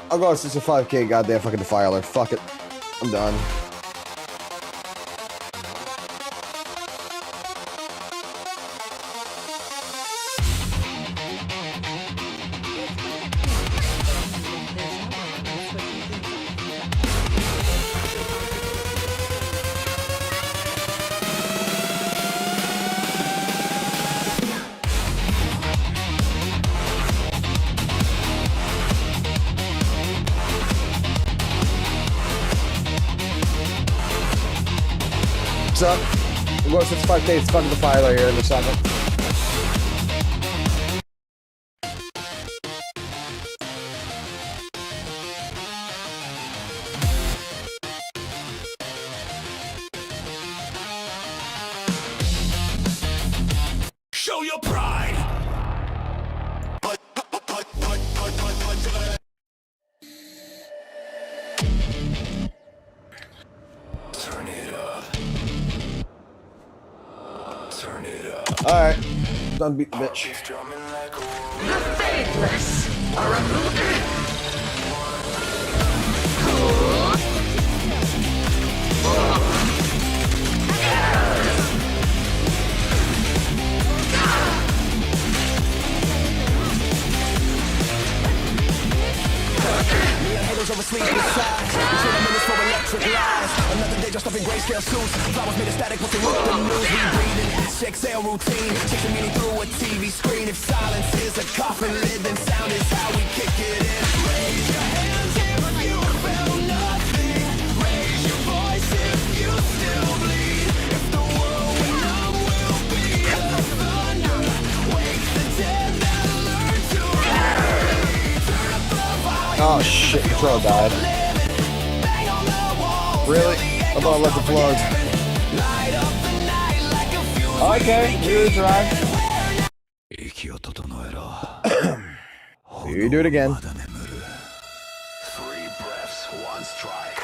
I'll go 65k goddamn fucking defiler. Fuck it. I'm done. What's up? We'll go 65k. It's fucking defiler here in a second. Show your pride. Turn it up. Turn it up. Alright. Done beat the bitch. The faithless are a movement. Over sleepless sides. We turn the minutes for electric lies. Another day just up in grayscale suits. Flowers made of static, what's the news? We breathing, it's exhale routine. Chasing meaning through a TV screen. If silence is a coffin lid, then sound is how we kick it in. Raise your hands if you feel nothing. Raise your voice if you still bleed. If the world went numb, we'll be the thunder. Wake the dead that learn to read. Turn up the volume. Oh shit, control died. Really? I thought I left the plugs. Okay, you drive. You do it again. 3 breaths, 1 strike.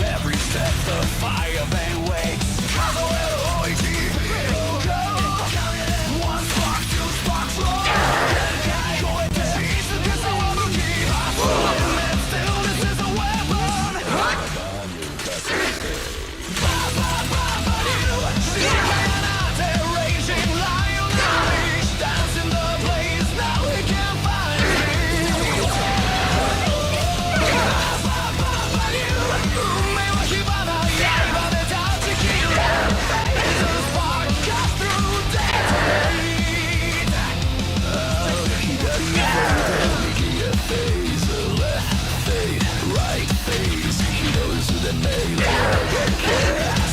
Every step the fire vein wakes. One spark, 2 sparks, stillness is a weapon. Raging lion, dance in the blaze. Now we can find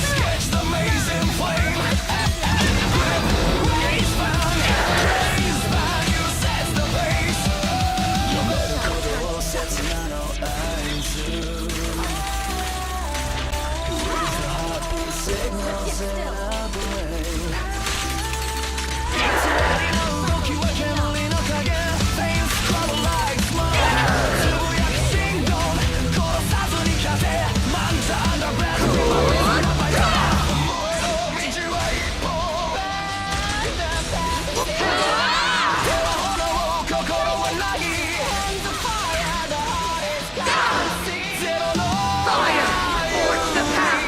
sketch the amazing flame. Raise fire, you set the pace. Your medical door sets an raise the heartbeat signals in our brain. It's ready to rock you again, lean up again. Things crumble like smoke. Fire! Forge the path!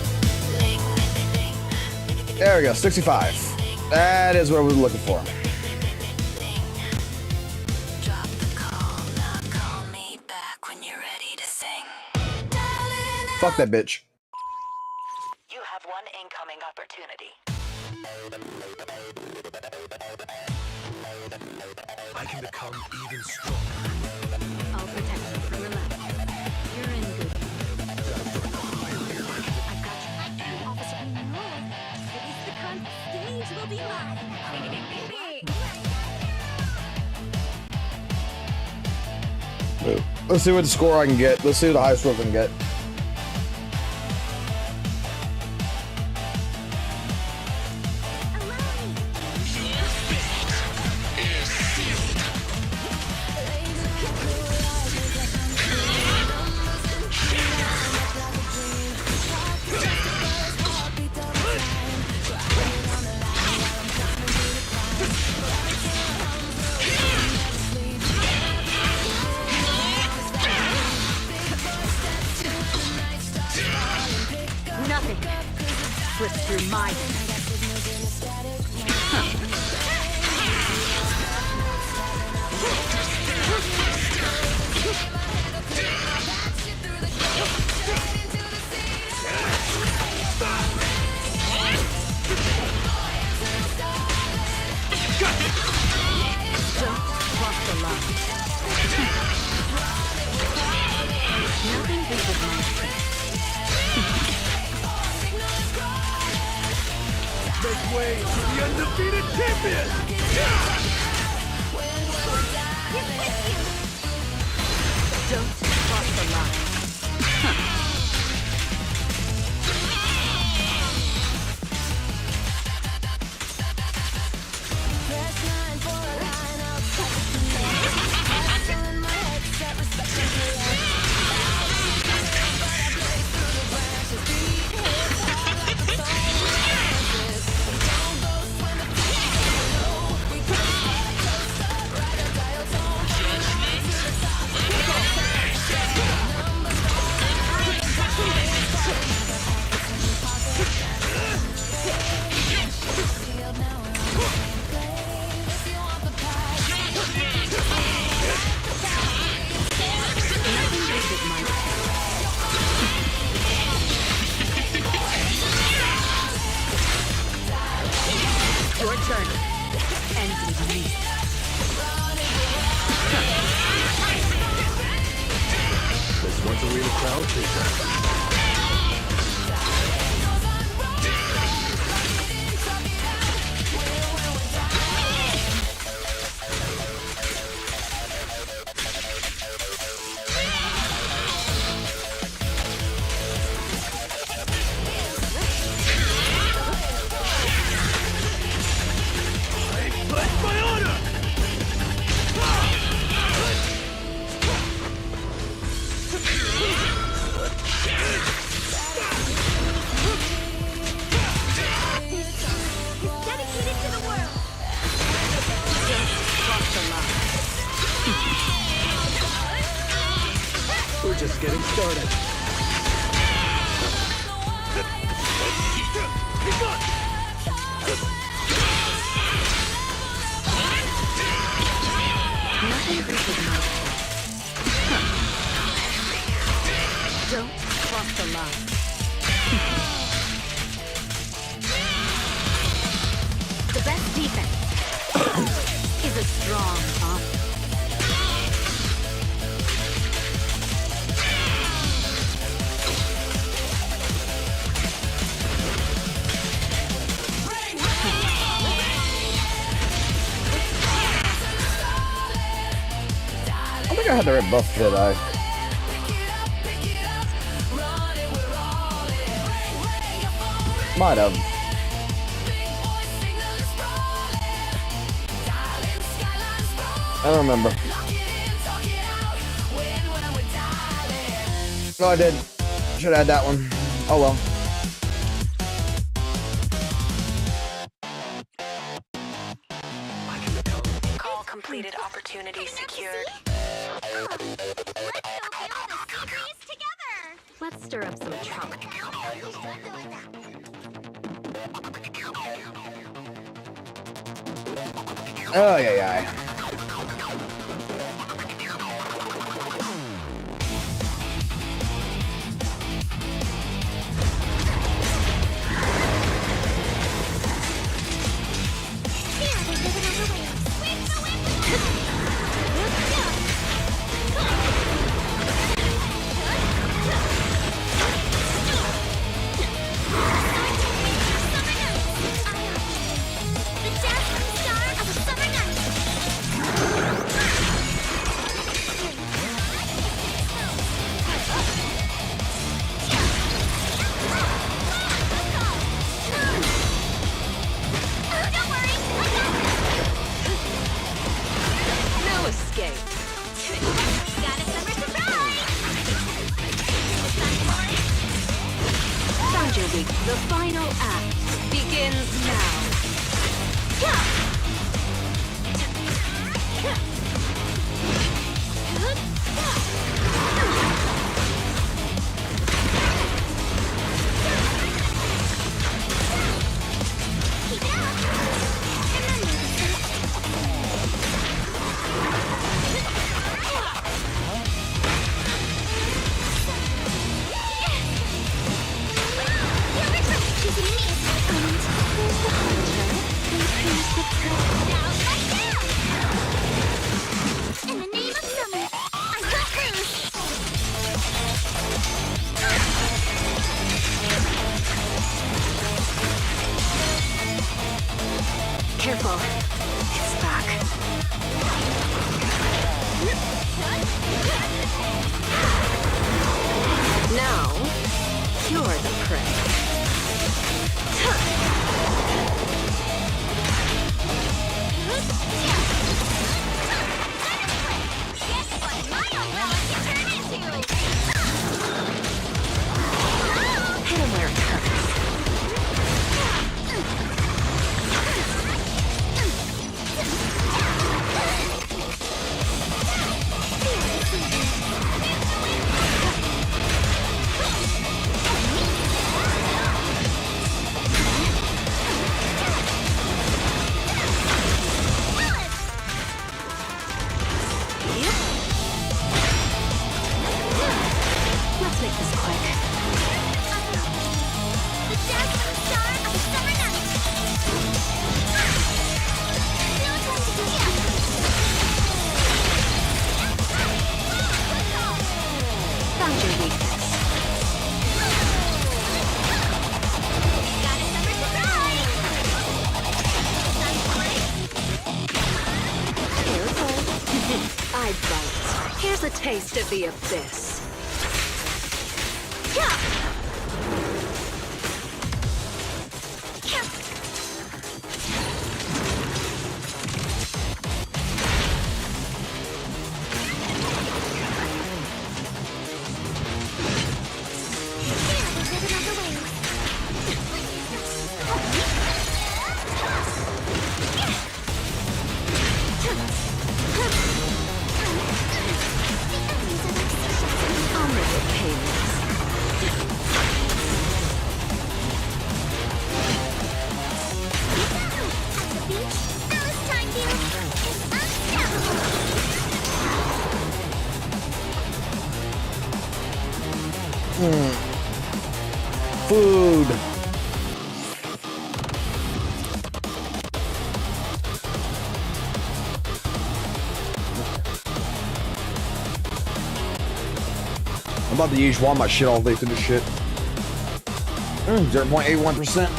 There we go, 65. That is what we're looking for. Drop the call, now call me back when you're ready to sing. Fuck that bitch. You have one incoming opportunity. I can become even stronger. I'll protect you from the left. You're in good hands. I've got you. Officer, no. Release the con. Stage will be mine. Let's see what score I can get. Let's see what the highest score I can get. Nothing slips through my hands. Don't cross the line. Nothing big of my Make way for the undefeated champion! Don't cross the line. Your turn. Ends with me. This one's a real crowd chaser. That's my honor! Dedicated to the world. Don't cross the line. We're just getting started. Nothing big of my Don't cross the line. The best defense is a strong offense. I think I had the right buff, did I? Might have. I don't remember. No, I did. Should have had that one. Oh well. Call completed. Opportunity secured. Let's stir up some trouble. Oh, yeah, yeah. No escape. Got a summer surprise! Found your weak. The final act begins now. In the name of summer, I got loose. Careful. It's back. Now, you're the prey. Guess what my umbrella can turn into? Hit him where it hurts. Let's make this quick. The dazzling star of the summer night. No time to give up. Found your weakness. Got a summer surprise. Careful. I bite. Here's a taste of the abyss. I'll make it painless. At the beach, Palestine view is unstoppable. Food. I'm about to use Walmart shit all day through this shit. 0.81%.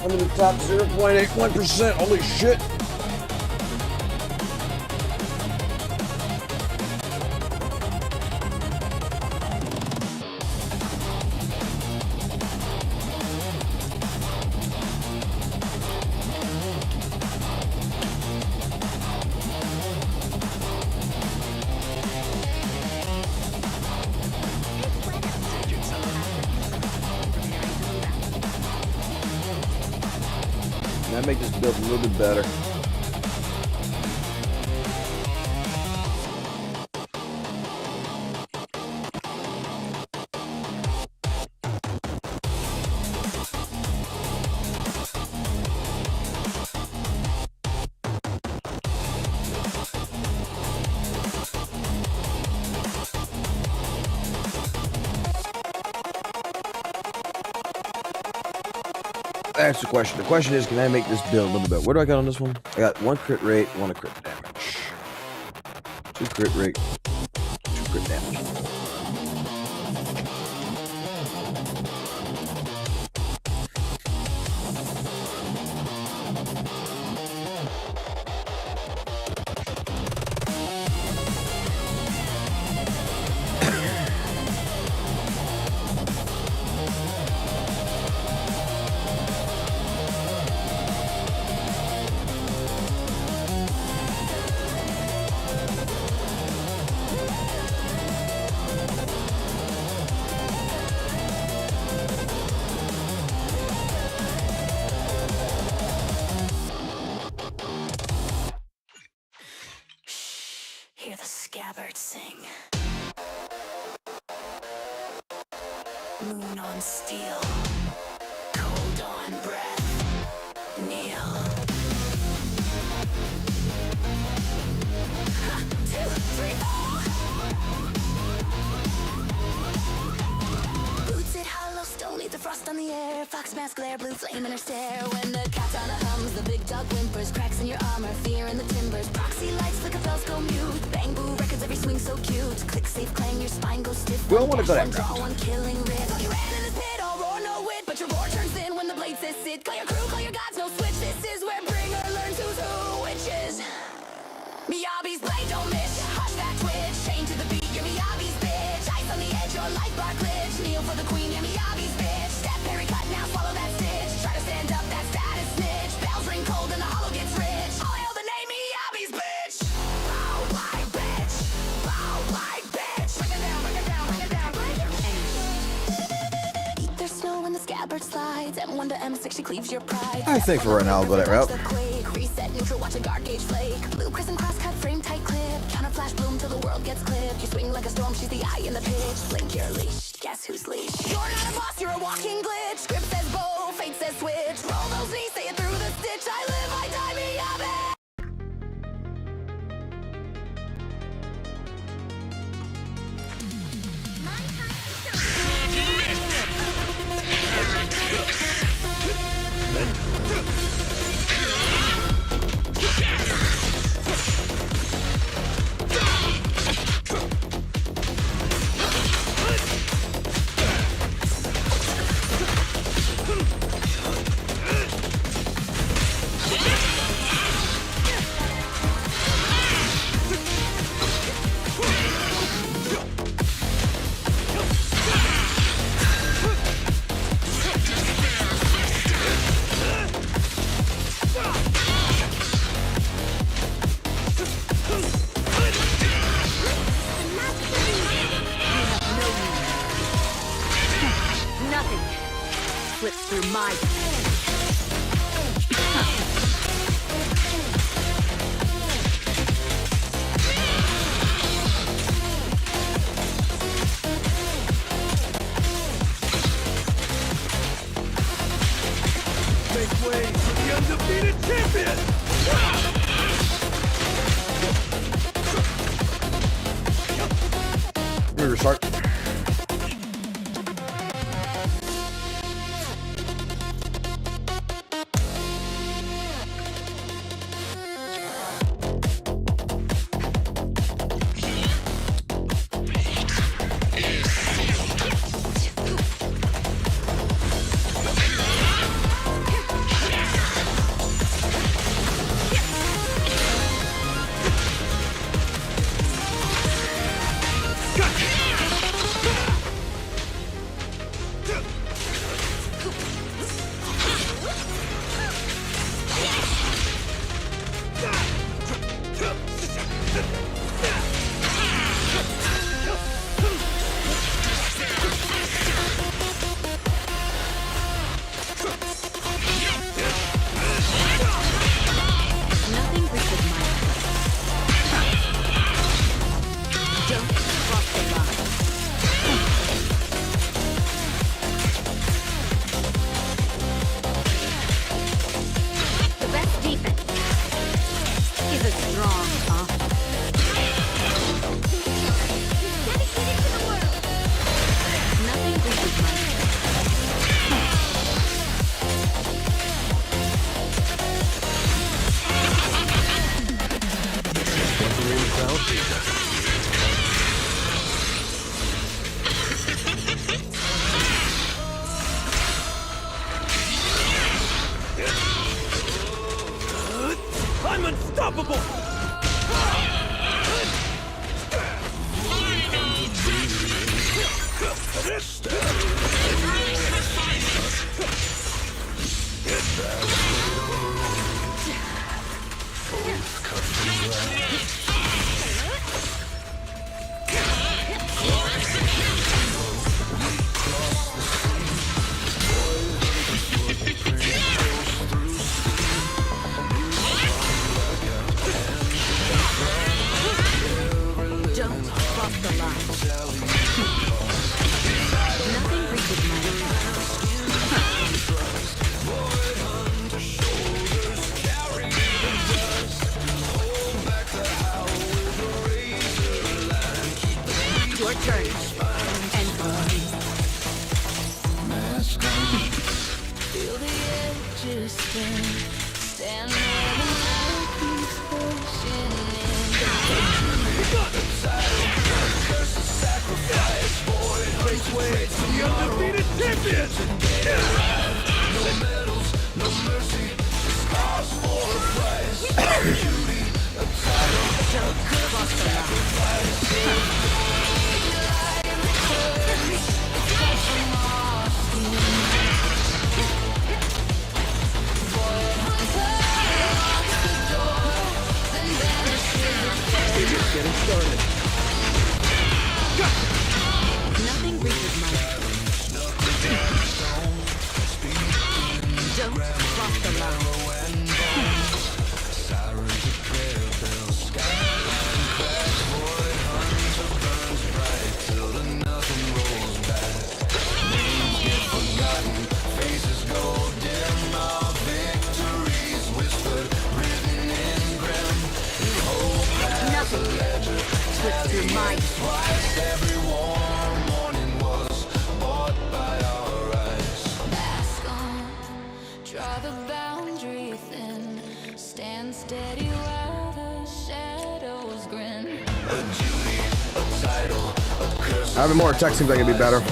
I'm in the top 0.81%. Holy shit. I make this build a little bit better? That's the question. The question is, can I make this build a little bit? What do I got on this one? I got 1 crit rate, 1 crit damage. 2 crit rate, 2 crit damage. Hear the scabbard sing. Moon on steel, cold on breath, kneel. 2, 3, 4. Boots it hollow, stone, leave the frost on the air. Fox mask glare, blue flame in her stare. When the katana hums, the big dog whimpers. Cracks in your armor, fear in the timbers. Proxy lights, flicker bells go mute. Bang boo records, every swing so cute. Click safe clang, your spine goes stiff. We all want to go that Draw route. one killing rip. You ran in this pit, all roar, no wit. But your roar turns in when the blade says sit. Call your crew, call your gods, no switch. This is where bringer learns who's who, witches. Miyabi's blade don't miss. Hush that twitch, chain to the beat. You're Miyabi's bitch. Ice on the edge, your life bar glitch. Kneel for the queen, you're Miyabi's bitch. Step parry cut, now swallow that stitch. Try to stand up, that status snitch. Bells ring cold and the hollow gets rich. All hail the name Miyabi's bitch. Bow like bitch. Bow like bitch. Bring it down, bring it down, bring it down, bring it down. Eat their snow when the scabbard slides. M1 to M6, she cleaves your pride. I think for right now I'll go that route. Reset neutral, watch a guard gauge flake. Blue crescent cross cut, frame tight clip. Counter flash bloom till the world gets clipped. You swing like a storm, she's the eye in the pitch. Blink your leash, guess who's leash? You're not a boss, you're a walking glitch. Script says bow, fate says switch. Roll those knees, say it through the stitch. I live, I die, Miyabi. Nothing slips through my Make way for the undefeated champion! We restart. Don't cross the line. Nothing reaches my your turn. And Feel the edges spin. Stand where the light keeps pushing The undefeated champion! Getting started. nothing reaches my Don't cross the line. Nothing slips through my mask on. Draw the boundary thin. Stand steady while the shadows grin. Having more text seems like it'd be better.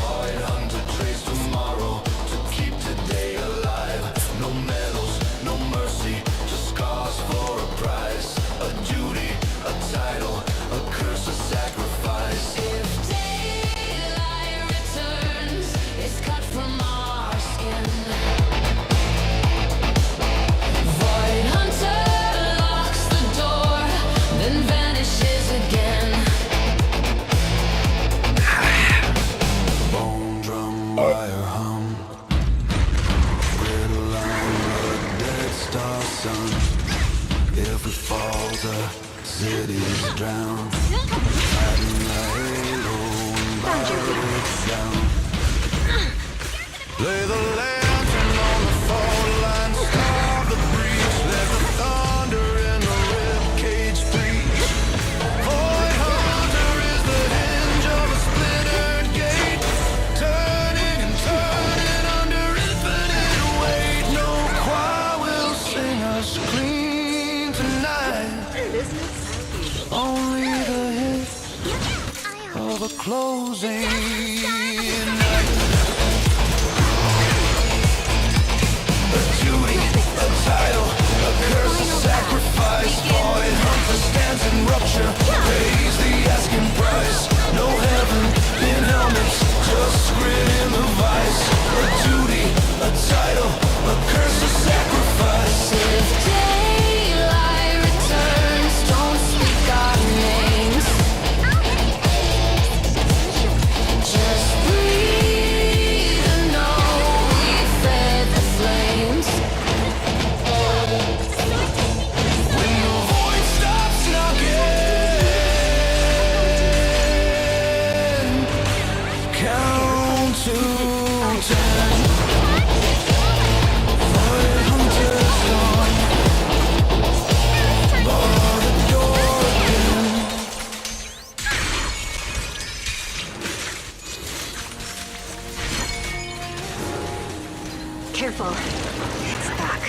If daylight returns, it's cut from our skin. Void hunter locks the door, then vanishes again. Bone drum wire hum. Red line, blood, dead star sun. If we fall, the city's drowned. Hiding the halo and bodies down. Lay the lantern on the fault line. Starve the breeze. Let the thunder in the ribcage bleed. Void hunter is the hinge of a splintered gate. Turning and turning under infinite weight. No choir will sing us clean tonight. Only the hit of a closing night. A duty, a title, a curse, a sacrifice. Void hunter stands in rupture, pays the asking price. No heaven in helmets, just grit in the vice. A duty, a title, a curse, a sacrifice. If daylight returns, don't speak our names. Just breathe and know we fed the flames. When the void stops knocking, count to 10. Void hunter's gone. Bar the door again. Careful. It's back.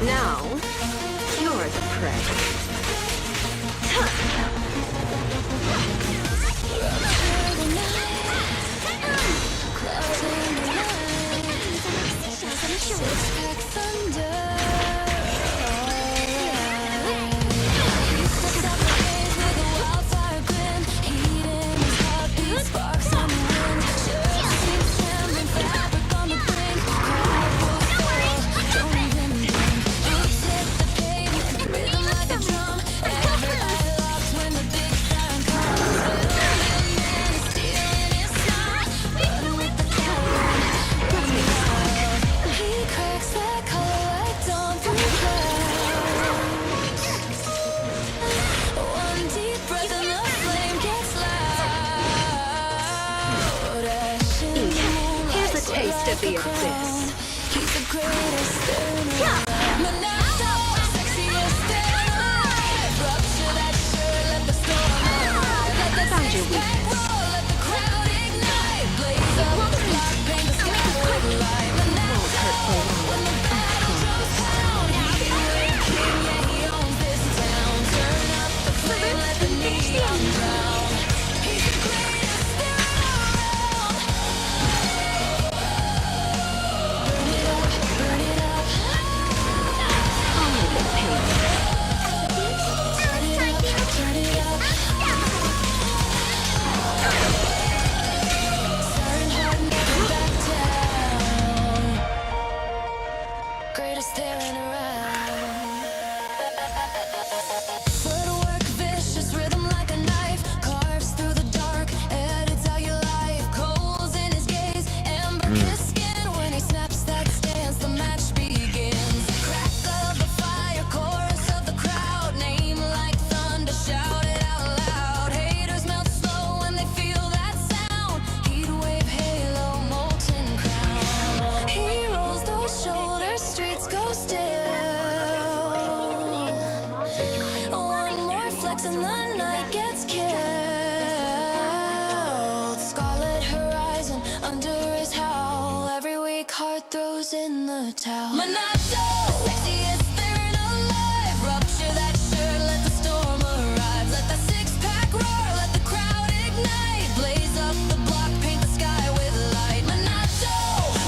Now, you're the prey. like thunder. He steps out the gaze with a wildfire grin. Heat in his heartbeat, sparks on the wind. Shirt seems trembling, fabric on the brink. Crowd will fall, don't even blink. Boots hit the pavement, rhythm like a drum. Every eye locks when the big siren comes. Little man is stealing his sun, running with the crowd, running wild. He cracks that color like dawn through clouds. One deep breath and the flame gets loud. Ash in the moonlight, Here's a taste like of the a crown. abyss. He's the greatest thing around. Monaco, sexiest thing alive. Rupture that shirt, let the storm arrive. Let the Found your six-pack roll, let the crowd ignite. Blaze up the block, paint the sky with light. Monaco, when the battle drums pound. He's the king, yeah, he owns this town. Turn up the flame, let the neon drown. He's the greatest thing around. Burn it up, Only the pain. turn it up, turn it up. Siren heart, never back down. Greatest staring around. Footwork vicious, rhythm like a knife. Carves through the dark, edits out your life. Coals in his gaze, amber his skin. When he snaps that stance, the match begins. Crackle of the fire, chorus of the crowd. Name like thunder, shout it out loud. Haters melt slow when they feel that sound. Heat wave, halo, molten crown. He rolls those shoulders, streets go still. One more flex and the night gets killed. Scarlet horizon under his howl. Every weak heart throws in the towel. Monaco, sexiest thing alive. Rupture that shirt, let the storm arrive. Let the six-pack roar, let the crowd ignite. Blaze up the block, paint the sky with light. Monaco,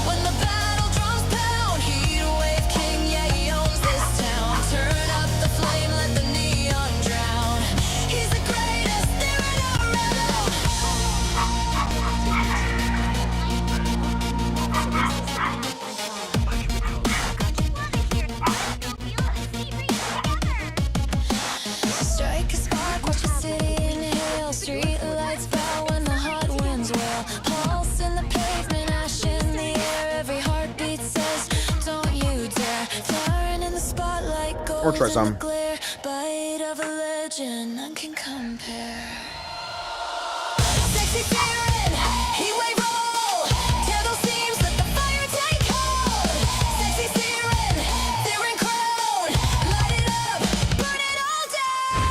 when the battle drums pound. Heat wave king, yeah, he owns this town. Turn up the flame, let the neon drown. He's the greatest thing around. Strike a spark, watch the city inhale. Street lights bow when the hot winds wail. Pulse in the pavement, ash in the air. Every heartbeat says, don't you dare. Flaring in the spotlight, gold Or try in some. the glare. Bite of a legend, none can compare. Sexy siren, heat wave roll. Tear those seams, let the fire take hold. Sexy siren, siren crown. Light it up, burn it all down.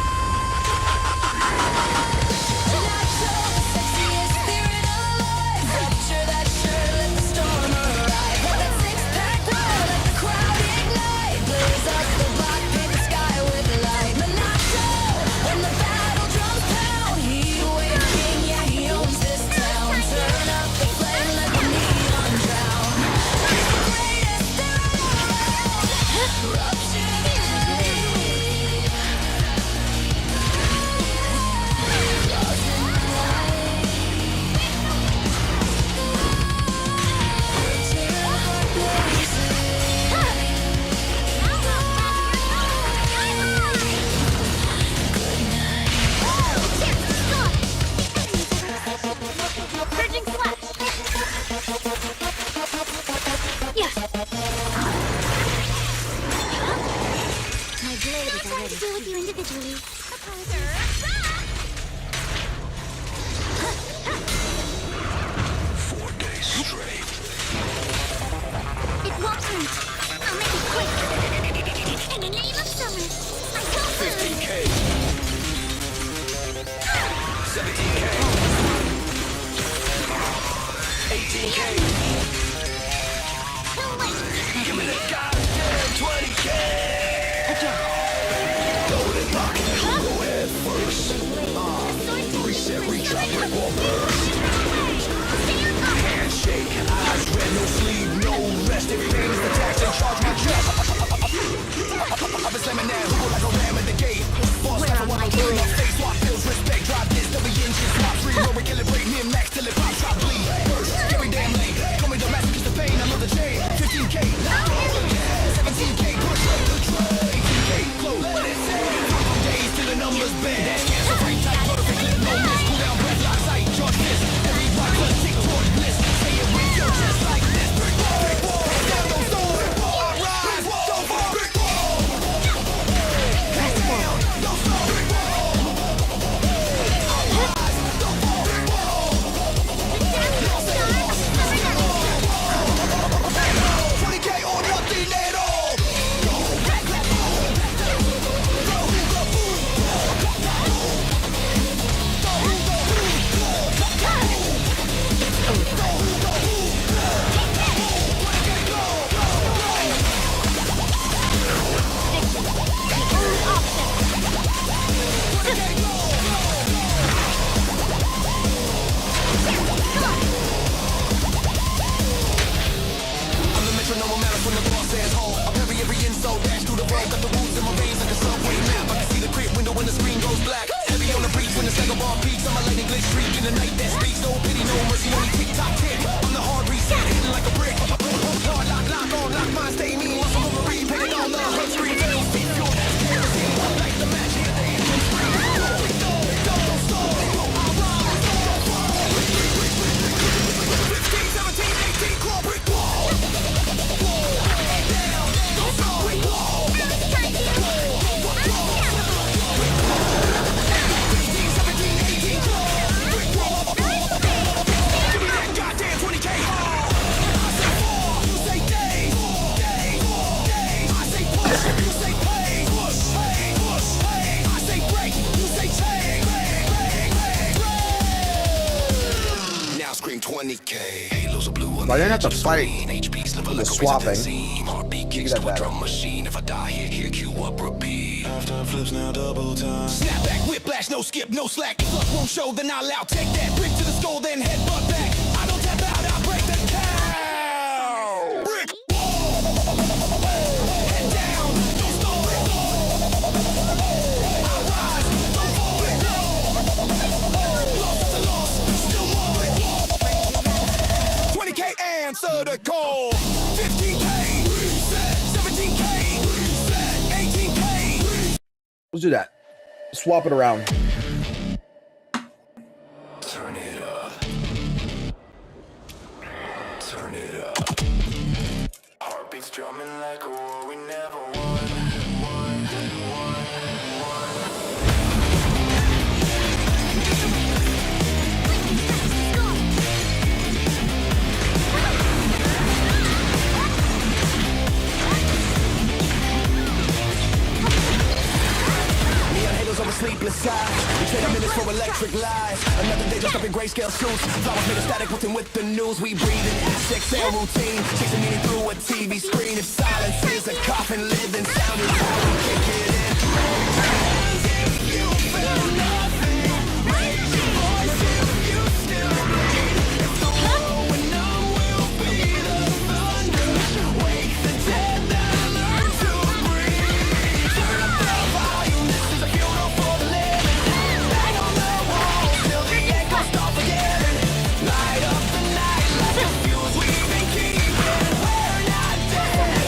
Monaco, the sexiest siren alive. Rupture that shirt, let the storm arrive. Let that six-pack roll, let the crowd ignite. Blaze up the block, paint the sky with light. Monaco, when the battle drums pound. Heat wave king, yeah, he owns this town. Turn up the flame, let the neon drown. He's the greatest thing around. Rupture the heat. Lost in the light. Till our heart blazes. Surging flash. Yeah. My blade is already. To deal with you individually. It won't hurt. I'll make it quick. In the name of summer, I don't lose. 15K, 17K, 18K. Too late. Give me the goddamn 20K. Throw it and lock it. Go head first. Reset, recharge, revolver. Handshake, eyes red, no sleep, no rest. It pains the tax and charge my in the night that speaks, no pity, no mercy, only tick-tock tick. I'm the hard reset, hitting like a brick. Hard lock on, lock mine, stay mean. Muscle Wolverine, painted on the hood screen. Veils, deep fuel, that's kerosene. Like the match here, the engine scream. Don't stall, I ride, don't fall. 15, 17, 18, claw, brick wall. Down, don't stall, brick wall. 15, 17, 18, claw, brick wall. Give me that goddamn 20K haul. I say fall, you say days. I say push, you say pay. I say break, you say change. Now scream 20K. Halos are blue on But I the didn't have edge to of fight screen. HP's level the like a swapping. resonant seam. Heartbeat kicks that to a back. drum machine. If I die here, cue up, repeat. Halftime flips now double time. Snap back, whiplash, no skip, no slack. If luck won't show, then I'll out. Take that brick to the skull, then headbutt back. I don't tap out, I break the cow. Brick head down, don't stall. I rise, don't fall. Lost to lost, still more. 20K answer the call. 15K, 17K, 18K. Let's do that. Swap it around. Turn it up. Turn it up. Heartbeats drumming like a war we never won. Neon halos over sleepless eyes. We trade minutes for electric lies. Another day dressed up in grayscale suits. Flowers made of static with the news. We breathe in sex-air routine. Chasing meaning through a TV screen. If silence is a coffin lid, then sound is how we kick it in. If you feel nothing, raise your voice if you still bleed. If the blowing up will be the thunder, wake the dead, then learn to breathe. Turn up the volume, this is a funeral for the living. Bang on the walls till the echoes stop forgetting. Light up the night like a fuse we've been keeping. We're not dead,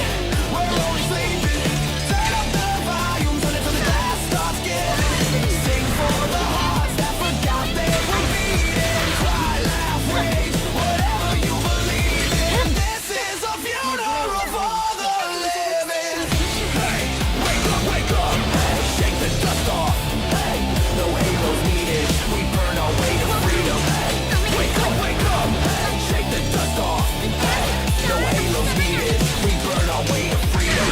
we're only sleeping. Turn up the volume, turn it till the glass starts giving. Sing for the hearts that forgot they were beating. Cry, laugh, rage, whatever you believe in. This is a funeral for the living. Hey, wake up, hey, shake the dust off. Hey, no halos needed, we burn our way to freedom. Hey, wake up, hey, shake the dust off. Hey, no halos needed, we burn our way to freedom.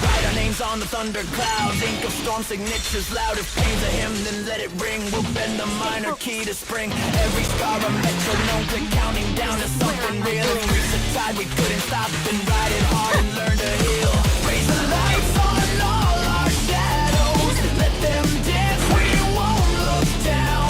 Write our names on the thunder clouds, ink of storm signatures loud. If pain's a hymn, then let it ring. We'll bend the minor key to spring. Every scar a metronome to counting down to something real. If we reach the tide, we couldn't stop. Then ride it hard and learn to heal. Raise the lights on all our shadows. Let them dance, we won't look down.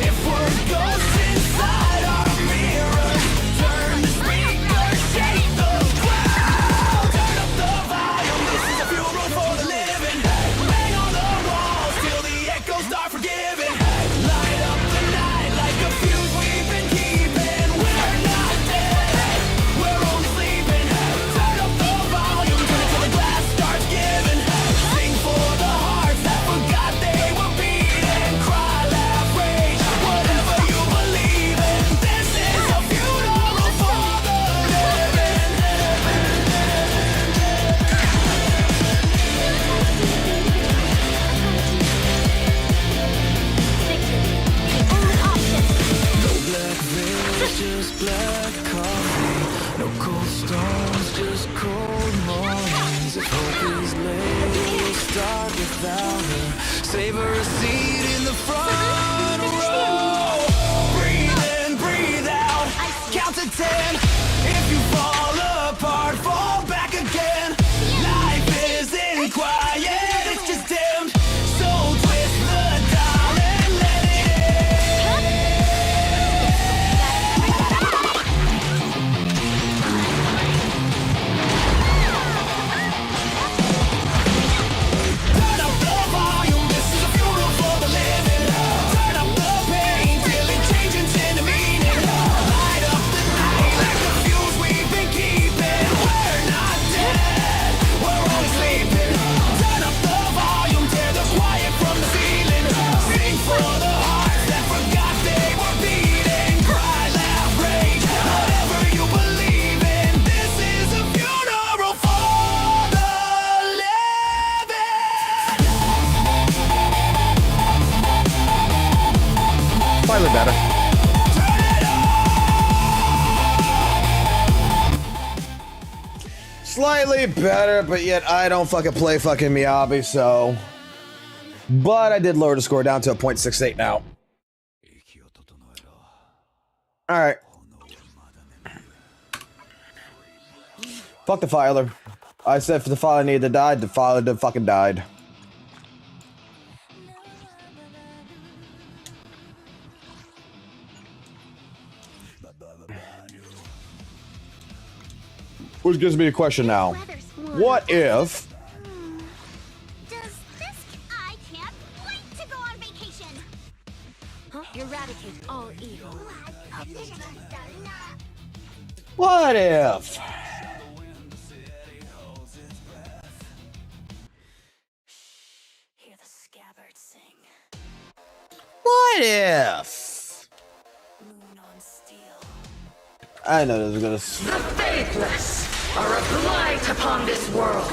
If we're ghosts inside our mirrors, turn the speaker, shake the crowd. Turn up the volume, this is a funeral for the living. Bang on the walls till the echoes start forgiving. Light up the night like a fuse we've been keeping. We're not dead, we're only sleeping. Turn up the volume, turn it till the glass starts giving. Sing for the hearts that forgot they were beating. Cry, laugh, rage, whatever you believe in. This is a funeral for the living. No black veils, just black coffee. No cold stones, just cold mornings. If hope is late, we'll start without her. Save her a seat in the front row. Breathe in, breathe out, count to 10. If you fall apart, fall back again. Life isn't quiet, it's just dimmed. So twist the dial and let it Turn up the volume, this is a funeral for the living. Slightly better, but yet I don't fucking play fucking Miyabi, so. But I did lower the score down to a 0.68 now. Alright. Fuck the filer. I said if the filer needed to die, the filer did fucking died. Which gives me a question now. What if... Does this... I can't wait to go on vacation! Huh? Eradicate all evil. What if... Hear the scabbard sing. What if... Moon on steel. I know this is gonna... The faithless are a blight upon this world.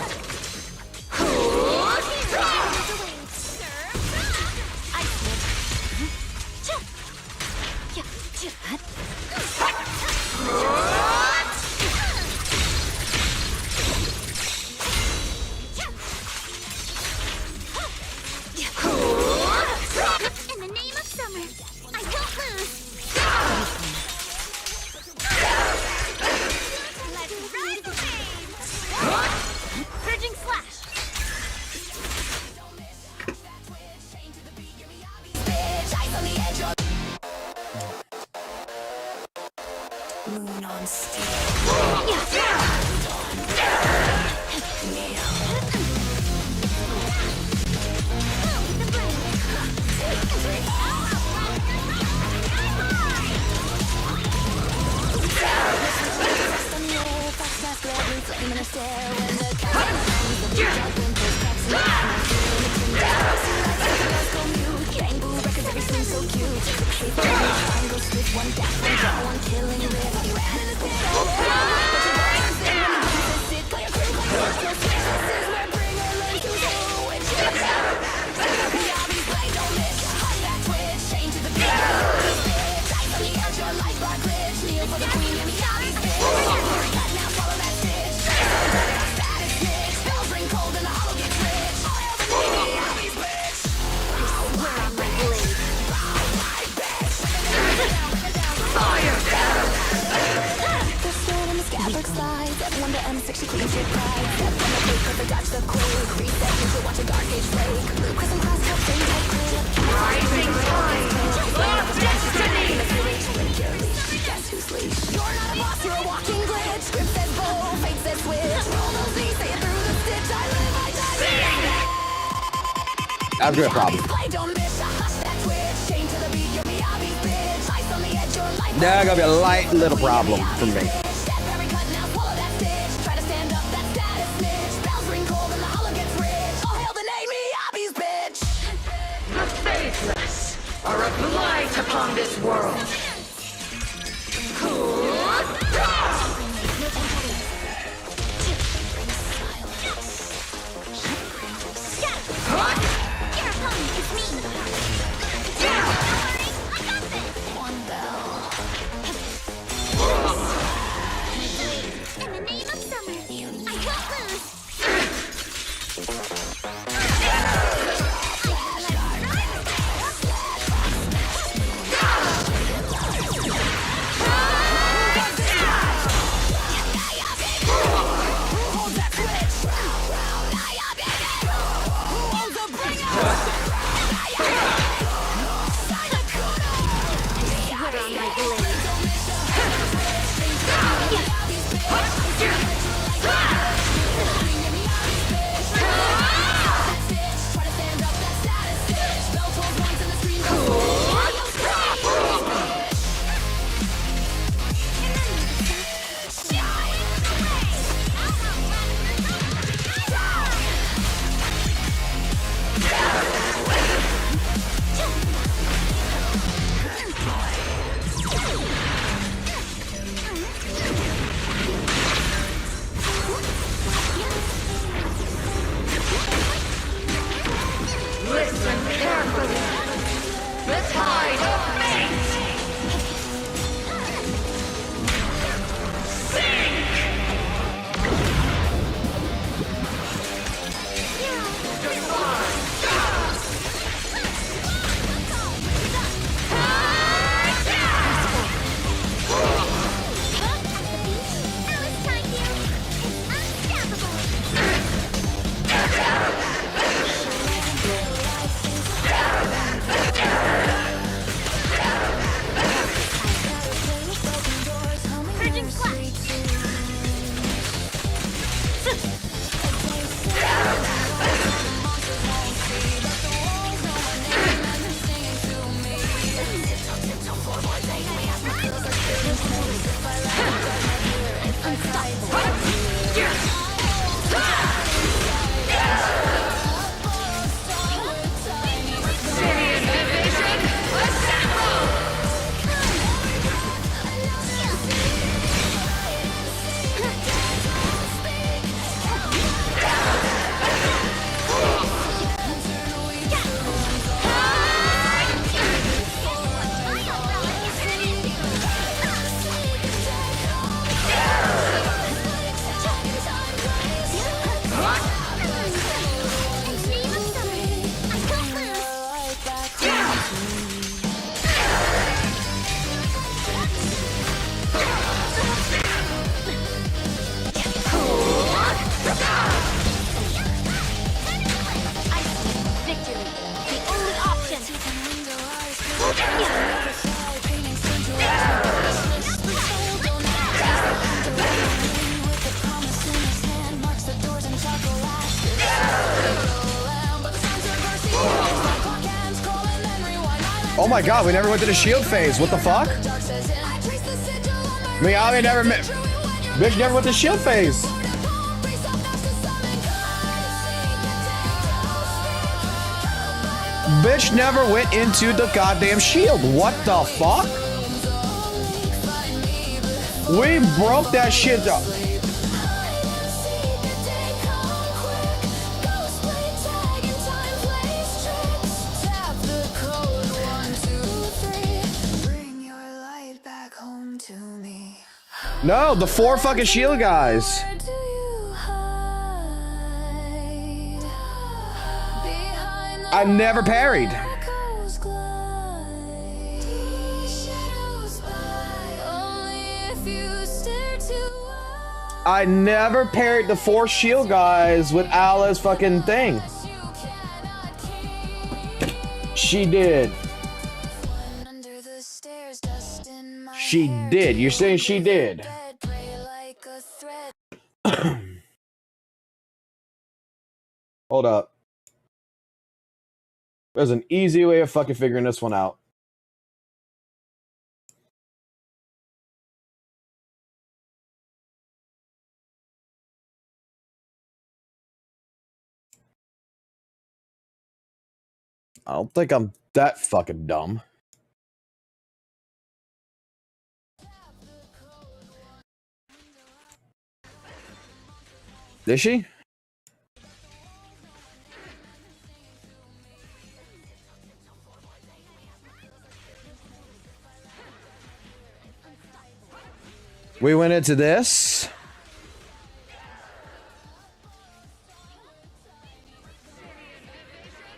In the name of summer, I won't lose! Let's rise the flames! Purging slash! Moon on steel. Rising time of destiny. I've got a problem. There's gonna be a light little problem for me. The faithless are a blight upon this world. Your opponent is me! Don't worry, I got this! One bell. Oh my god, we never went to the shield phase. What the fuck? Miyabi never met. Bitch never went to shield phase. Bitch never went into the goddamn shield. What the fuck? We broke that shit up. No, the 4 fucking shield guys. I never parried. I never parried the 4 shield guys with Ala's fucking thing. She did. She did. You're saying she did. Hold up. There's an easy way of fucking figuring this one out. I don't think I'm that fucking dumb. Is she? We went into this.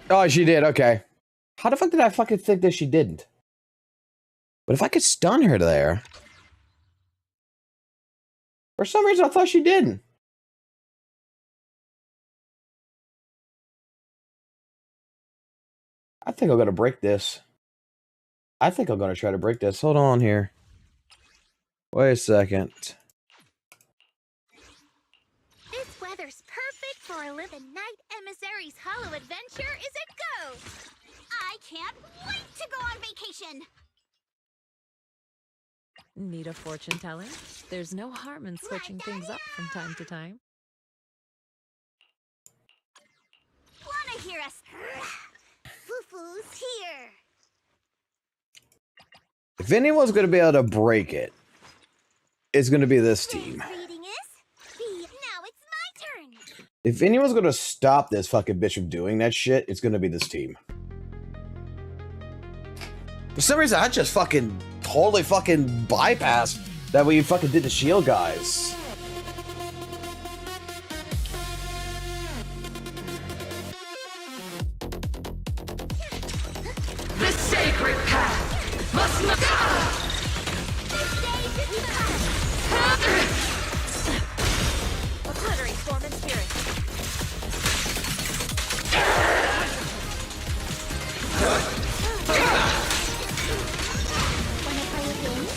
Oh, she did. Okay. How the fuck did I fucking think that she didn't? But if I could stun her there. For some reason, I thought she didn't. I think I'm going to break this. I think I'm going to try to break this. Hold on here. Wait a second. This weather's perfect for a Live and Night Emissary's Hollow Adventure is a go! I can't wait to go on vacation! Need a fortune teller? There's no harm in switching things up from time to time. Wanna hear us? Foo-foo's here! If anyone's going to be able to break it, it's going to be this team. Reading is B. Now it's my turn! If anyone's going to stop this fucking bitch from doing that shit, it's going to be this team. For some reason, I just fucking totally fucking bypassed that we fucking did the shield guys. The sacred path must not. Obliterate form and spirit. Wanna play a game?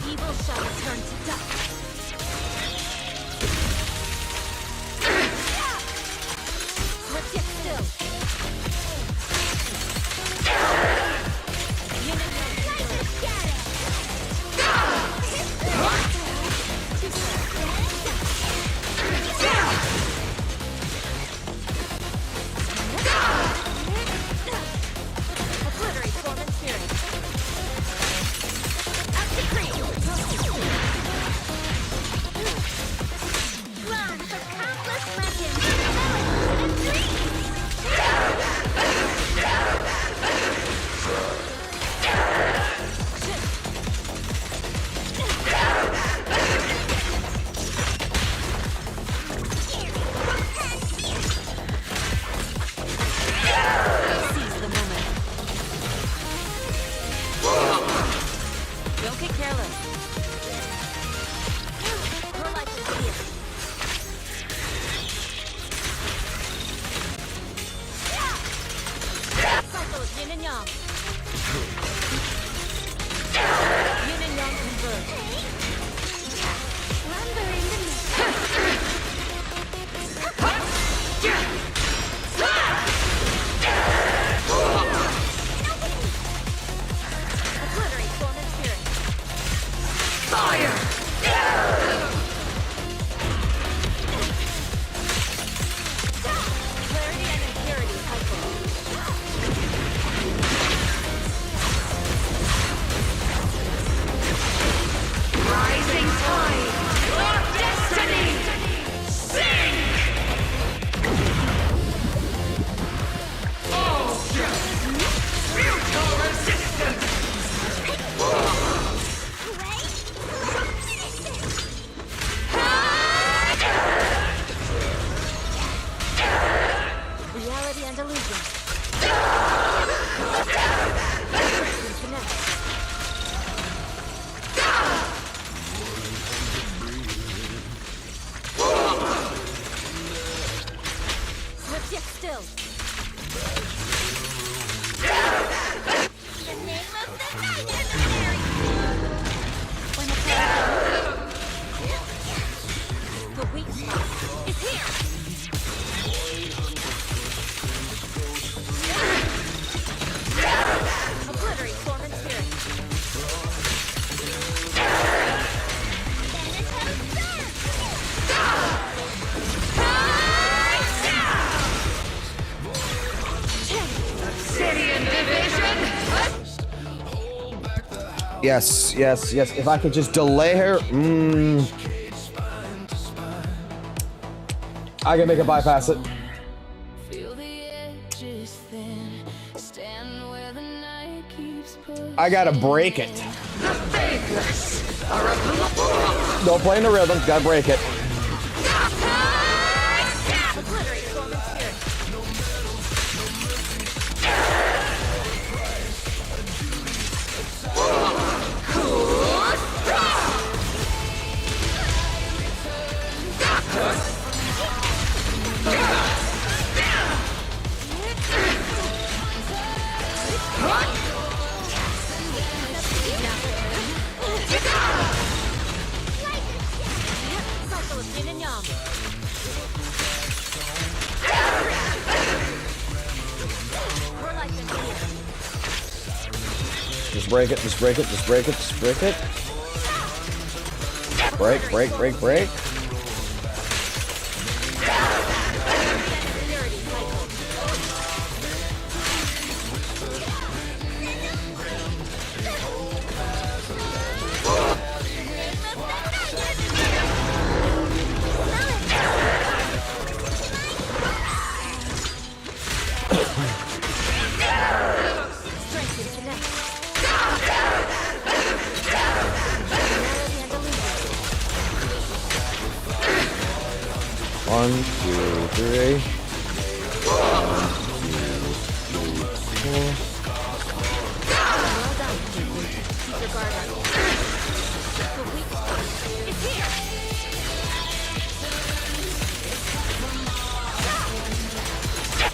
Evil shall turn to dust. Let's get still. Obliterate form and spirit. Up to creep. Run for countless legends, melodies, and dreams. Seize the moment. Don't get careless. Your life is here. Cycle of yin and yang. Obliterate form and spirit. Fire! Clarity and impurity cycle. Rising tide of destiny! Sing! Oh, yes! Mutual resistance! Reality and illusion. Connect. Swift yet still. The name of the night is when the weak spot is here. Obliterate form and spirit. City and division! Yes, yes, yes. If I could just delay her. I can make a bypass it. Feel the edges thin. Stand where the night keeps pushing. I gotta break it. The faithless are a Don't play in the rhythm. Gotta break it. Obliterate form and spirit. Cycle of yin and yang. More life than fear. Just break it. Just break it. Just break it. Just break it. Break, break, break, break. Impurity cycle. Strength and connect. Reality and illusion. 1, 2, 3. 1, 2, 3, 4. Well done. Keep your guard up. The weak spot is here.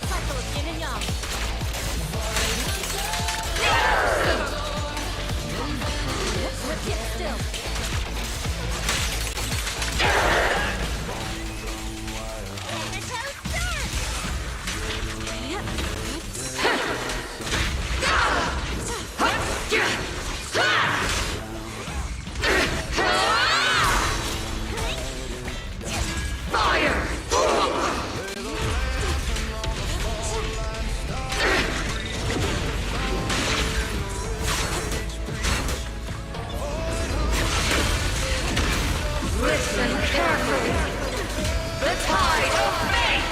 Cycle of yin and yang. Swift yet still. fire! Listen carefully. The tide of fate!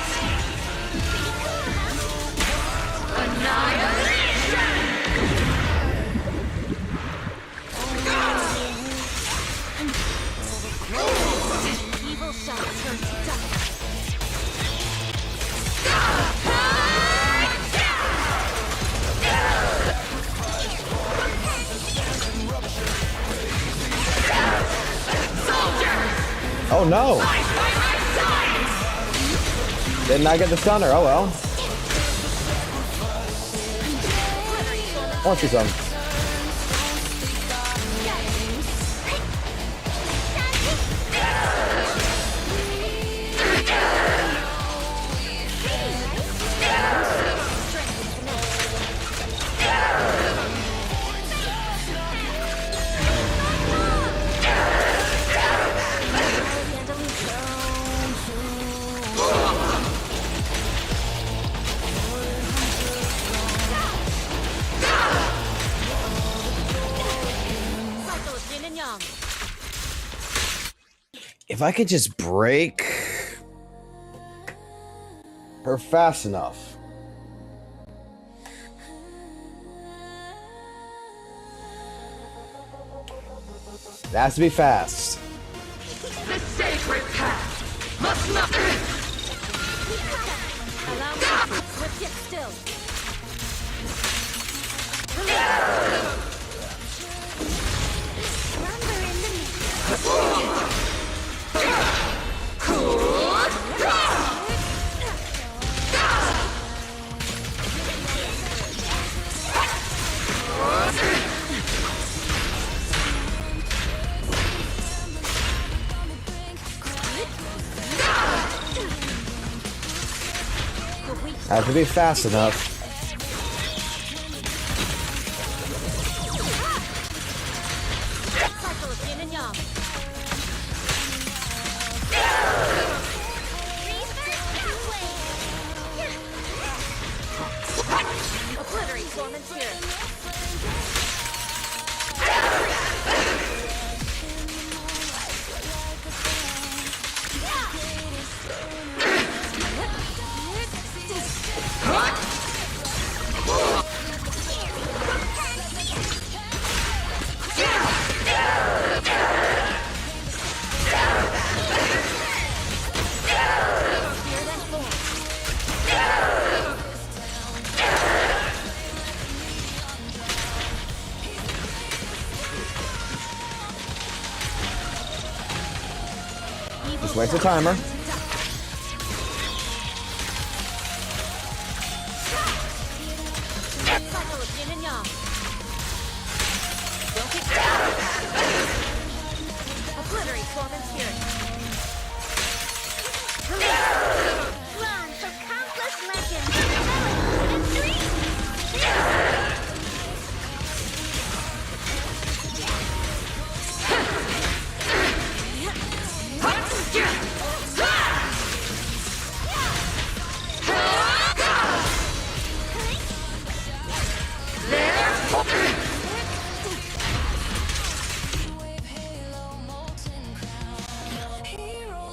Annihilation! Evil shall turn to dust. Oh no! Didn't I get the stunner? Oh well. I want you some. If I could just break her fast enough. It has to be fast. The sacred path must not. Allow me to switch it still. Slumber in the mist. Has to be fast enough. Cycle of yin and yang. Obliterate storm and spirit. Just waste the timer. Cycle of yin and yang. Don't get obliterate storm and spirit. Run for countless legends. And dreams.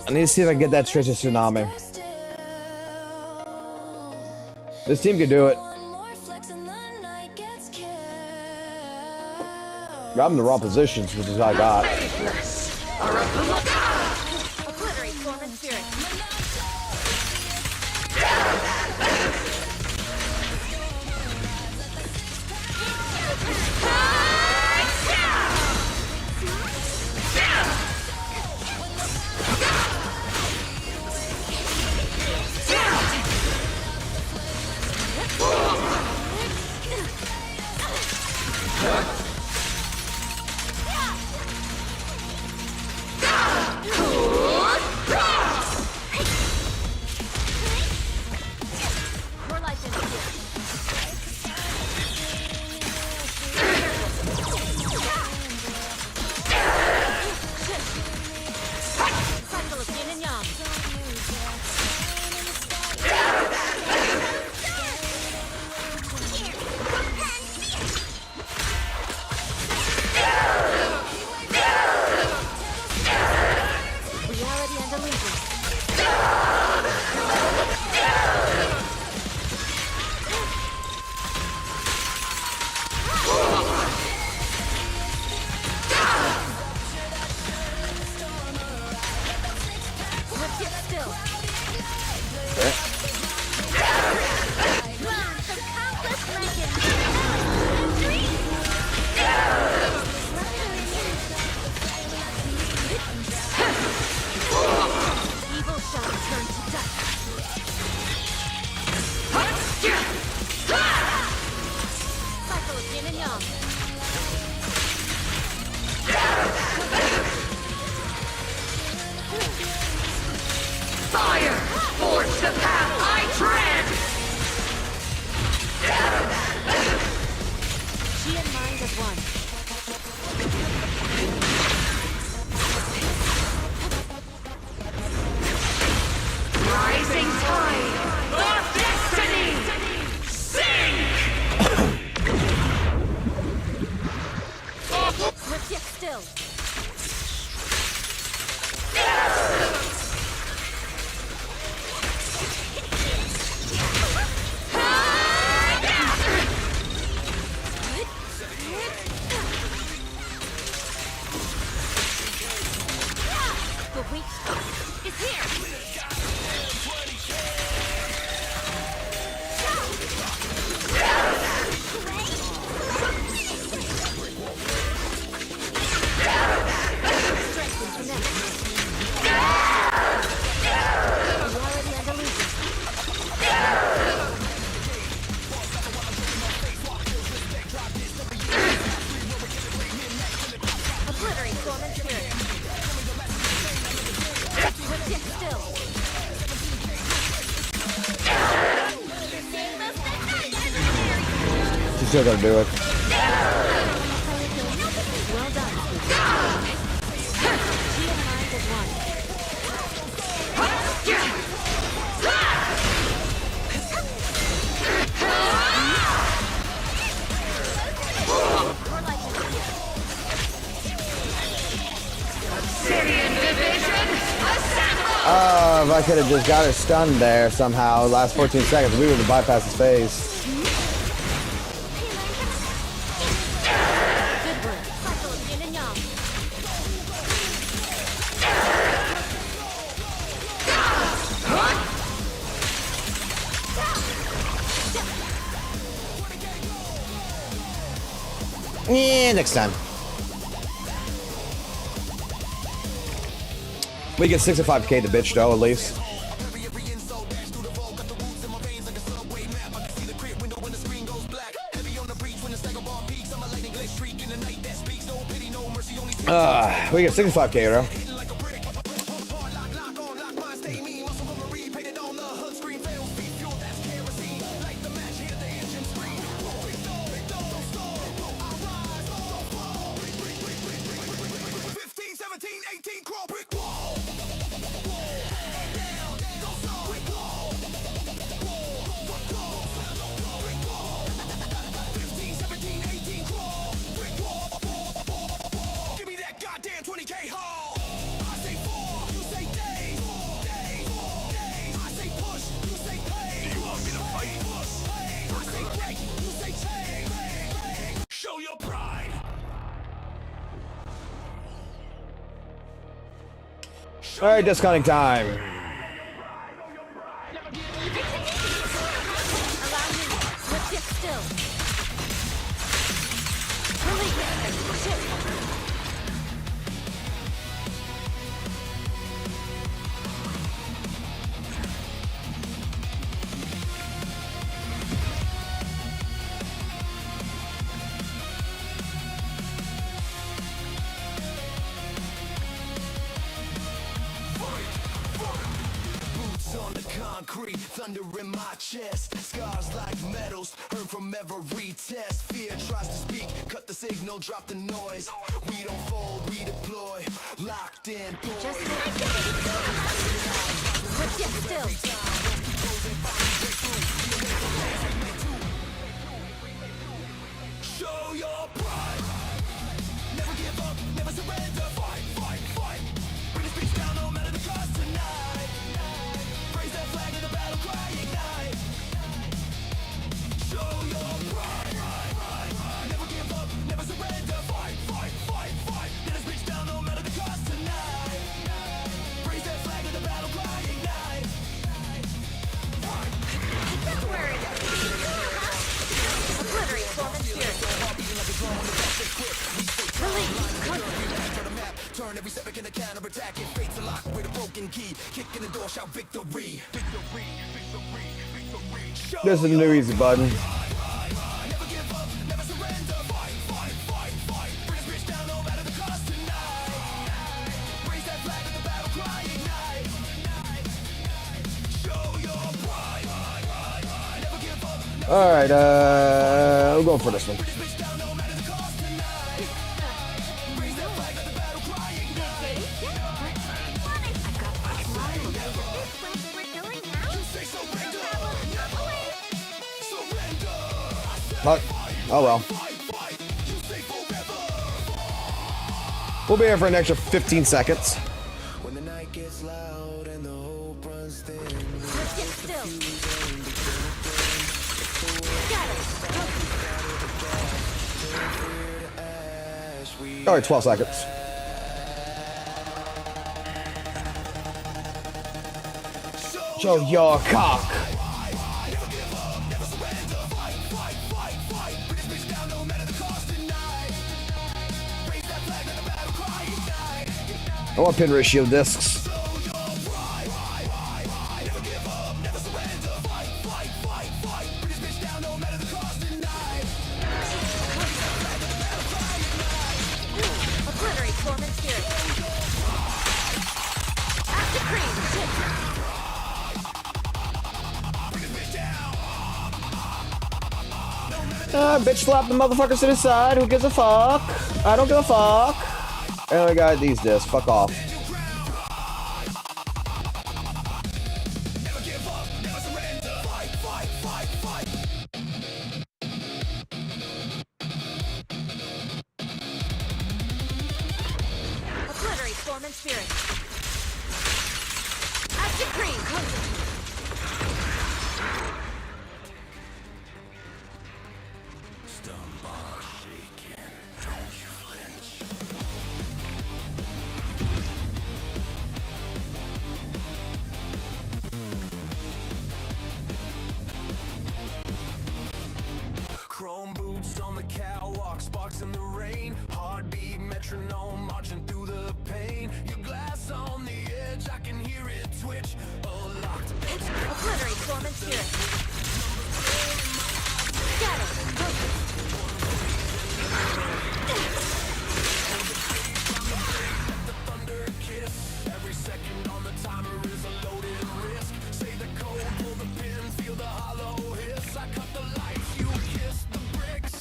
I need to see if I can get that Trisha Tsunami. This team can do it. I'm in the wrong positions, which is what I got. Obliterate storm and spirit. Your life is here. Cycle of yin and yang. Reality and illusion. Let's get still. Run from countless legends. And dreams. Evil shall turn to dust. Cycle of yin and yang. Fire! Forge the path I tread! She and mind as one. Rising tide of destiny! Sing! still gotta do it. Well done, Team 9 has won. If I could have just got her stunned there somehow, last 14 seconds, we would have bypassed his face. Good work. Cycle of yin and yang. Yeah, next time. We get 65k the bitch though, at least. We get 65k, bro. All right, discounting time. Allow me. Let's get still. Release. Shit. Concrete, thunder in my chest, scars like metals, heard from every test. Fear tries to speak, cut the signal, drop the noise. We don't fold, we deploy, locked in, Just let's get still. show your pride. Never give up, never surrender. Fight, fight, fight. Bring this bitch down, no matter the cost tonight. Raise that flag in the battle cry, ignite. Show your pride. Never give up, never surrender. Fight, fight, fight, fight. Bring this bitch down, no matter the cost tonight. Raise that flag in the battle cry, ignite. That's where it is. Obliterate form and spirit. Turn every step in a counter attack. It fates a lock with a broken key. Kick in the door, shout victory. Victory, victory, victory. This is a new easy button. Never give up, never surrender. Fight, fight, fight, fight. Bring this bitch down, no matter the cost tonight. Raise that flag in the battle cry, ignite. Show your pride. Never give up. All right, we'll go for this one. Bring this bitch down, no matter the cost tonight. Raise that flag in the battle cry, ignite. But, oh well. We'll be here for an extra 15 seconds. When the night gets loud and the hope runs thin. Let's get still. Got it. All right, 12 seconds. Show your cock. I want pin ratio discs. Obliterate form and spirit. Active cream. Shit. Bitch slap the motherfuckers to the side. Who gives a fuck? I don't give a fuck. And we got these discs. Fuck off. Obliterate form and spirit. As decreed. Chrome boots on the catwalk, sparks in the rain. Heartbeat metronome marching through the pain. Your glass on the edge, I can hear it twitch. Locked. Obliterate form and spirit. Scatter. The thunder kiss. Every second on the timer is a loaded risk. Say the code, pull the pin, feel the hollow hiss. I cut the lights, you kiss the bricks.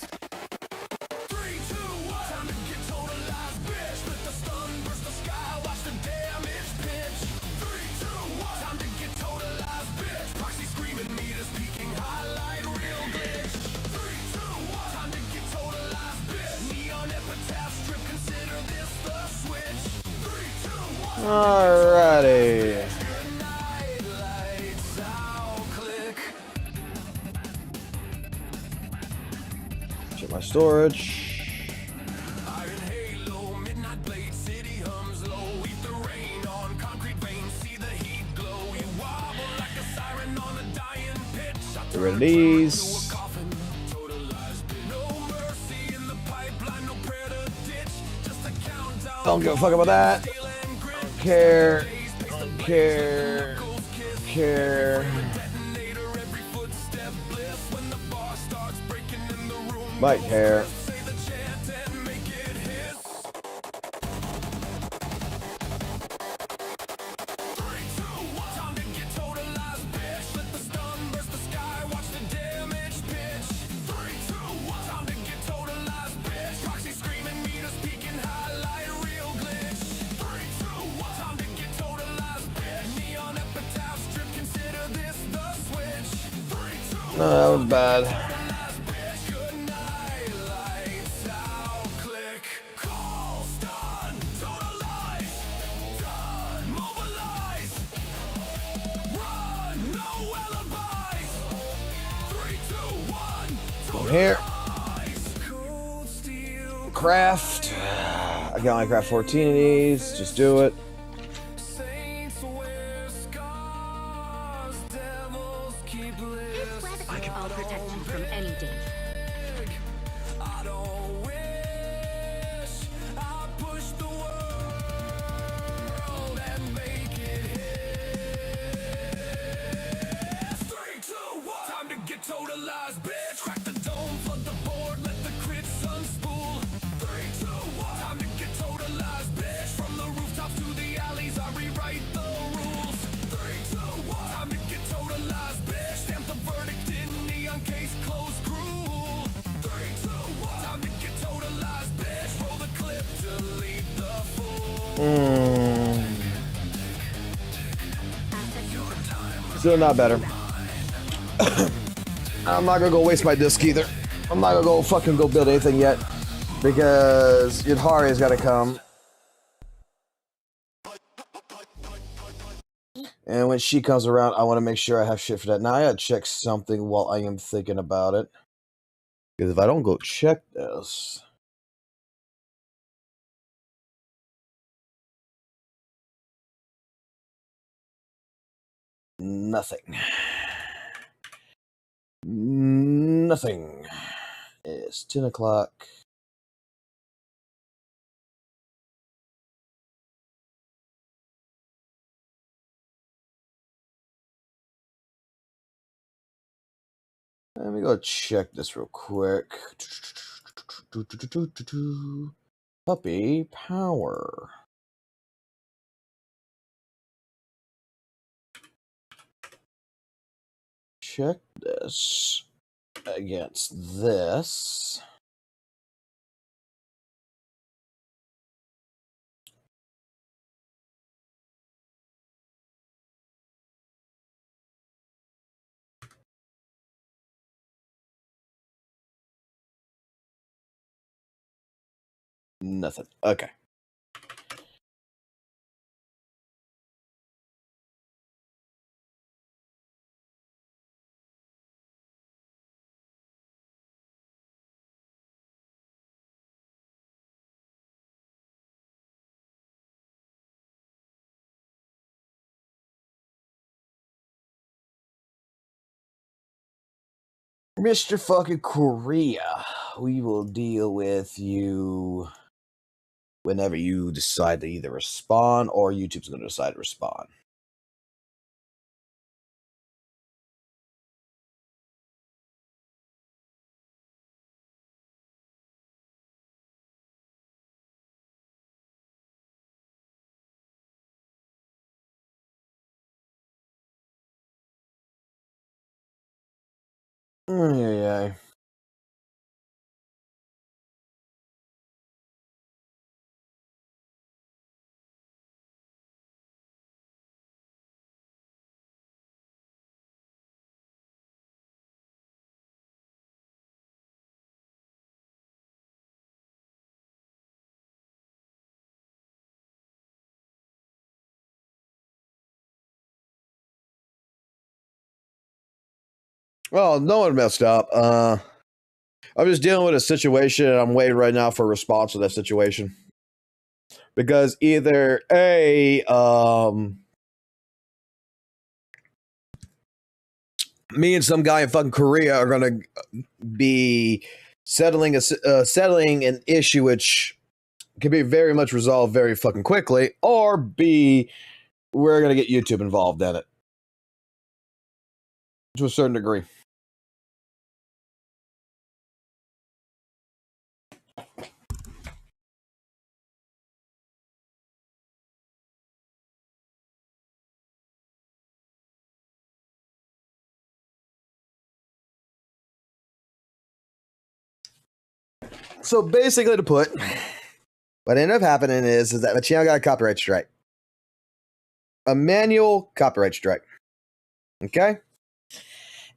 3, 2, 1. Time to get totalized, bitch. Let the stun burst the sky, watch the damage pitch. 3, 2, 1. Time to get totalized, bitch. Proxy screaming, meters peaking, highlight real glitch. 3, 2, 1. Time to get totalized, bitch. Neon epitaph strip, consider this the switch. 3, 2, 1. Alrighty. Good night, lights out, click. Check my storage. Iron halo, midnight blade, city hums low. Eat the rain on concrete veins, see the heat glow. You wobble like a siren on a dying pitch. I Get rid of these. to a coffin, totalized bit. No mercy in the pipeline, no prayer to ditch. Just a countdown. Don't give a fuck about that. Steel and grit. Don't care. Don't care. Care. Detonator, every footstep bliss. When the bar starts breaking in the room. Might care. Say the chant and make it hiss. 3, 2, 1. Time to get totalized, bitch. Let the stun burst the sky, watch the damage pitch. 3, 2, 1. Time to get totalized, bitch. Proxy screaming, meters peaking, highlight real glitch. 3, 2, 1. Time to get totalized, bitch. Neon epitaph strip, consider this the switch. 3, 2, 1. No, that was bad. Totalized, bitch. Good night, lights out, click. Call, stun, totalize. Done, mobilize. Run, no alibis. 3, 2, 1. Go here. Cold steel Craft. I can only craft 14 of these. Just do it. saints wear scars. Devils keep lists. All protection from any danger. I don't wish I push the world and make it hit. 3, 2, 1. Time to get totalized, bitch. Crack the dome, flood the board, let the crits unspool. 3, 2, 1. Time to get totalized, bitch. From the rooftops to the alleys, I rewrite the rules. 3, 2, 1. Time to get totalized, bitch. Stamp the verdict in neon case, close cruel. 3, 2, 1. Time to get totalized, bitch. Roll the clip, delete the fool. Still not better. I'm not gonna go waste my disc either. I'm not gonna go fucking go build anything yet. Because Yadhari's gotta come. And when she comes around, I want to make sure I have shit for that. Now I gotta check something while I am thinking about it. Because if I don't go check this. Nothing. Nothing. It's 10 o'clock. Let me go check this real quick. Puppy power. Check this. against this. Nothing. Okay. Mr. fucking Korea, we will deal with you whenever you decide to either respond or YouTube's going to decide to respond. Yeah. Well, no one messed up. I'm just dealing with a situation and I'm waiting right now for a response to that situation. Because either me and some guy in fucking Korea are gonna be settling an issue which can be very much resolved very fucking quickly, or B, we're gonna get YouTube involved in it to a certain degree. So basically, to put, what ended up happening is that my channel got a copyright strike, a manual copyright strike. Okay,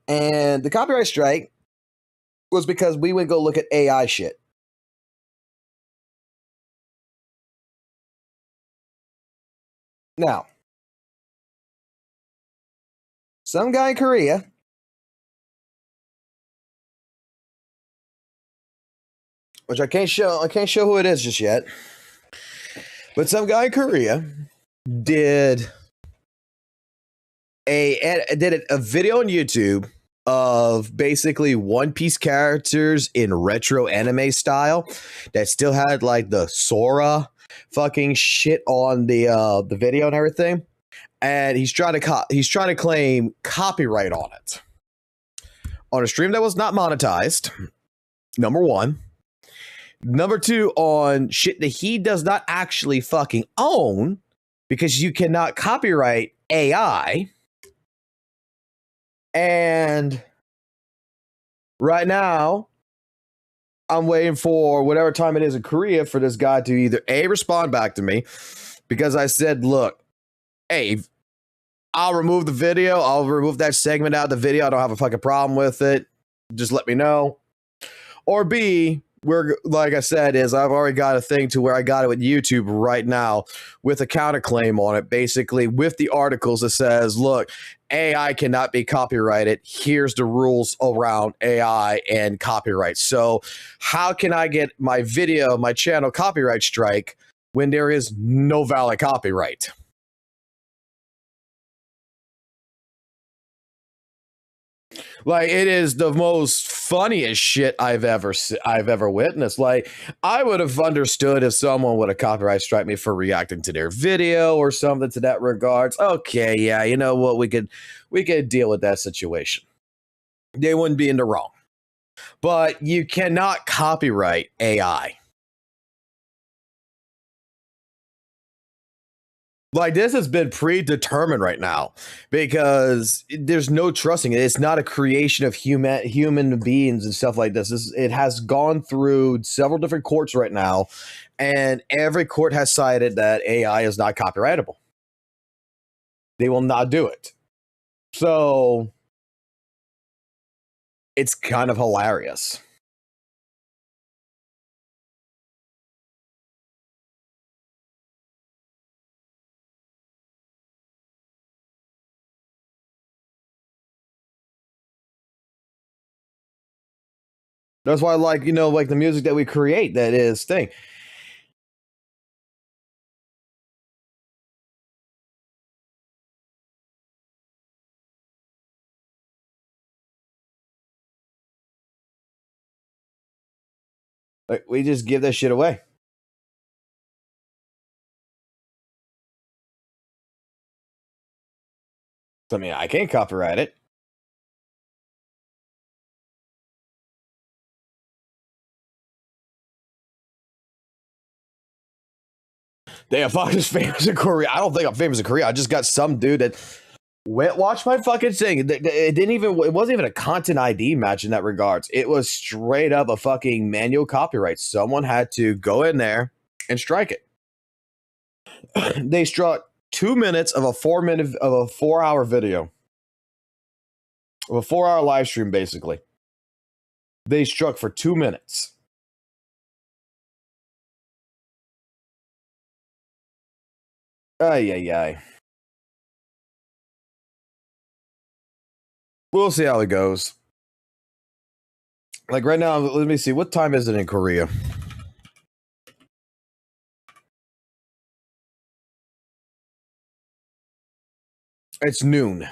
and the copyright strike was because we would go look at AI shit. Now, some guy in Korea which I can't show who it is just yet. But some guy in Korea did a video on YouTube of basically One Piece characters in retro anime style that still had like the Sora fucking shit on the video and everything. And he's trying to claim copyright on it. On a stream that was not monetized, number one. Number two, on shit that he does not actually fucking own, because you cannot copyright AI. And right now, I'm waiting for whatever time it is in Korea for this guy to either A, respond back to me, because I said, look, hey, I'll remove the video. I'll remove that segment out of the video. I don't have a fucking problem with it. Just let me know. Or B, where, like I said, is I've already got a thing to where I got it with YouTube right now with a counterclaim on it, basically with the articles that says, look, AI cannot be copyrighted. Here's the rules around AI and copyright. So how can I get my video, my channel copyright strike when there is no valid copyright? Like, it is the most funniest shit I've ever witnessed. Like, I would have understood if someone would have copyright strike me for reacting to their video or something to that regards. Okay, yeah, you know what? We could deal with that situation. They wouldn't be in the wrong. But you cannot copyright AI. Like, this has been predetermined right now because there's no trusting it. It's not a creation of human beings and stuff like this. It has gone through several different courts right now, and every court has cited that AI is not copyrightable. They will not do it. So it's kind of hilarious. That's why, like, you know, like the music that we create, that is thing. Like, we just give that shit away. I mean, I can't copyright it. Damn, Fox is famous in Korea. I don't think I'm famous in Korea. I just got some dude that went watch my fucking thing. It didn't even. It wasn't even a content ID match in that regards. It was straight up a fucking manual copyright. Someone had to go in there and strike it. They struck 2 minutes of a 4-hour video, of a 4-hour live stream. Basically, they struck for 2 minutes. Ay, ay, ay. We'll see how it goes. Like right now, let me see. What time is it in Korea? It's noon.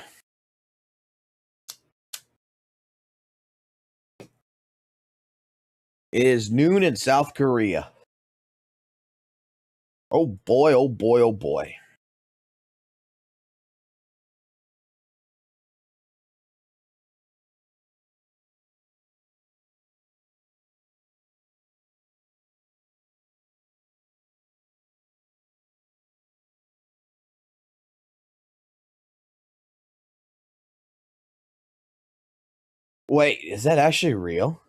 It is noon in South Korea. Oh boy, oh boy, oh boy. Wait, is that actually real?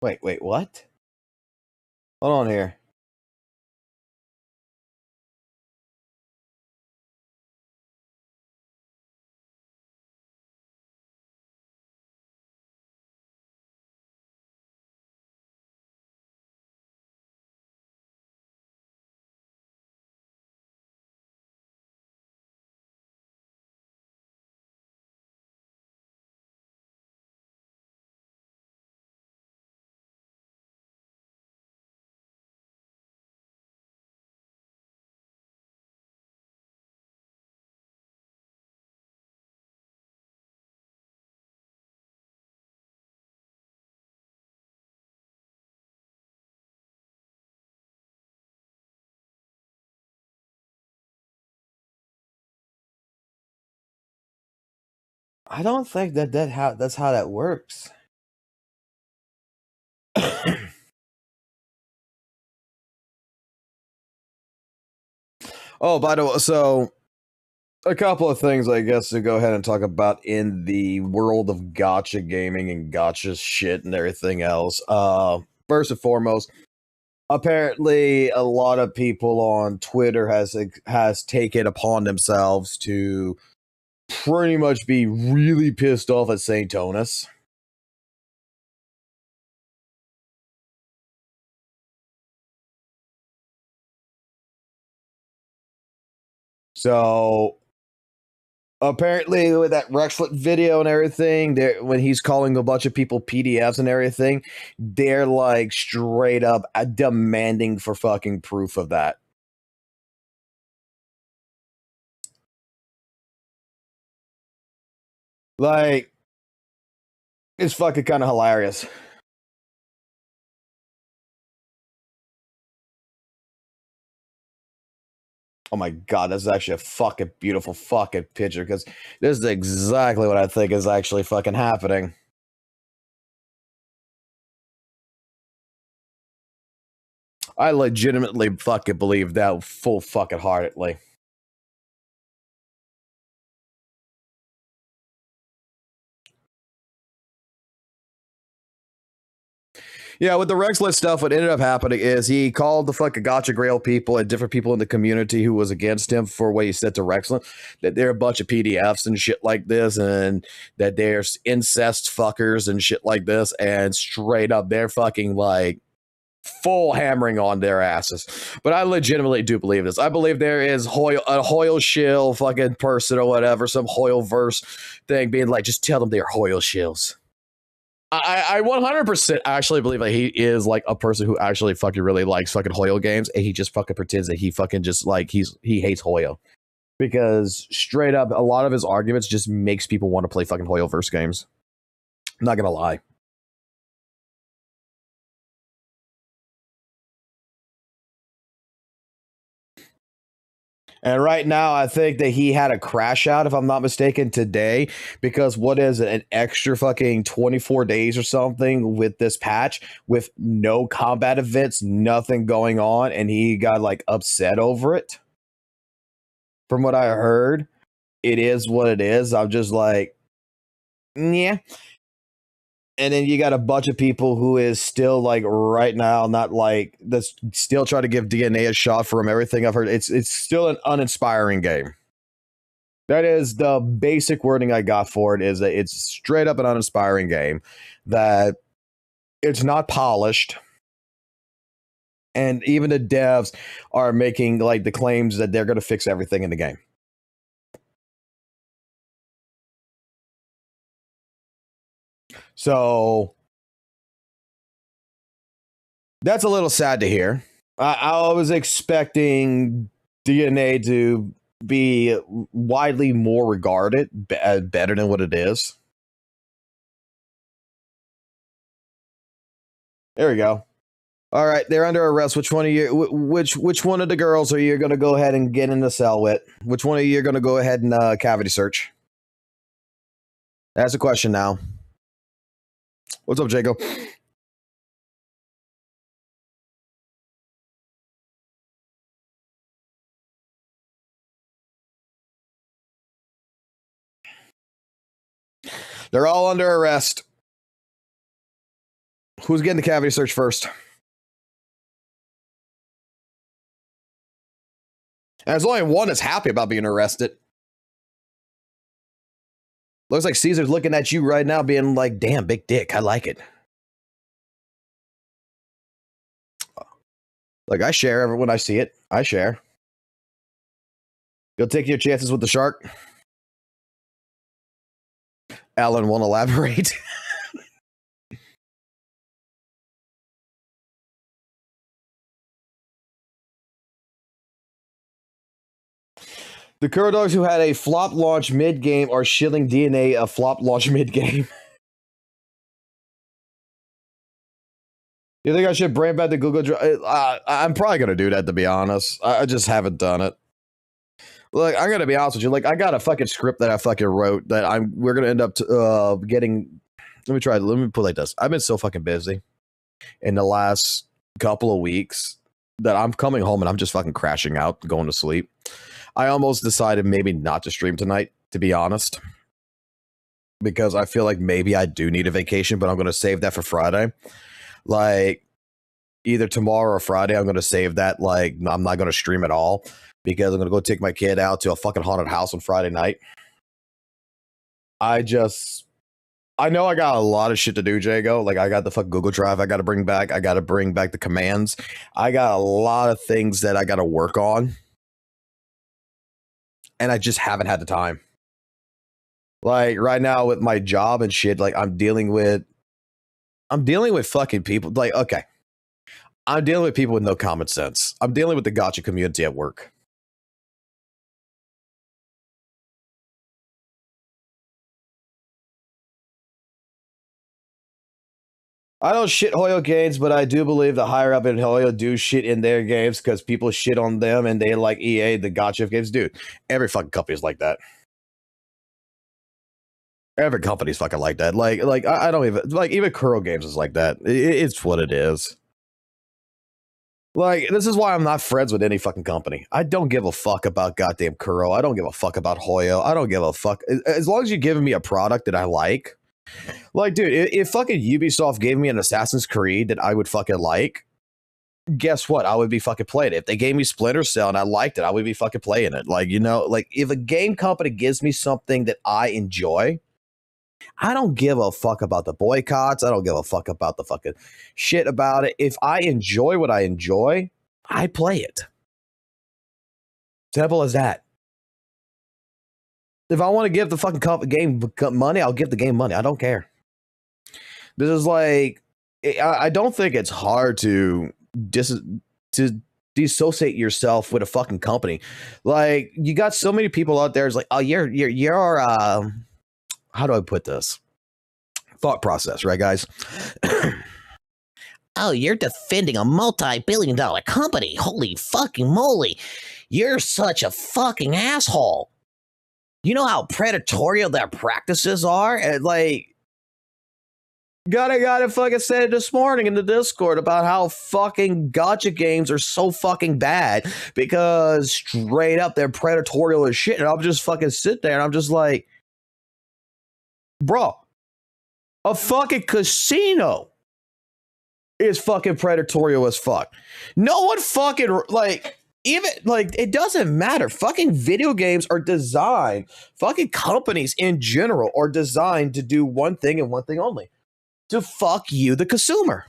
Wait, what? Hold on here. I don't think that's how that works. Oh, by the way, so a couple of things, I guess, to go ahead and talk about in the world of gotcha gaming and gotcha shit and everything else. First and foremost, apparently a lot of people on Twitter has taken upon themselves to pretty much be really pissed off at Saint Tonus. So apparently with that Rexlet video and everything, when he's calling a bunch of people PDFs and everything, they're like straight up demanding for fucking proof of that. Like, it's fucking kind of hilarious. Oh my god, that's actually a fucking beautiful fucking picture, because this is exactly what I think is actually fucking happening. I legitimately fucking believe that full fucking heartedly. Yeah, with the Rexlet stuff, what ended up happening is he called the fucking Gotcha Grail people and different people in the community who was against him for what he said to Rexlet, that they're a bunch of PDFs and shit like this, and that there's incest fuckers and shit like this, and straight up, they're fucking like full hammering on their asses. But I legitimately do believe this. I believe there is a Hoyle shill fucking person or whatever, some Hoyle verse thing being like, just tell them they're Hoyle shills. I 100% actually believe that he is like a person who actually fucking really likes fucking Hoyle games, and he just fucking pretends that he fucking just like he hates Hoyle, because straight up a lot of his arguments just makes people want to play fucking Hoyle verse games. I'm not gonna lie. And right now, I think that he had a crash out, if I'm not mistaken, today, because what is it, an extra fucking 24 days or something with this patch with no combat events, nothing going on, and he got like upset over it. From what I heard, it is what it is. I'm just like, yeah. And then you got a bunch of people who is still like right now not like that's still trying to give DNA a shot. From everything I've heard, it's still an uninspiring game. That is the basic wording I got for it, is that it's straight up an uninspiring game, that it's not polished, and even the devs are making like the claims that they're going to fix everything in the game. So that's a little sad to hear. I was expecting DNA to be widely more regarded, better than what it is. There we go. All right, they're under arrest. Which one of you? Which one of the girls are you going to go ahead and get in the cell with? Which one of you are going to go ahead and cavity search? That's a question now. What's up, Jacob? They're all under arrest. Who's getting the cavity search first? And there's only one that's happy about being arrested. Looks like Caesar's looking at you right now being like, damn, big dick. I like it. Like, I share when I see it. I share. You'll take your chances with the shark? Alan won't elaborate. The Kuro dogs who had a flop launch mid-game are shilling DNA a flop launch mid-game. You think I should bring back the Google Drive? I'm probably going to do that, to be honest. I just haven't done it. Look, I'm going to be honest with you. Like, I got a fucking script that I fucking wrote that we're going to end up getting. Let me put it like this. I've been so fucking busy in the last couple of weeks that I'm coming home and I'm just fucking crashing out, going to sleep. I almost decided maybe not to stream tonight, to be honest, because I feel like maybe I do need a vacation, but I'm going to save that for Friday. Like, either tomorrow or Friday, I'm going to save that. Like, I'm not going to stream at all because I'm going to go take my kid out to a fucking haunted house on Friday night. I know I got a lot of shit to do, Jago. Like, I got the fucking Google Drive I got to bring back. I got to bring back the commands. I got a lot of things that I got to work on. And I just haven't had the time. Like, right now with my job and shit, like, I'm dealing with fucking people. Like, okay. I'm dealing with people with no common sense. I'm dealing with the gotcha community at work. I don't shit Hoyo games, but I do believe the higher up in Hoyo do shit in their games because people shit on them and they like EA, the gotcha games. Dude, every fucking company is like that. Every company's fucking like that. Like I don't even, like, even Kuro Games is like that. It's what it is. Like, this is why I'm not friends with any fucking company. I don't give a fuck about goddamn Kuro. I don't give a fuck about Hoyo. I don't give a fuck. As long as you're giving me a product that I like. Like, dude, if fucking Ubisoft gave me an Assassin's Creed that I would fucking like, guess what? I would be fucking playing it. If they gave me Splinter Cell and I liked it, I would be fucking playing it. Like, you know, like if a game company gives me something that I enjoy, I don't give a fuck about the boycotts. I don't give a fuck about the fucking shit about it. If I enjoy what I enjoy, I play it. Simple as that. If I want to give the fucking game money, I'll give the game money. I don't care. This is like, I don't think it's hard to dissociate yourself with a fucking company. Like, you got so many people out there. It's like, oh, you're how do I put this? Thought process, right, guys? Oh, you're defending a multi-billion-dollar company. Holy fucking moly. You're such a fucking asshole. You know how predatory their practices are? And like, gotta fucking said it this morning in the Discord about how fucking gacha games are so fucking bad because straight up they're predatory as shit. And I'll just fucking sit there and I'm just like, bro, a fucking casino is fucking predatory as fuck. No one fucking, like, even, like, it doesn't matter. Fucking video games are designed, fucking companies in general are designed to do one thing and one thing only. To fuck you, the consumer.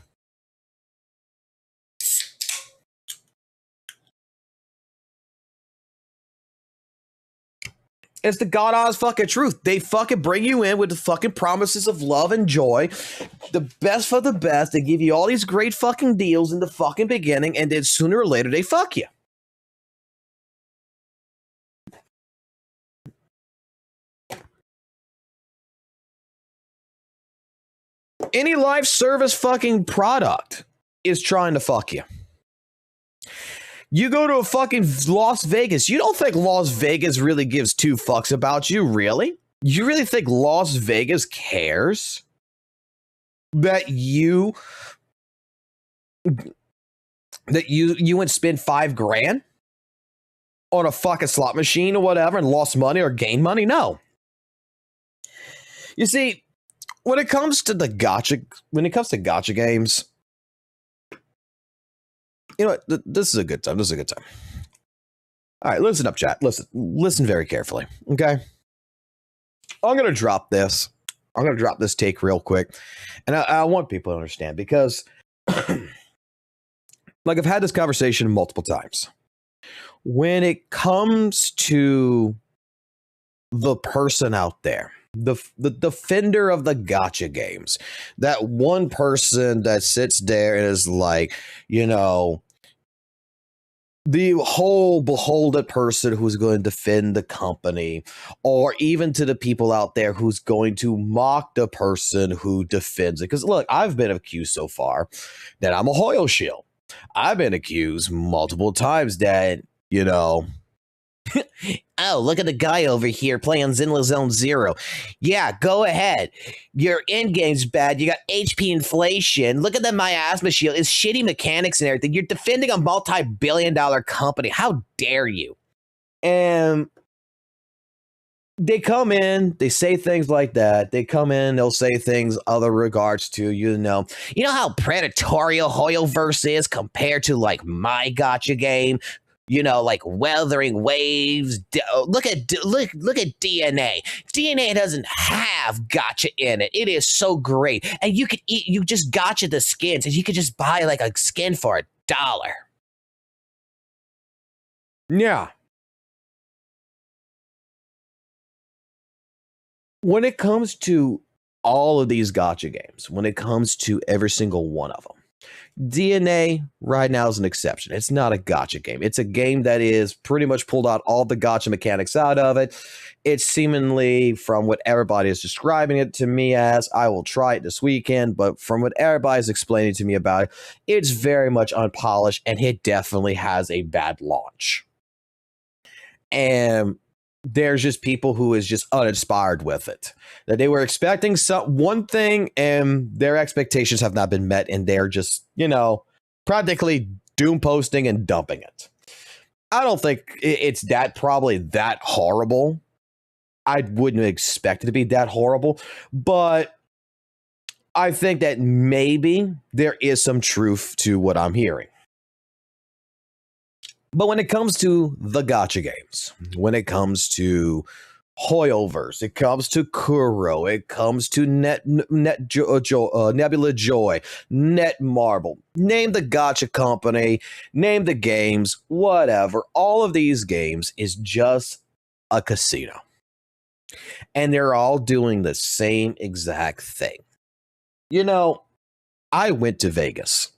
It's the god honest fucking truth. They fucking bring you in with the fucking promises of love and joy. The best for the best. They give you all these great fucking deals in the fucking beginning, and then sooner or later they fuck you. Any live service fucking product is trying to fuck you. You go to a fucking Las Vegas. You don't think Las Vegas really gives two fucks about you, really? You really think Las Vegas cares that you would spend $5,000 on a fucking slot machine or whatever and lost money or gained money? No. You see, when it comes to gacha games, you know what? This is a good time. All right, listen up, chat. Listen very carefully, okay? I'm gonna drop this. I'm gonna drop this take real quick, and I want people to understand because, like, I've had this conversation multiple times. When it comes to the person out there, the defender of the gacha games, that one person that sits there and is like, you know, the whole beholden person who's going to defend the company, or even to the people out there who's going to mock the person who defends it. Because look, I've been accused so far that I'm a Hoyo shield. I've been accused multiple times that, you know, Oh, look at the guy over here playing Zenless Zone Zero. Yeah, go ahead. Your end game's bad. You got HP inflation. Look at the miasma shield. It's shitty mechanics and everything. You're defending a multi-billion-dollar company. How dare you? And they come in, they say things like that. They come in, they'll say things other regards to, you know how predatory Hoyoverse is compared to like my gacha game. You know, like Weathering Waves. Look at DNA. DNA doesn't have gacha in it. It is so great, and you just gacha the skins, and you could just buy like a skin for $1. Yeah. When it comes to all of these gacha games, when it comes to every single one of them, DNA right now is an exception. It's not a gacha game. It's a game that is pretty much pulled out all the gacha mechanics out of it. It's seemingly, from what everybody is describing it to me as, I will try it this weekend, but from what everybody's explaining to me about it, it's very much unpolished, and it definitely has a bad launch. And there's just people who is just uninspired with it. That they were expecting one thing and their expectations have not been met, and they're just, you know, practically doom posting and dumping it. I don't think it's probably that horrible. I wouldn't expect it to be that horrible, but I think that maybe there is some truth to what I'm hearing. But when it comes to the gacha games, when it comes to Hoyoverse, it comes to Kuro, it comes to Nebula Joy, Netmarble, name the gacha company, name the games, whatever. All of these games is just a casino. And they're all doing the same exact thing. You know, I went to Vegas.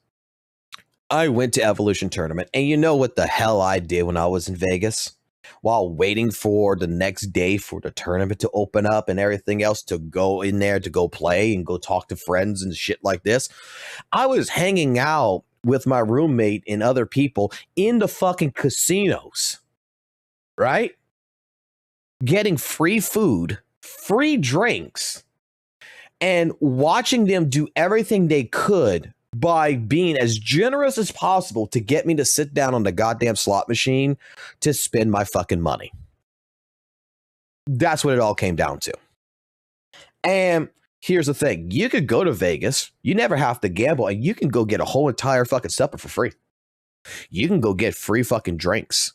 I went to Evolution Tournament, and you know what the hell I did when I was in Vegas? While waiting for the next day for the tournament to open up and everything else, to go in there to go play and go talk to friends and shit like this, I was hanging out with my roommate and other people in the fucking casinos, right? Getting free food, free drinks, and watching them do everything they could by being as generous as possible to get me to sit down on the goddamn slot machine to spend my fucking money. That's what it all came down to. And here's the thing. You could go to Vegas. You never have to gamble, and you can go get a whole entire fucking supper for free. You can go get free fucking drinks.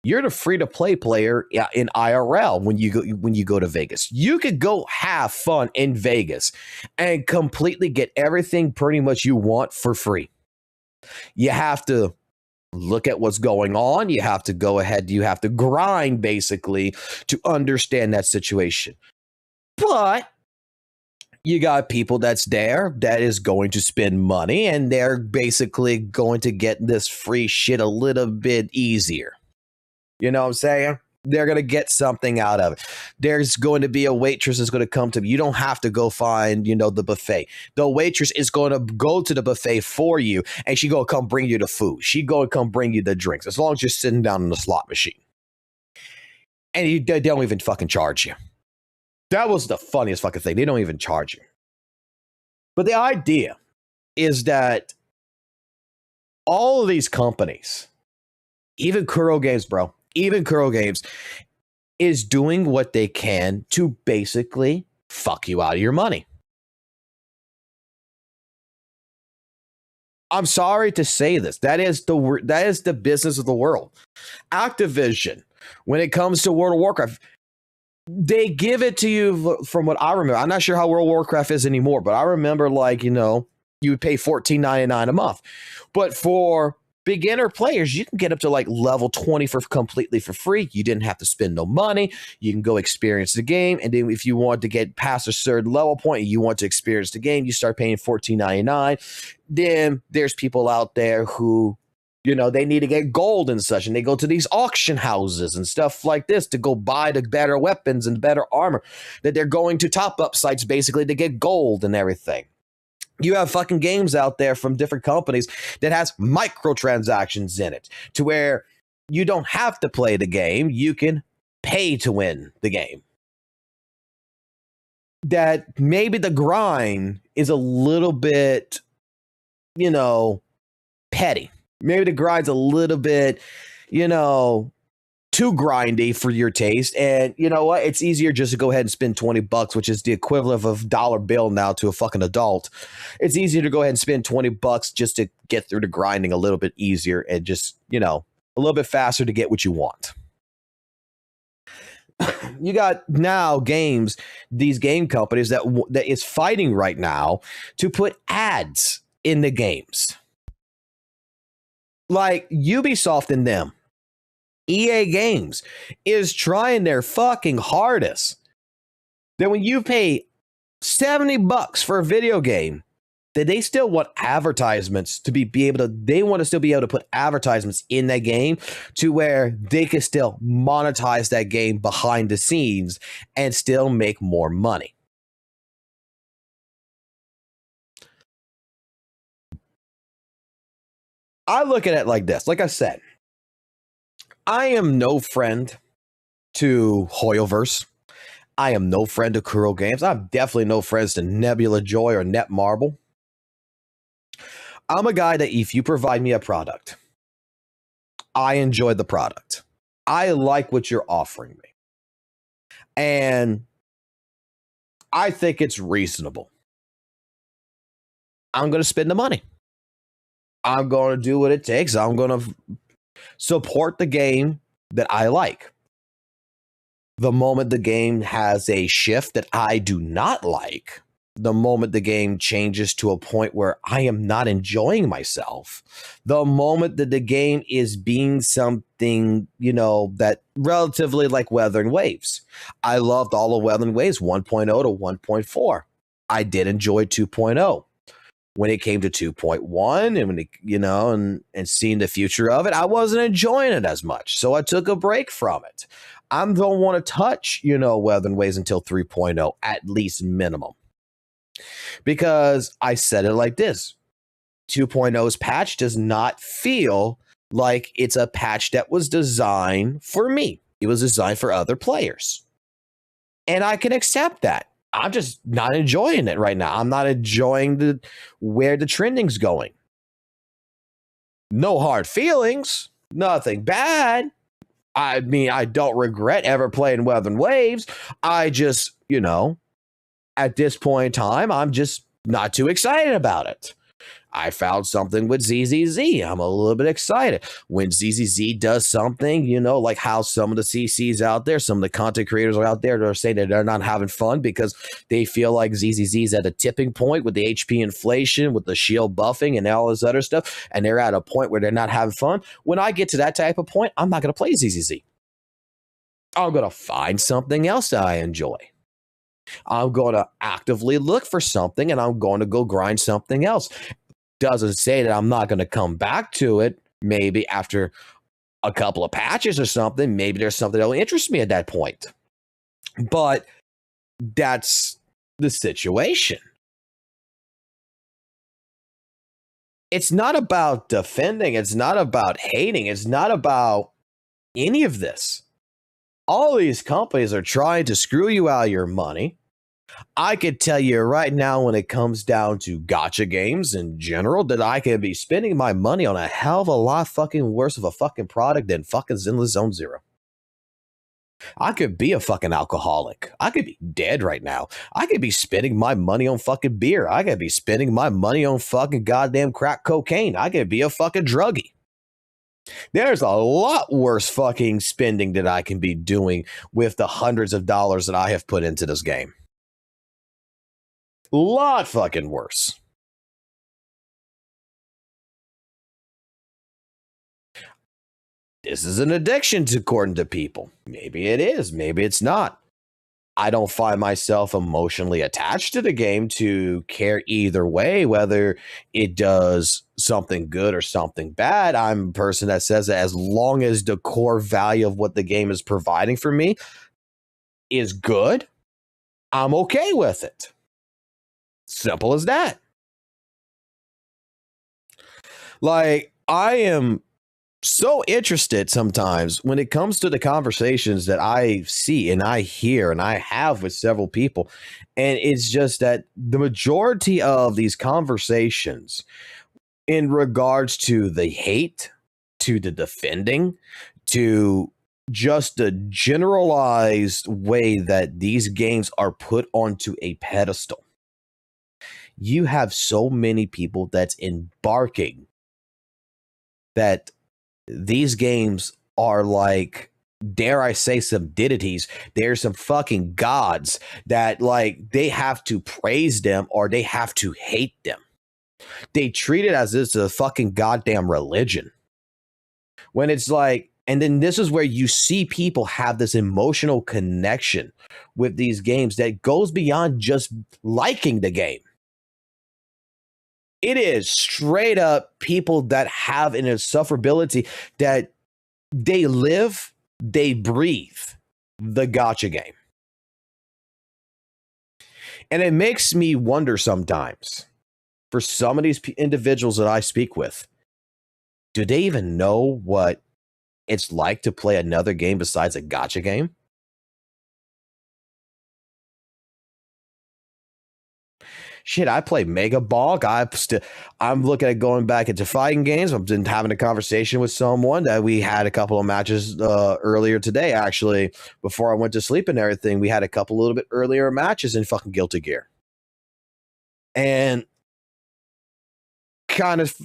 You're the free-to-play player in IRL when you go to Vegas. You could go have fun in Vegas and completely get everything pretty much you want for free. You have to look at what's going on. You have to go ahead. You have to grind, basically, to understand that situation. But you got people that's there that is going to spend money, and they're basically going to get this free shit a little bit easier. You know what I'm saying? They're going to get something out of it. There's going to be a waitress that's going to come to you. You don't have to go find, the buffet. The waitress is going to go to the buffet for you, and she's going to come bring you the food. She's going to come bring you the drinks, as long as you're sitting down in the slot machine. And they don't even fucking charge you. That was the funniest fucking thing. They don't even charge you. But the idea is that all of these companies, even Kuro Games, bro, even Kuro Games is doing what they can to basically fuck you out of your money. I'm sorry to say this. That is the business of the world. Activision, when it comes to World of Warcraft, they give it to you from what I remember. I'm not sure how World of Warcraft is anymore, but I remember you would pay $14.99 a month. But for beginner players, you can get up to level 20 completely for free. You didn't have to spend no money. You can go experience the game. And then if you want to get past a certain level point and you want to experience the game, you start paying $14.99. Then there's people out there who, they need to get gold and such. And they go to these auction houses and stuff like this to go buy the better weapons and better armor, that they're going to top up sites basically to get gold and everything. You have fucking games out there from different companies that has microtransactions in it, to where you don't have to play the game. You can pay to win the game. That maybe the grind is a little bit, petty. Maybe the grind's a little bit, too grindy for your taste. And you know what? It's easier just to go ahead and spend $20, which is the equivalent of a dollar bill now to a fucking adult. It's easier to go ahead and spend $20 just to get through the grinding a little bit easier and just, a little bit faster to get what you want. You got now these game companies that is fighting right now to put ads in the games. Like Ubisoft and them. EA Games is trying their fucking hardest that when you pay $70 for a video game, that they still want advertisements to they want to still be able to put advertisements in that game to where they can still monetize that game behind the scenes and still make more money. I look at it like this. Like I said, I am no friend to Hoyoverse. I am no friend to Kuro Games. I'm definitely no friends to Nebula Joy or Netmarble. I'm a guy that if you provide me a product, I enjoy the product. I like what you're offering me. And I think it's reasonable. I'm going to spend the money. I'm going to do what it takes. I'm going to support the game that I like. The moment the game has a shift that I do not like, the moment the game changes to a point where I am not enjoying myself, the moment that the game is being something, you know, that relatively like Weathering Waves. I loved all of Weathering Waves 1.0 to 1.4. I did enjoy 2.0. When it came to 2.1 and when it, you know, and seeing the future of it, I wasn't enjoying it as much. So I took a break from it. I don't want to touch, you know, Weathering Waves until 3.0, at least minimum. Because I said it like this. 2.0's patch does not feel like it's a patch that was designed for me. It was designed for other players. And I can accept that. I'm just not enjoying it right now. I'm not enjoying where the trending's going. No hard feelings, nothing bad. I mean, I don't regret ever playing Weathering Waves. I just, you know, at this point in time, I'm just not too excited about it. I found something with ZZZ. I'm a little bit excited. When ZZZ does something, you know, like how some of the CCs out there, some of the content creators are out there that are saying that they're not having fun because they feel like ZZZ is at a tipping point with the HP inflation, with the shield buffing and all this other stuff, and they're at a point where they're not having fun. When I get to that type of point, I'm not going to play ZZZ. I'm going to find something else that I enjoy. I'm going to actively look for something, and I'm going to go grind something else. Doesn't say that I'm not going to come back to it maybe after a couple of patches or something. Maybe there's something that will interest me at that point. But that's the situation. It's not about defending. It's not about hating. It's not about any of this. All these companies are trying to screw you out of your money. I could tell you right now when it comes down to gacha games in general that I could be spending my money on a hell of a lot fucking worse of a fucking product than fucking Zenless Zone Zero. I could be a fucking alcoholic. I could be dead right now. I could be spending my money on fucking beer. I could be spending my money on fucking goddamn crack cocaine. I could be a fucking druggie. There's a lot worse fucking spending that I can be doing with the hundreds of dollars that I have put into this game. Lot fucking worse. This is an addiction, according to people. Maybe it is. Maybe it's not. I don't find myself emotionally attached to the game to care either way, whether it does something good or something bad. I'm a person that says that as long as the core value of what the game is providing for me is good, I'm okay with it. Simple as that. Like, I am so interested sometimes when it comes to the conversations that I see and I hear and I have with several people. And it's just that the majority of these conversations in regards to the hate, to the defending, to just the generalized way that these games are put onto a pedestal. You have so many people that's embarking that these games are like, dare I say, some deities. There's some fucking gods that like they have to praise them or they have to hate them. They treat it as it's a fucking goddamn religion. When it's like, and then this is where you see people have this emotional connection with these games that goes beyond just liking the game. It is straight up people that have an insufferability that they live, they breathe the gacha game. And it makes me wonder sometimes, for some of these individuals that I speak with, do they even know what it's like to play another game besides a gacha game? Shit, I play Mega Ball. I'm looking at going back into fighting games. I've been having a conversation with someone that we had a couple of matches earlier today, actually, before I went to sleep and everything. We had a couple little bit earlier matches in fucking Guilty Gear. And kind of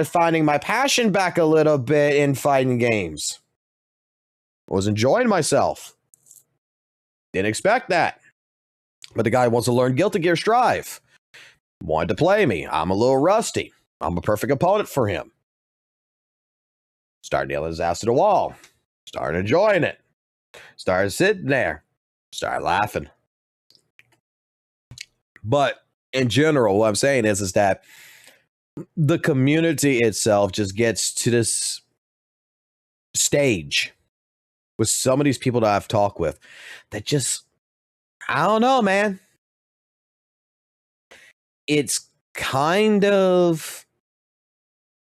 finding my passion back a little bit in fighting games. Was enjoying myself. Didn't expect that. But the guy wants to learn Guilty Gear Strive. Wanted to play me. I'm a little rusty. I'm a perfect opponent for him. Started nailing his ass to the wall. Started enjoying it. Started sitting there. Started laughing. But in general, what I'm saying is that the community itself just gets to this stage with some of these people that I've talked with that just, I don't know, man. It's kind of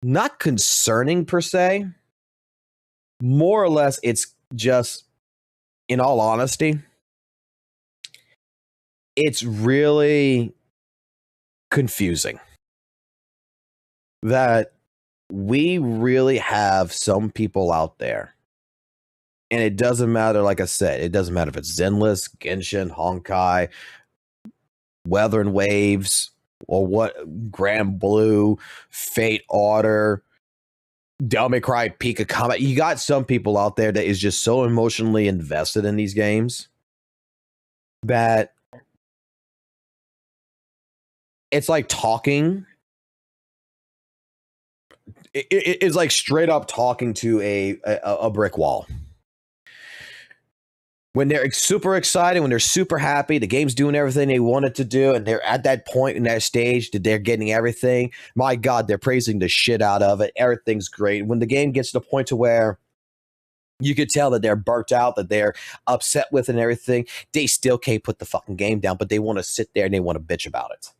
not concerning per se. More or less, it's just, in all honesty, it's really confusing that we really have some people out there. And it doesn't matter, like I said, it doesn't matter if it's Zenless, Genshin, Honkai, Weather and Waves, or what, Grand Blue, Fate Order, Devil May Cry, Pika Combat. You got some people out there that is just so emotionally invested in these games that it's like talking. It's like straight up talking to a brick wall. When they're super excited, when they're super happy, the game's doing everything they want it to do, and they're at that point in that stage that they're getting everything, my God, they're praising the shit out of it. Everything's great. When the game gets to the point to where you could tell that they're burnt out, that they're upset with it and everything, they still can't put the fucking game down, but they want to sit there and they want to bitch about it.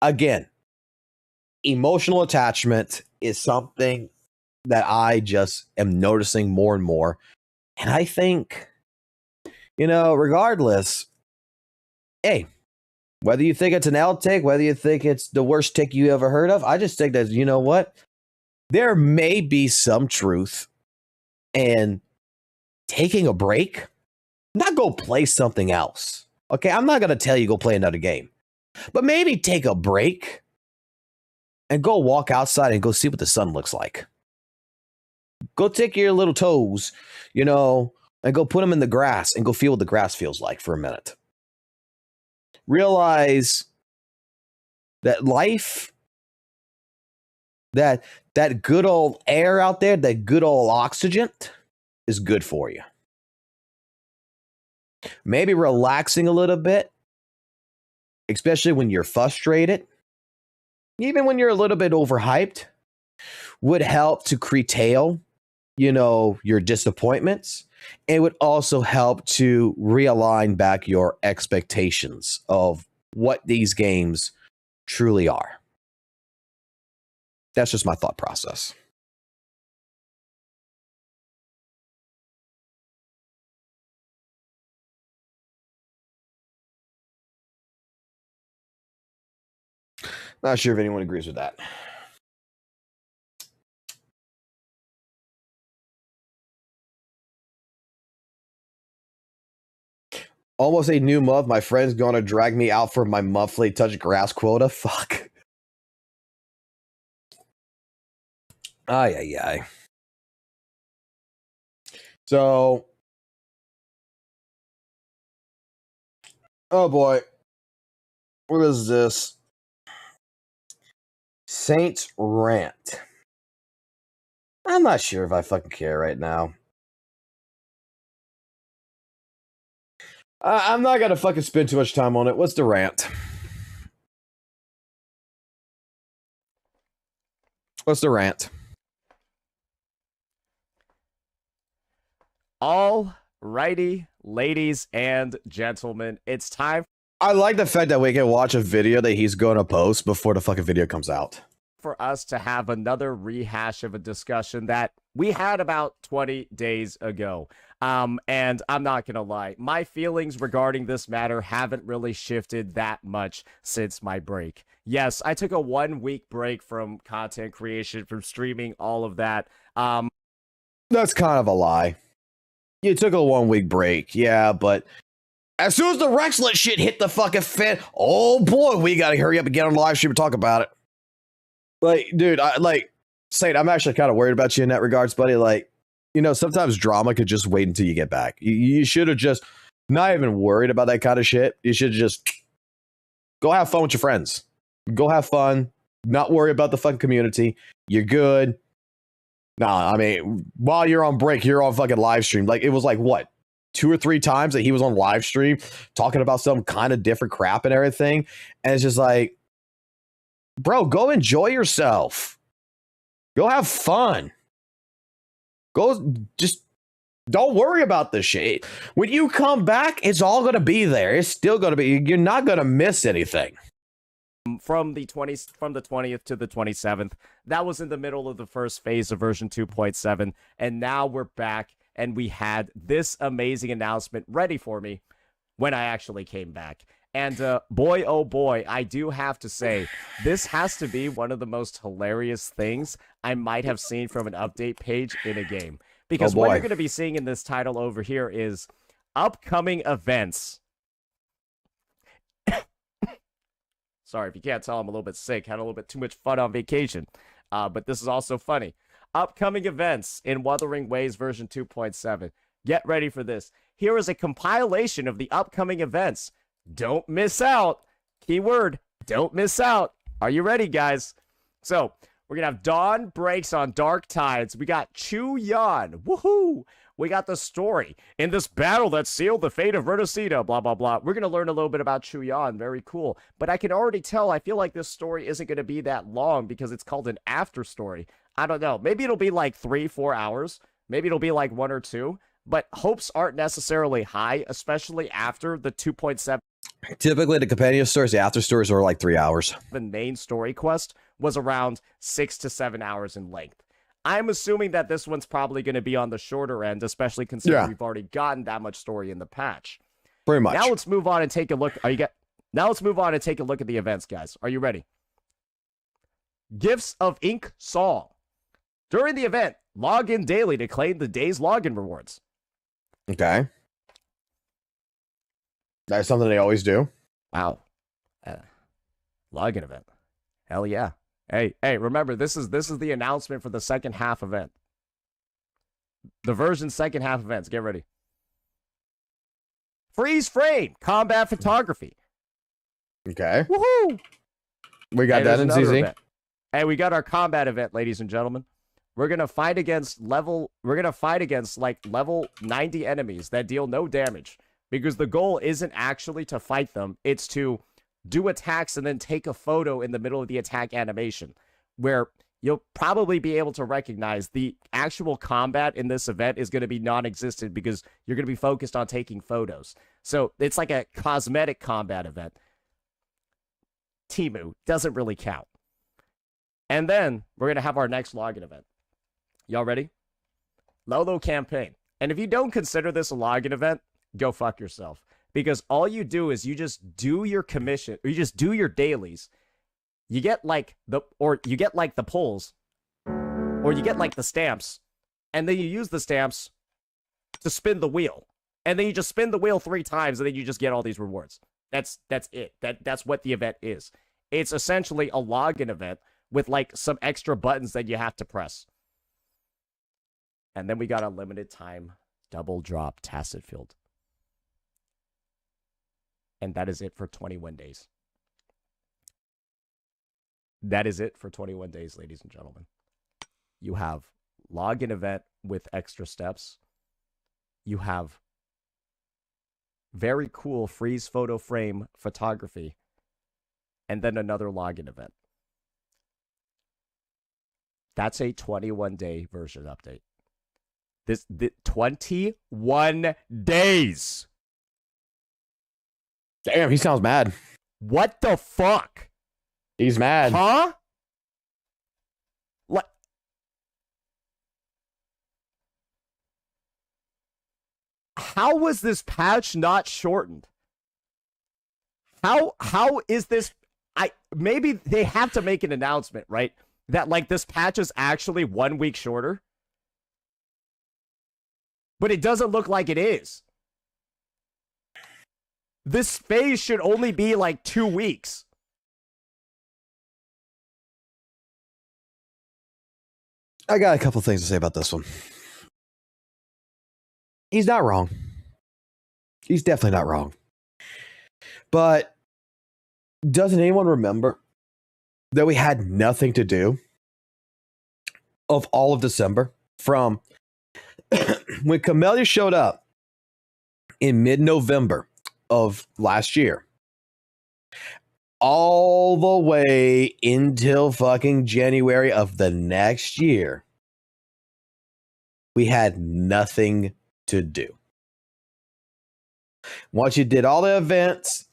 Again, emotional attachment is something that I just am noticing more and more. And I think, regardless, hey, whether you think it's an L take, whether you think it's the worst take you ever heard of, I just think that, you know what? There may be some truth in taking a break, not go play something else. Okay, I'm not going to tell you go play another game, but maybe take a break and go walk outside and go see what the sun looks like. Go take your little toes, and go put them in the grass and go feel what the grass feels like for a minute. Realize that life, that good old air out there, that good old oxygen is good for you. Maybe relaxing a little bit, especially when you're frustrated, even when you're a little bit overhyped, would help to curtail your disappointments. It would also help to realign back your expectations of what these games truly are. That's just my thought process. Not sure if anyone agrees with that. Almost a new month. My friend's going to drag me out for my monthly touch grass quota. Fuck. Ay. So, oh boy. What is this? Saints Rant. I'm not sure if I fucking care right now. I'm not gonna fucking spend too much time on it. What's the rant? What's the rant? All righty, ladies and gentlemen, it's time. I like the fact that we can watch a video that he's going to post before the fucking video comes out. for us to have another rehash of a discussion that we had about 20 days ago. And I'm not going to lie, my feelings regarding this matter haven't really shifted that much since my break. Yes, I took a 1-week break from content creation, from streaming, all of that. That's kind of a lie. You took a 1-week break, yeah, but as soon as the Rexlet shit hit the fucking fan, oh boy, we gotta hurry up and get on the live stream and talk about it. Like, dude, Saint, I'm actually kind of worried about you in that regards, buddy. Like, you know, sometimes drama could just wait until you get back. You should have just not even worried about that kind of shit. You should just go have fun with your friends. Go have fun. Not worry about the fucking community. You're good. Nah, I mean, while you're on break, you're on fucking live stream. Like, it was like, what, 2 or 3 times that he was on live stream talking about some kind of different crap and everything. And it's just like, bro, go enjoy yourself. Go have fun. Go, just don't worry about this shit. When you come back, it's all going to be there. It's still going to be, you're not going to miss anything. From the 20th to the 27th, that was in the middle of the first phase of version 2.7, and now we're back, and we had this amazing announcement ready for me when I actually came back. And boy, oh boy, I do have to say, this has to be one of the most hilarious things I might have seen from an update page in a game. Because what you're going to be seeing in this title over here is upcoming events. Sorry, if you can't tell, I'm a little bit sick. Had a little bit too much fun on vacation. But this is also funny. Upcoming events in Wuthering Waves version 2.7. Get ready for this. Here is a compilation of the upcoming events. Don't miss out. Keyword, don't miss out. Are you ready, guys? So, we're going to have Dawn Breaks on Dark Tides. We got Chu Yan. Woohoo! We got the story. In this battle that sealed the fate of Verticida, blah, blah, blah. We're going to learn a little bit about Chu Yan. Very cool. But I can already tell, I feel like this story isn't going to be that long because it's called an after story. I don't know. Maybe it'll be like 3-4 hours. Maybe it'll be like 1 or 2. But hopes aren't necessarily high, especially after the 2.7. Typically, the companion stories, the after stories are like 3 hours. The main story quest was around 6 to 7 hours in length. I'm assuming that this one's probably going to be on the shorter end, especially considering we've already gotten that much story in the patch. Pretty much. Now let's move on and take a look. Now let's move on and take a look at the events, guys. Are you ready? Gifts of Ink Song. During the event, log in daily to claim the day's login rewards. Okay. That's something they always do. Wow. Login event. Hell yeah. Hey, remember, this is the announcement for the second half event. The version second half events. Get ready. Freeze frame. Combat photography. Okay. Woohoo! We got that in CZ. Event. Hey, we got our combat event, ladies and gentlemen. We're gonna fight against level 90 enemies that deal no damage. Because the goal isn't actually to fight them, it's to do attacks and then take a photo in the middle of the attack animation, where you'll probably be able to recognize the actual combat in this event is going to be non-existent because you're going to be focused on taking photos. So it's like a cosmetic combat event. Timu doesn't really count. And then we're going to have our next login event. Y'all ready? Lolo campaign. And if you don't consider this a login event, go fuck yourself. Because all you do is you just do your commission, or you just do your dailies. You get like the pulls, or you get like the stamps, and then you use the stamps to spin the wheel. And then you just spin the wheel 3 times, and then you just get all these rewards. That's it. That's what the event is. It's essentially a login event with like some extra buttons that you have to press. And then we got a limited time double drop tacit field. And that is it for 21 days. That is it for 21 days, ladies and gentlemen. You have login event with extra steps. You have very cool freeze photo frame photography. And then another login event. That's a 21-day version update. This 21 days. Damn, he sounds mad. What the fuck? He's mad. Huh? How was this patch not shortened? How is this? Maybe they have to make an announcement, right? That like this patch is actually 1 week shorter. But it doesn't look like it is. This phase should only be like 2 weeks. I got a couple things to say about this one. He's not wrong. He's definitely not wrong. But doesn't anyone remember that we had nothing to do of all of December from when Camellia showed up in mid-November of last year all the way until fucking January of the next year? We had nothing to do. Once you did all the events,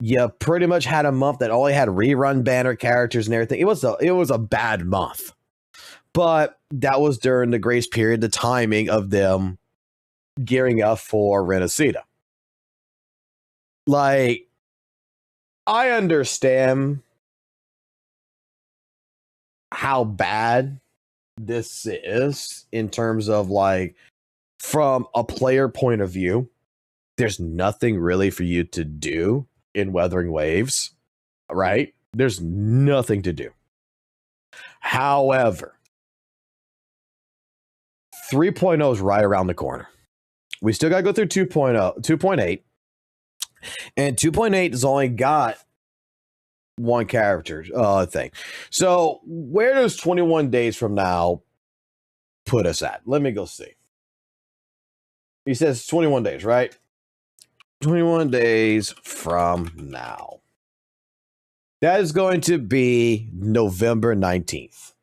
you pretty much had a month that only had rerun banner characters and everything. It was a bad month. But that was during the grace period, the timing of them gearing up for Renacida. Like, I understand how bad this is in terms of like, from a player point of view, there's nothing really for you to do in Weathering Waves, right? There's nothing to do. However, 3.0 is right around the corner. We still got to go through 2.0, 2.8. And 2.8 has only got one character thing. So where does 21 days from now put us at? Let me go see. He says 21 days, right? 21 days from now. That is going to be November 19th.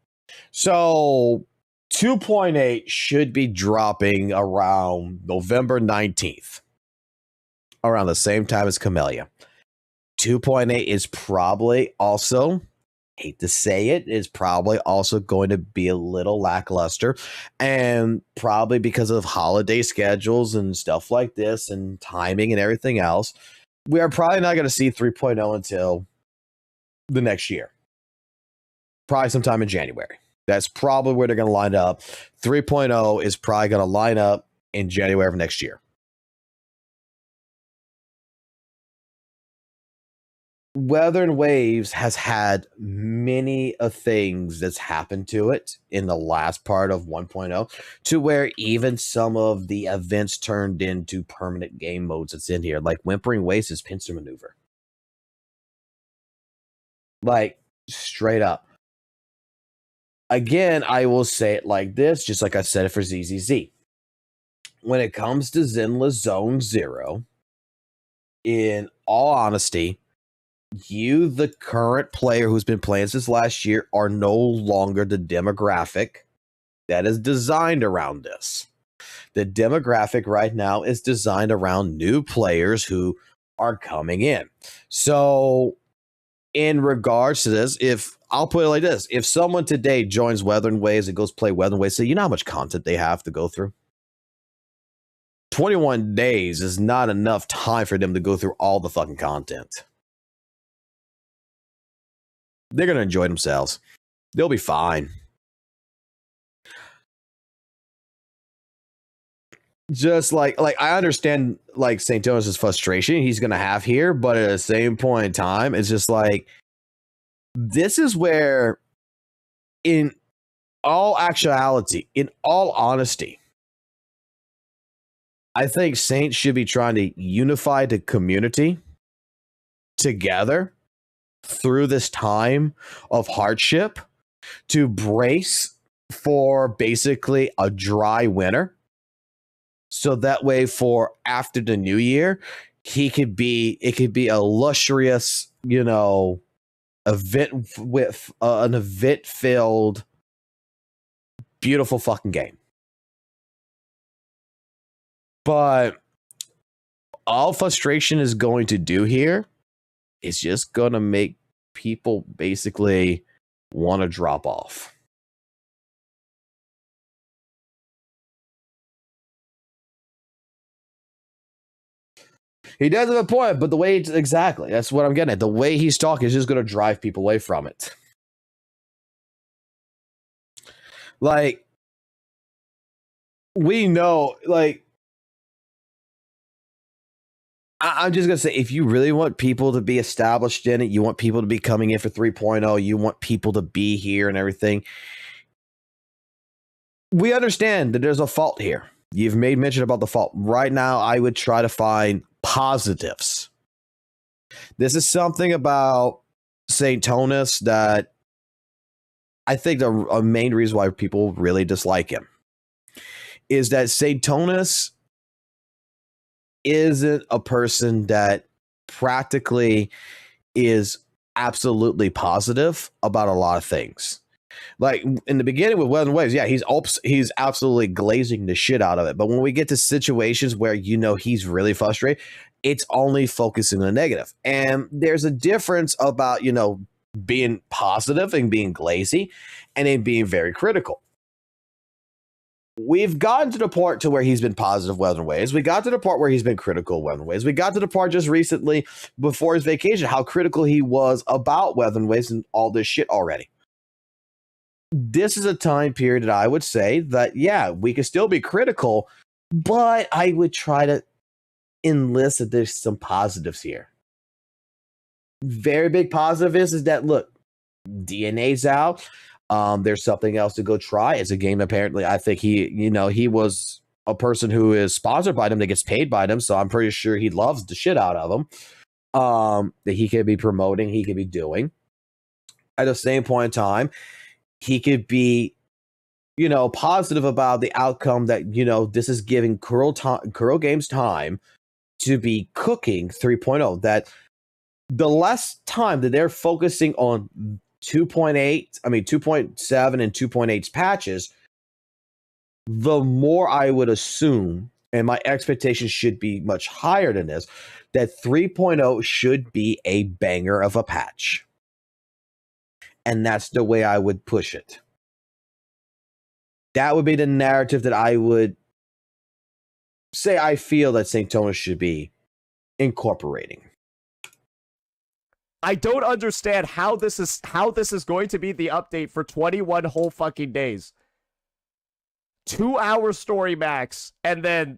So 2.8 should be dropping around November 19th. Around the same time as Camellia. 2.8 is probably also, hate to say it, is probably also going to be a little lackluster. And probably because of holiday schedules and stuff like this and timing and everything else, we are probably not going to see 3.0 until the next year. Probably sometime in January. That's probably where they're going to line up. 3.0 is probably going to line up in January of next year. Weathering Waves has had many things that's happened to it in the last part of 1.0 to where even some of the events turned into permanent game modes that's in here, like Whimpering Waves is pincer maneuver. Like, straight up. Again, I will say it like this, just like I said it for ZZZ. When it comes to Zenless Zone Zero, in all honesty, you, the current player who's been playing since last year, are no longer the demographic that is designed around this. The demographic right now is designed around new players who are coming in. So, in regards to this, if I'll put it like this, if someone today joins Weathering Waves and goes play Weathering Waves, so you know how much content they have to go through? 21 days is not enough time for them to go through all the fucking content. They're going to enjoy themselves. They'll be fine. Just like I understand like St. Thomas's frustration he's going to have here, but at the same point in time, it's just like, this is where, in all actuality, in all honesty, I think Saints should be trying to unify the community together through this time of hardship to brace for basically a dry winter. So that way for after the new year, it could be a luxurious, event with an event filled, beautiful fucking game. But all frustration is going to do here is just going to make people basically want to drop off. He does have a point, but the way exactly, that's what I'm getting at. The way he's talking is just going to drive people away from it. Like, we know, like, I'm just going to say, if you really want people to be established in it, you want people to be coming in for 3.0, you want people to be here and everything, we understand that there's a fault here. You've made mention about the fault. Right now, I would try to find positives. This is something about St. Tonus that I think a main reason why people really dislike him is that St. Tonus isn't a person that practically is absolutely positive about a lot of things. Like in the beginning with Weather and Waves, yeah, he's absolutely glazing the shit out of it. But when we get to situations where he's really frustrated, it's only focusing on the negative. And there's a difference about being positive and being glazy, and then being very critical. We've gotten to the part to where he's been positive Weather and Waves. We got to the part where he's been critical Weather and Waves. We got to the part just recently before his vacation, how critical he was about Weather and Waves and all this shit already. This is a time period that I would say that, yeah, we can still be critical, but I would try to enlist that there's some positives here. Very big positive is that, look, DNA's out. There's something else to go try. It's a game, apparently. I think he was a person who is sponsored by them, that gets paid by them, so I'm pretty sure he loves the shit out of them. That he could be promoting, he could be doing. At the same point in time, he could be, positive about the outcome that, this is giving Kuro Games time to be cooking 3.0. That the less time that they're focusing on 2.7 and 2.8's patches, the more I would assume, and my expectations should be much higher than this, that 3.0 should be a banger of a patch. And that's the way I would push it. That would be the narrative that I would say I feel that St. Tonus should be incorporating. I don't understand how this is going to be the update for 21 whole fucking days. 2-hour story max, and then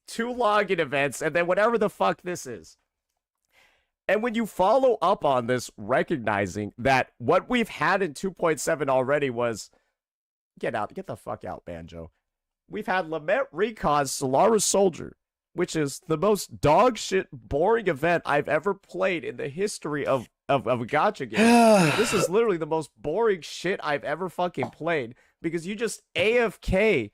2 login events, and then whatever the fuck this is. And when you follow up on this, recognizing that what we've had in 2.7 already was, get the fuck out, Banjo. We've had Lament Recon's Solaris Soldier, which is the most dog shit boring event I've ever played in the history of a gacha game. This is literally the most boring shit I've ever fucking played, because you just AFK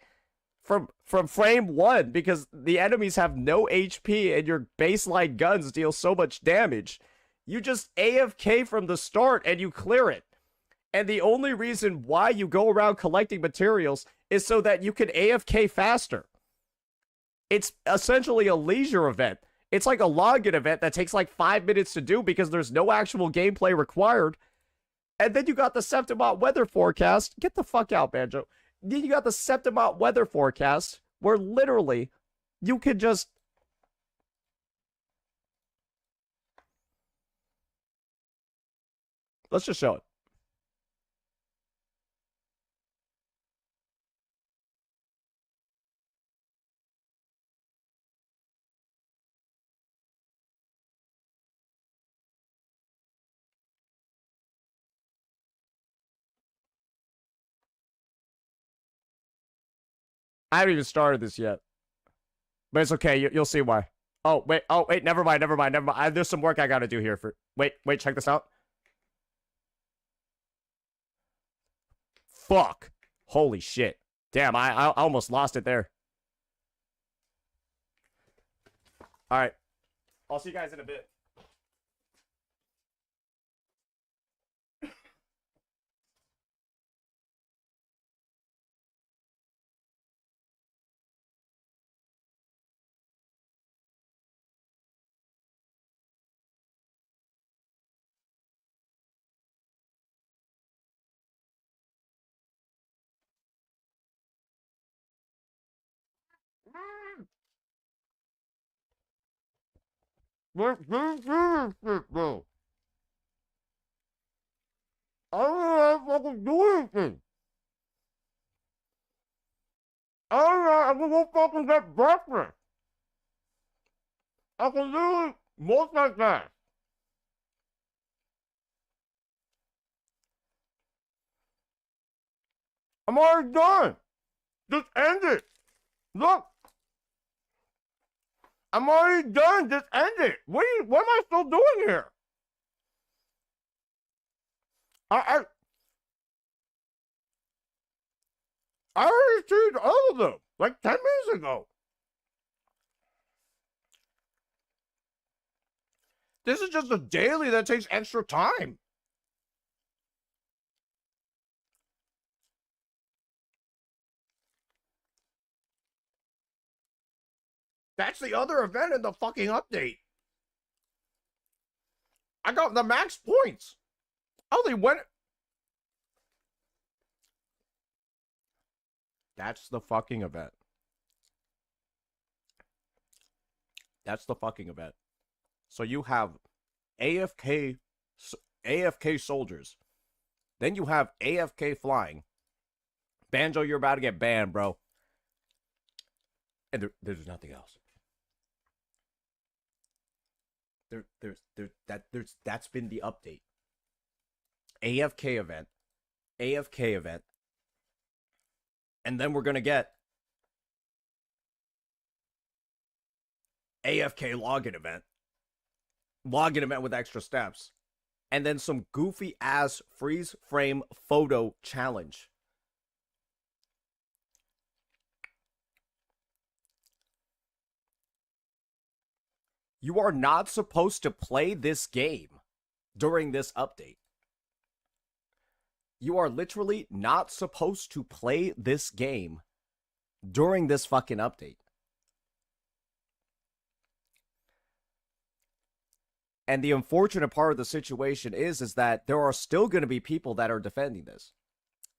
from frame 1 because the enemies have no HP and your baseline guns deal so much damage. You just AFK from the start and you clear it. And the only reason why you go around collecting materials is so that you can AFK faster. It's essentially a leisure event. It's like a login event that takes like 5 minutes to do because there's no actual gameplay required. And then you got the Septimont weather forecast. Get the fuck out, Banjo. Then you got the Septimont weather forecast where literally you could just... Let's just show it. I haven't even started this yet. But it's okay, you'll see why. Oh, wait, never mind. There's some work I gotta do here for... Wait, check this out. Fuck. Holy shit. Damn, I almost lost it there. Alright. I'll see you guys in a bit. Bro. I don't know how to fucking do anything. I don't know how to go fucking get breakfast. I can literally multitask. I'm already done. Just end it. Look. I'm already done. Just end it. What am I still doing here? I already achieved all of them like 10 minutes ago. This is just a daily that takes extra time. That's the other event in the fucking update. I got the max points. I only went. That's the fucking event. That's the fucking event. So you have AFK soldiers. Then you have AFK flying. Banjo, you're about to get banned, bro. And there's nothing else. That's been the update. AFK event. And then we're gonna get AFK login event. Login event with extra steps. And then some goofy ass freeze frame photo challenge. You are not supposed to play this game during this update. You are literally not supposed to play this game during this fucking update. And the unfortunate part of the situation is that there are still going to be people that are defending this.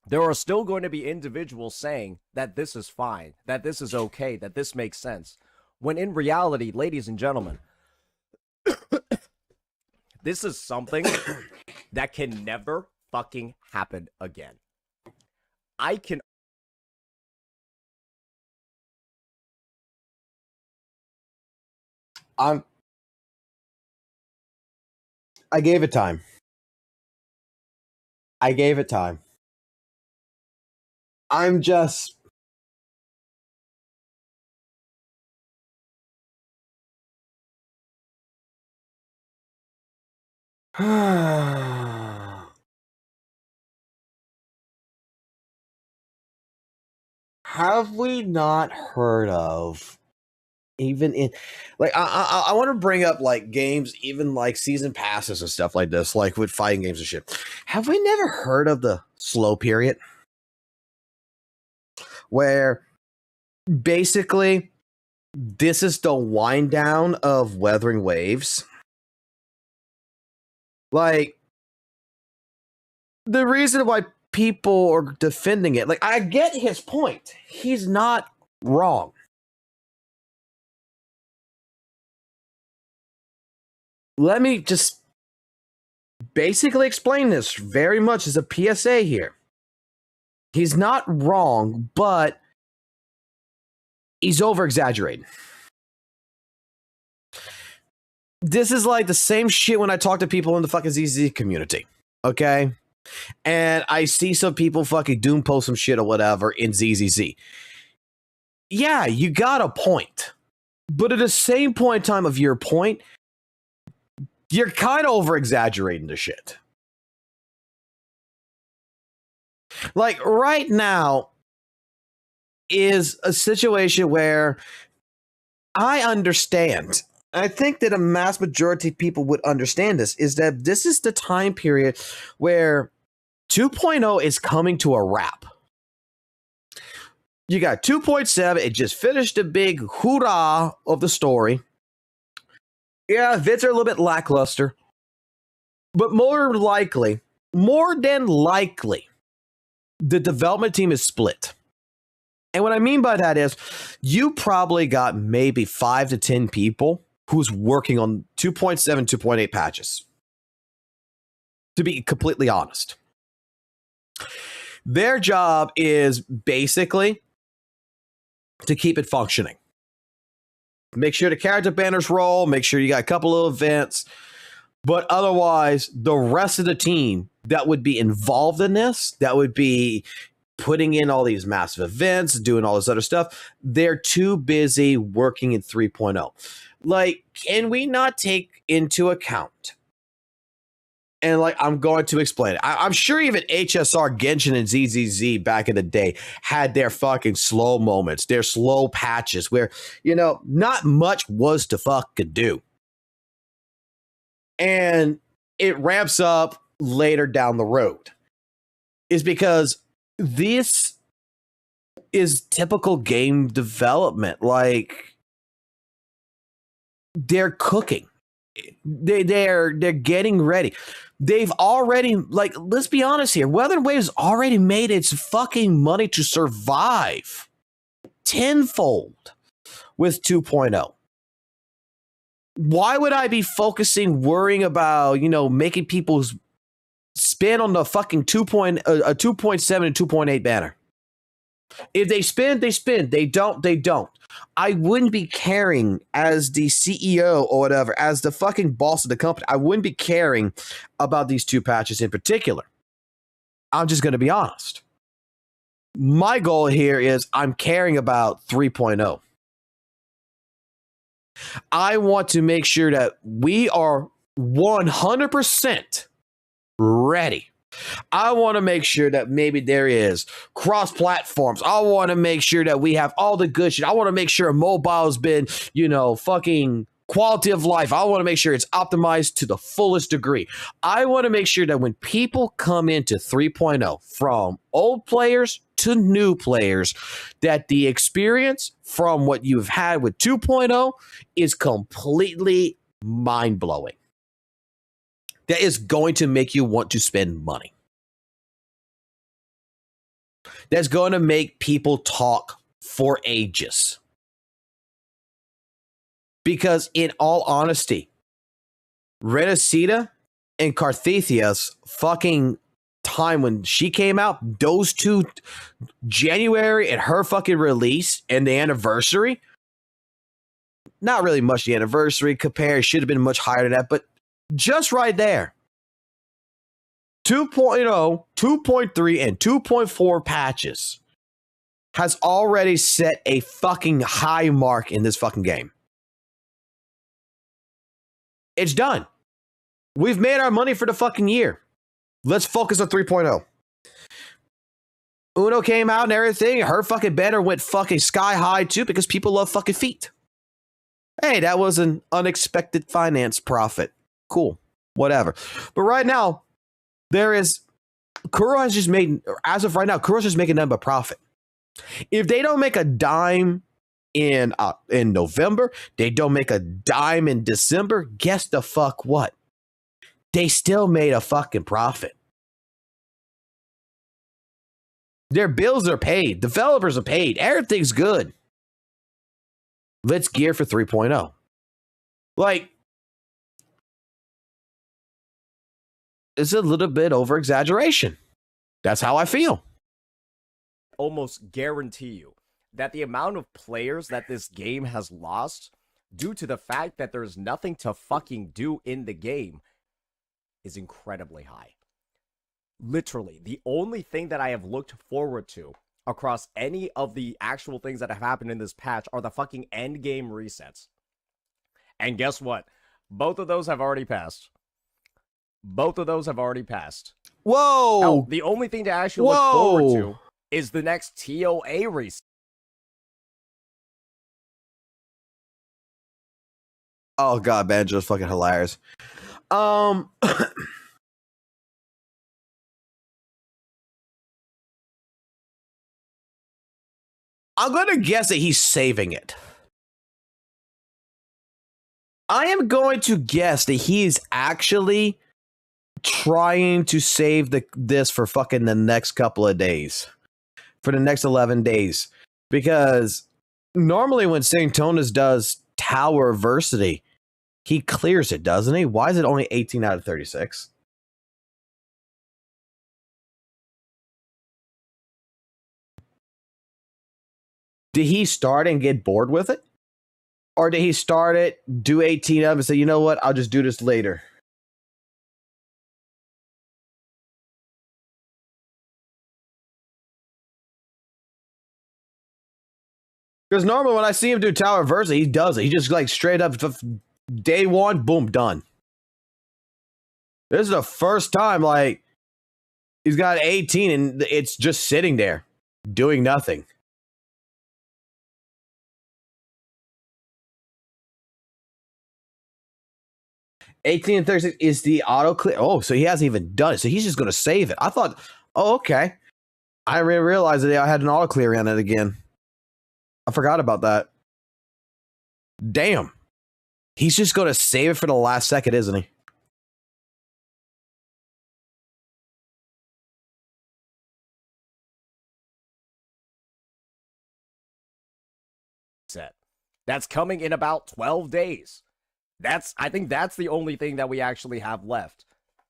There are still going to be individuals saying that this is fine, that this is okay, that this makes sense. When in reality, ladies and gentlemen, this is something that can never fucking happen again. I gave it time. I'm just have we not heard of, even in like I want to bring up like games, even like season passes and stuff like this, like with fighting games and shit. Have we never heard of the slow period, where basically this is the wind down of Weathering Waves? Like, the reason why people are defending it, like, I get his point. He's not wrong. Let me just basically explain this very much as a PSA here. He's not wrong, but he's over-exaggerating. This is like the same shit when I talk to people in the fucking ZZ community, okay? And I see some people fucking doom post some shit or whatever in ZZZ. Yeah, you got a point. But at the same point in time of your point, you're kind of over-exaggerating the shit. Like, right now is a situation where I understand. I think that a mass majority of people would understand this, is that this is the time period where 2.0 is coming to a wrap. You got 2.7, it just finished the big hoorah of the story. Yeah, vids are a little bit lackluster, but more than likely, the development team is split. And what I mean by that is, you probably got maybe 5 to 10 people who's working on 2.7, 2.8 patches. To be completely honest, their job is basically to keep it functioning. Make sure the character banners roll, make sure you got a couple of events, but otherwise, the rest of the team that would be involved in this, that would be putting in all these massive events, doing all this other stuff, they're too busy working in 3.0. Like, can we not take into account? And like, I'm going to explain it. I'm sure even HSR, Genshin, and ZZZ back in the day had their fucking slow moments, their slow patches where, you know, not much was to fucking do. And it ramps up later down the road. Is because this is typical game development. Like, they're cooking. They're getting ready. They've already, like, let's be honest here. Weather Wave's already made its fucking money to survive tenfold with 2.0. Why would I be focusing, worrying about, you know, making people spin on the fucking 2.7 and 2.8 banner? If they spin, they spin. They don't, they don't. I wouldn't be caring as the CEO or whatever, as the fucking boss of the company. I wouldn't be caring about these two patches in particular. I'm just going to be honest. My goal here is I'm caring about 3.0. I want to make sure that we are 100% ready. I want to make sure that maybe there is cross platforms. I want to make sure that we have all the good shit. I want to make sure mobile's been, you know, fucking quality of life. I want to make sure it's optimized to the fullest degree. I want to make sure that when people come into 3.0, from old players to new players, that the experience from what you've had with 2.0 is completely mind-blowing. That is going to make you want to spend money. That's going to make people talk for ages. Because in all honesty, Renacita and Carthethia's fucking time when she came out, those two, January and her fucking release and the anniversary, not really much the anniversary compared, should have been much higher than that, but just right there. 2.0, 2.3, and 2.4 patches has already set a fucking high mark in this fucking game. It's done. We've made our money for the fucking year. Let's focus on 3.0. Uno came out and everything. Her fucking banner went fucking sky high too because people love fucking feet. Hey, that was an unexpected finance profit. Cool. Whatever. But right now, Kuro has just made, as of right now, Kuro's just making them a profit. If they don't make a dime in November, they don't make a dime in December, guess the fuck what? They still made a fucking profit. Their bills are paid. Developers are paid. Everything's good. Let's gear for 3.0. Like, it's a little bit over exaggeration. That's how I feel. Almost guarantee you that the amount of players that this game has lost due to the fact that there's nothing to fucking do in the game is incredibly high. Literally, the only thing that I have looked forward to across any of the actual things that have happened in this patch are the fucking end game resets. And guess what? Both of those have already passed. Both of those have already passed. Whoa! Now, the only thing to actually look forward to is the next TOA reset. Oh god, Banjo's fucking hilarious. I'm gonna guess that he's saving it. I am going to guess that he's actually trying to save this for fucking the next couple of days. For the next 11 days. Because normally when Saint Tonas does Tower Versity, He clears it, doesn't he? Why is it only 18 out of 36? Did he start and get bored with it? Or did he start it, do 18 of them, and say, you know what, I'll just do this later? Because normally when I see him do Tower Versa, he does it. He just like straight up, day one, boom, done. This is the first time like he's got 18 and it's just sitting there doing nothing. $18 and 36 is the auto clear. Oh, so he hasn't even done it. So he's just going to save it. I thought, oh, okay. I didn't realize that I had an auto clear on it again. I forgot about that. Damn. He's just going to save it for the last second, isn't he? Set. That's coming in about 12 days. I think that's the only thing that we actually have left.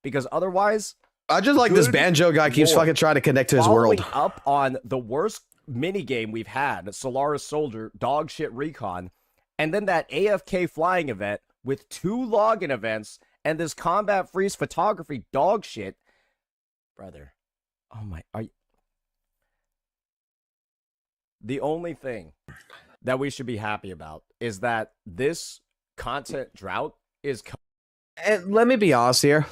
Because otherwise, I just like this banjo guy keeps fucking trying to connect to his world. Up on the worst minigame we've had, Solaris Soldier, dog shit recon, and then that AFK flying event with 2 login events and this combat freeze photography dog shit. Brother. Oh my, the only thing that we should be happy about is that this content drought is and let me be honest here.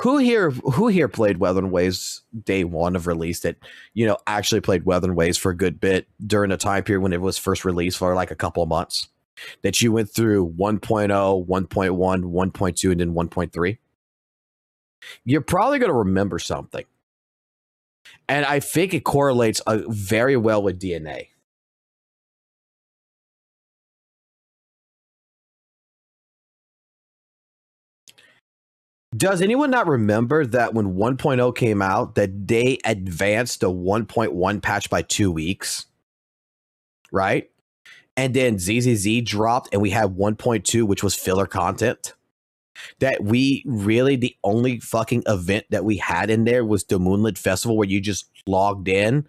Who here played Weathering Waves day one of release that, actually played Weathering Waves for a good bit during the time period when it was first released for like a couple of months? That you went through 1.0, 1.1, 1.2, and then 1.3? You're probably going to remember something. And I think it correlates very well with DNA. Does anyone not remember that when 1.0 came out, that they advanced the 1.1 patch by 2 weeks? Right? And then ZZZ dropped and we had 1.2, which was filler content. That we really, the only fucking event that we had in there was the Moonlit Festival where you just logged in,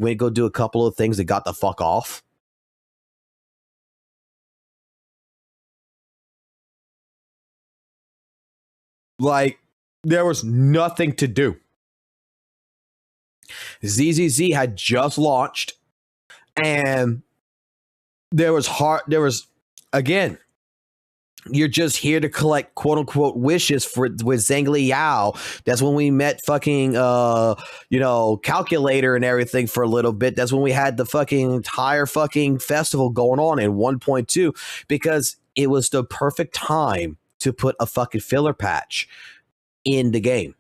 went to go do a couple of things and got the fuck off. Like, there was nothing to do. ZZZ had just launched, and again, you're just here to collect quote unquote wishes with Zhangli Yao. That's when we met fucking Calculator and everything for a little bit. That's when we had the fucking entire fucking festival going on in 1.2, because it was the perfect time to put a fucking filler patch in the game.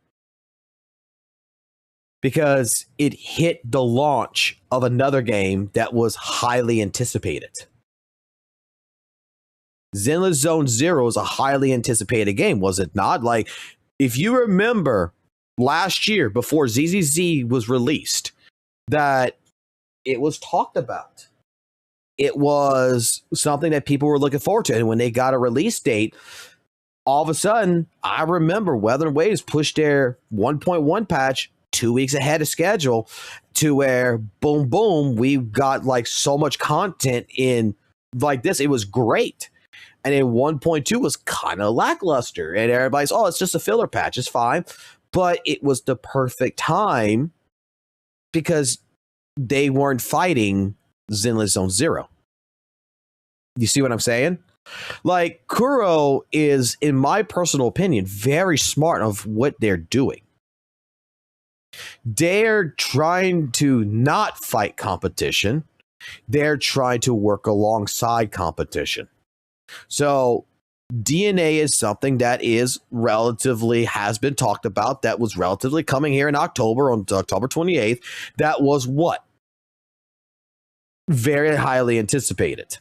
Because it hit the launch of another game that was highly anticipated. Zenless Zone Zero is a highly anticipated game, was it not? Like, if you remember last year before ZZZ was released, that it was talked about. It was something that people were looking forward to. And when they got a release date, all of a sudden, I remember Weathering Waves pushed their 1.1 patch 2 weeks ahead of schedule to where, boom, boom, we got like so much content in like this. It was great. And then 1.2 was kind of lackluster. And everybody's, oh, it's just a filler patch. It's fine. But it was the perfect time because they weren't fighting Zenless Zone Zero. You see what I'm saying? Like, Kuro is, in my personal opinion, very smart of what they're doing. They're trying to not fight competition. They're trying to work alongside competition. So DNA is something that is relatively, has been talked about, that was relatively coming here in October, on October 28th. That was what? Very highly anticipated.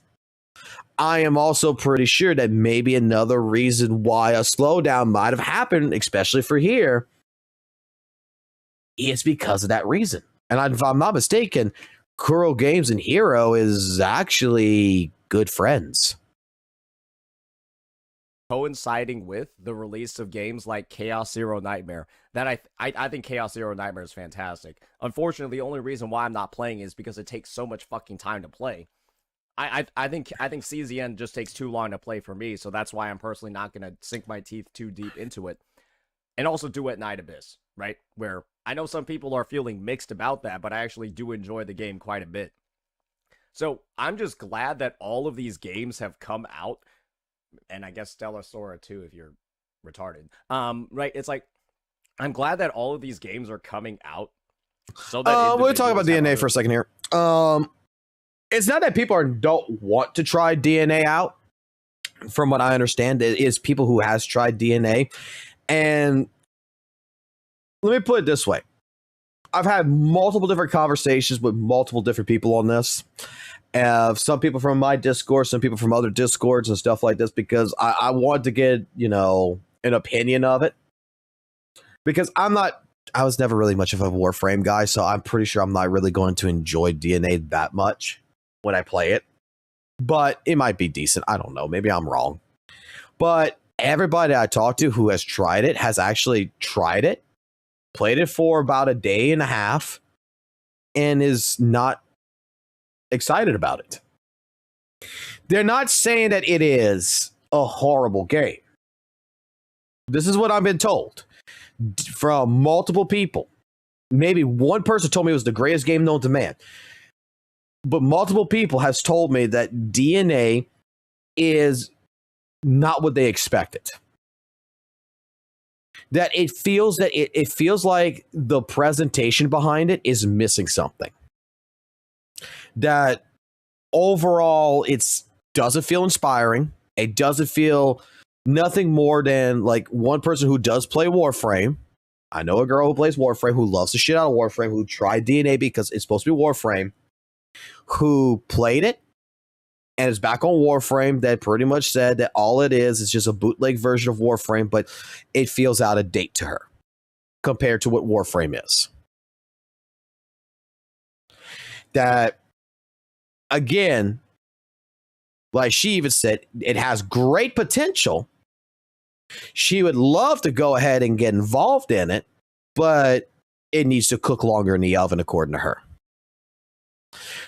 I am also pretty sure that maybe another reason why a slowdown might have happened, especially for here, is because of that reason. And if I'm not mistaken, Kuro Games and Hero is actually good friends. coinciding with the release of games like Chaos Zero Nightmare that I think Chaos Zero Nightmare is fantastic. Unfortunately, the only reason why I'm not playing is because it takes so much fucking time to play. I think CZN just takes too long to play for me, so that's why I'm personally not gonna sink my teeth too deep into it. And also Duet Night Abyss, right? Where I know some people are feeling mixed about that, but I actually do enjoy the game quite a bit. So I'm just glad that all of these games have come out, and I guess Stellar Sora too, if you're retarded. Right? It's like I'm glad that all of these games are coming out. So that we'll talk about individuals have DNA other- for a second here. It's not that people don't want to try DNA out. From what I understand, it is people who has tried DNA. And let me put it this way. I've had multiple different conversations with multiple different people on this. Some people from my Discord, some people from other Discords and stuff like this, because I want to get, an opinion of it. Because I was never really much of a Warframe guy, so I'm pretty sure I'm not really going to enjoy DNA that much when I play it. But it might be decent. I don't know. Maybe I'm wrong. But everybody I talked to who has tried it has actually tried it, played it for about a day and a half, and is not excited about it. They're not saying that it is a horrible game. This is what I've been told from multiple people. Maybe one person told me it was the greatest game known to man. But multiple people has told me that DNA is not what they expected. That it feels like the presentation behind it is missing something. That overall it doesn't feel inspiring. It doesn't feel nothing more than like one person who does play Warframe. I know a girl who plays Warframe, who loves the shit out of Warframe, who tried DNA because it's supposed to be Warframe, who played it and is back on Warframe, that pretty much said that all it is just a bootleg version of Warframe, but it feels out of date to her compared to what Warframe is. That, again, like she even said, it has great potential. She would love to go ahead and get involved in it, but it needs to cook longer in the oven, according to her.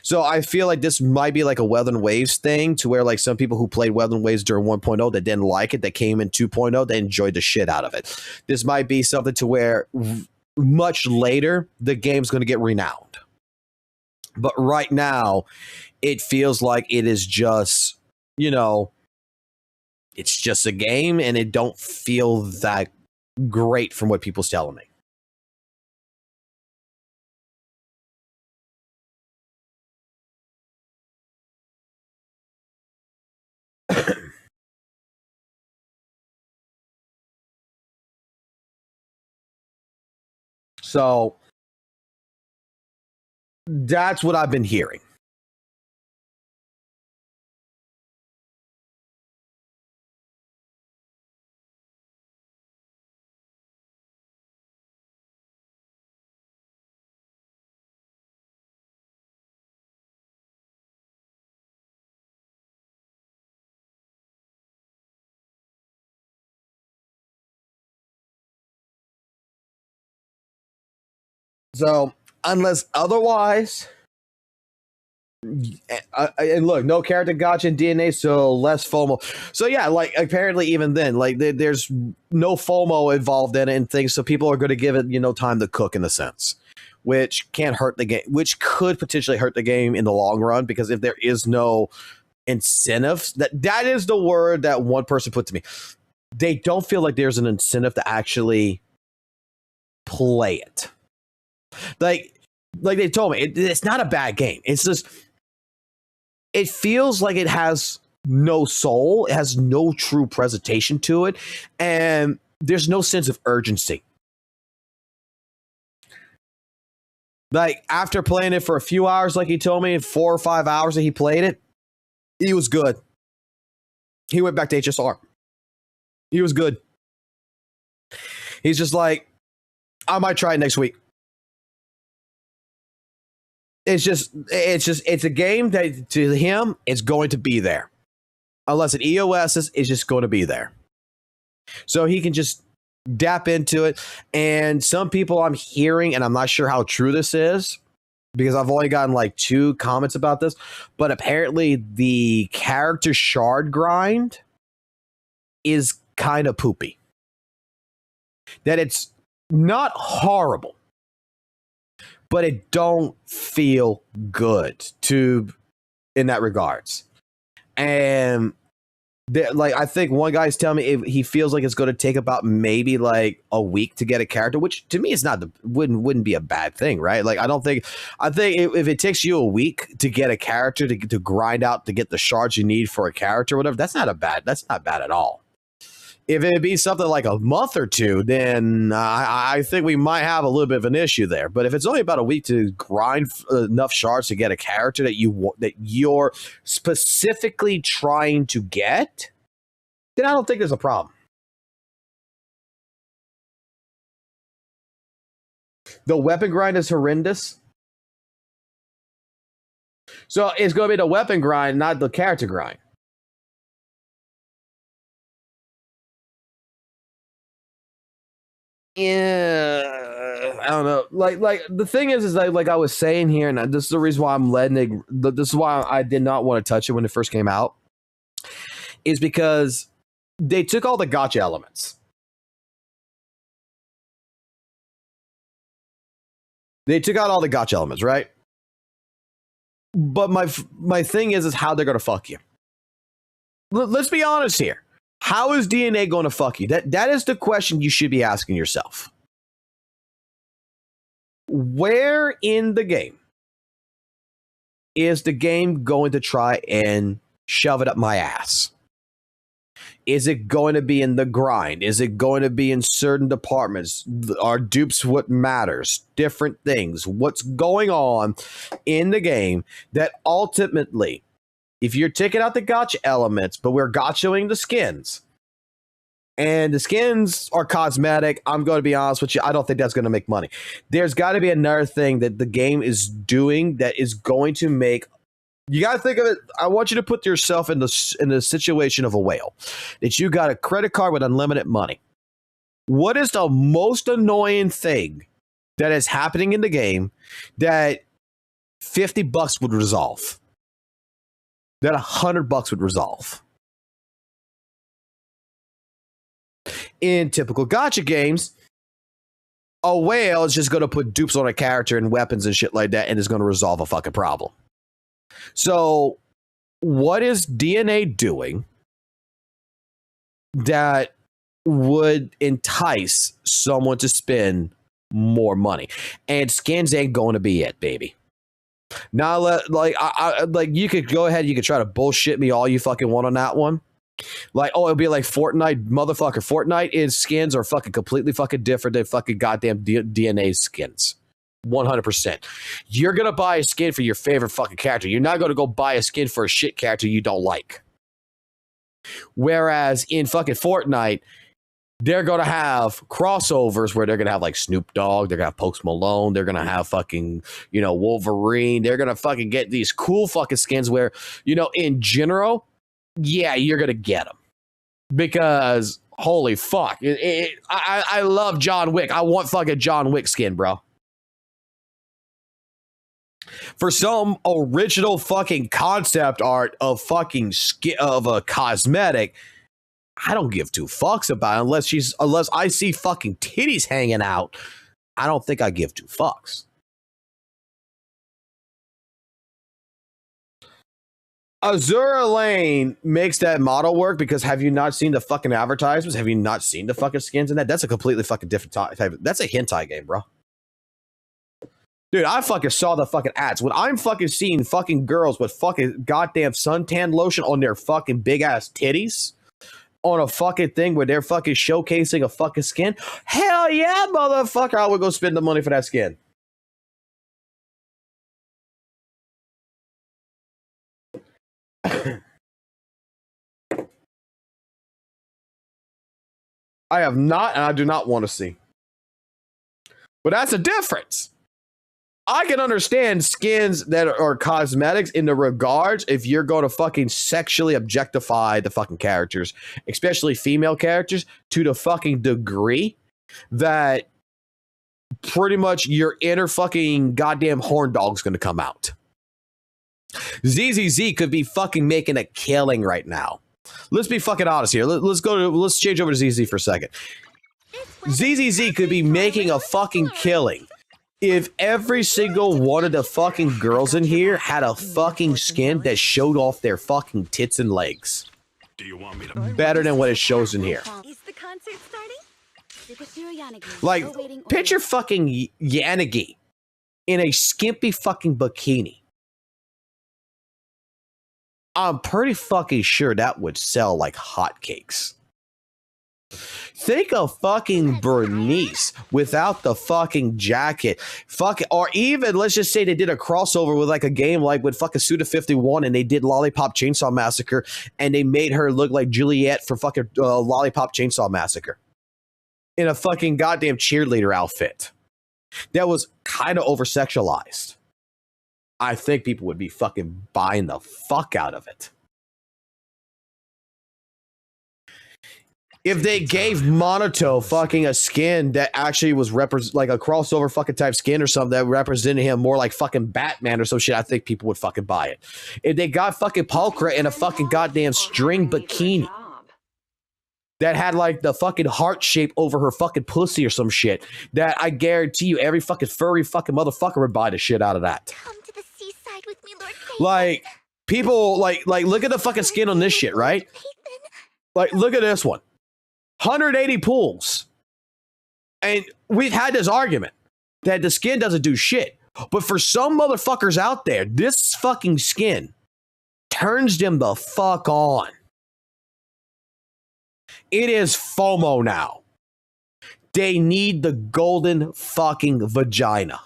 So I feel like this might be like a Weather and Waves thing, to where like some people who played Weather and Waves during 1.0 that didn't like it, that came in 2.0, they enjoyed the shit out of it. This might be something to where much later the game's going to get renowned. But right now, it feels like it is just, it's just a game, and it don't feel that great from what people's telling me. So that's what I've been hearing. So unless otherwise, and look, no character gotcha in DNA, so less FOMO. So yeah, like apparently even then, like there's no FOMO involved in it and things, so people are going to give it, time to cook in a sense, which can't hurt the game, which could potentially hurt the game in the long run, because if there is no incentive, that is the word that one person put to me. They don't feel like there's an incentive to actually play it. Like they told me, it's not a bad game. It's just, it feels like it has no soul. It has no true presentation to it. And there's no sense of urgency. Like after playing it for a few hours, like he told me, 4 or 5 hours that he played it, he was good. He went back to HSR. He was good. He's just like, I might try it next week. It's a game that to him, it's going to be there. Unless it EOS's, it's just going to be there. So he can just dap into it. And some people I'm hearing, and I'm not sure how true this is, because I've only gotten like 2 comments about this, but apparently the character shard grind is kind of poopy. That it's not horrible, but it don't feel good in that regards. And like, I think one guy's telling me he feels like it's going to take about maybe like a week to get a character, which to me is not wouldn't be a bad thing, right? Like, I think if it takes you a week to get a character to grind out to get the shards you need for a character or whatever, that's not bad at all. If it'd be something like a month or 2, then I think we might have a little bit of an issue there. But if it's only about a week to grind enough shards to get a character that you're specifically trying to get, then I don't think there's a problem. The weapon grind is horrendous. So it's going to be the weapon grind, not the character grind. Yeah, I don't know. Like the thing is like I was saying here, and this is the reason why I'm letting it. This is why I did not want to touch it when it first came out, is because they took all the gotcha elements. They took out all the gotcha elements, right? But my thing is how they're gonna fuck you. Let's be honest here. How is DNA going to fuck you? That is the question you should be asking yourself. Where in the game is the game going to try and shove it up my ass? Is it going to be in the grind? Is it going to be in certain departments? Are dupes what matters? Different things. What's going on in the game that ultimately, if you're taking out the gotcha elements, but we're gotchaing the skins, and the skins are cosmetic, I'm going to be honest with you, I don't think that's going to make money. There's got to be another thing that the game is doing that is going to make... You got to think of it. I want you to put yourself in the situation of a whale. That you got a credit card with unlimited money. What is the most annoying thing that is happening in the game that $50 would resolve? That $100 would resolve. In typical gacha games, a whale is just going to put dupes on a character and weapons and shit like that, and is going to resolve a fucking problem. So, what is DNA doing that would entice someone to spend more money? And skins ain't going to be it, baby. Now, like you could go ahead, you could try to bullshit me all you fucking want on that one. Like, oh, it'll be like Fortnite, motherfucker. Fortnite is skins are fucking completely fucking different than fucking goddamn DNA skins. 100%. You're gonna buy a skin for your favorite fucking character. You're not gonna go buy a skin for a shit character you don't like. Whereas in fucking Fortnite, they're going to have crossovers where they're going to have like Snoop Dogg, they're going to have Post Malone, they're going to have fucking, Wolverine. They're going to fucking get these cool fucking skins where, in general, yeah, you're going to get them. Because, holy fuck, I love John Wick. I want fucking John Wick skin, bro. For some original fucking concept art of fucking skin, of a cosmetic, I don't give 2 fucks about it unless I see fucking titties hanging out. I don't think I give 2 fucks. Azura Lane makes that model work because have you not seen the fucking advertisements? Have you not seen the fucking skins in that? That's a completely fucking different type. That's a hentai game, bro. Dude, I fucking saw the fucking ads. When I'm fucking seeing fucking girls with fucking goddamn suntan lotion on their fucking big ass titties on a fucking thing where they're fucking showcasing a fucking skin, hell yeah, motherfucker, I would go spend the money for that skin. I have not, and I do not want to see. But that's a difference. I can understand skins that are cosmetics in the regards if you're going to fucking sexually objectify the fucking characters, especially female characters, to the fucking degree that pretty much your inner fucking goddamn horn dog's going to come out. ZZZ could be fucking making a killing right now. Let's be fucking honest here. Let's change over to ZZ for a second. ZZZ could be making a fucking killing if every single one of the fucking girls in here had a fucking skin that showed off their fucking tits and legs. Better than what it shows in here. Is the concert starting? Like, picture fucking Yanagi in a skimpy fucking bikini. I'm pretty fucking sure that would sell like hotcakes. Think of fucking Bernice without the fucking jacket. Or even, let's just say they did a crossover with like a game like with fucking Suda 51 and they did Lollipop Chainsaw Massacre and they made her look like Juliet for fucking Lollipop Chainsaw Massacre. In a fucking goddamn cheerleader outfit. That was kind of over-sexualized. I think people would be fucking buying the fuck out of it. If they gave Monato fucking a skin that actually was like a crossover fucking type skin or something that represented him more like fucking Batman or some shit, I think people would fucking buy it. If they got fucking Pulchra in a fucking goddamn string bikini that had like the fucking heart shape over her fucking pussy or some shit, that I guarantee you every fucking furry fucking motherfucker would buy the shit out of that. Come to the seaside with me, Lord Faith. Like, people, like look at the fucking skin on this shit, right? Like, look at this one. 180 pools. And we've had this argument that the skin doesn't do shit. But for some motherfuckers out there, this fucking skin turns them the fuck on. It is FOMO now. They need the golden fucking vagina.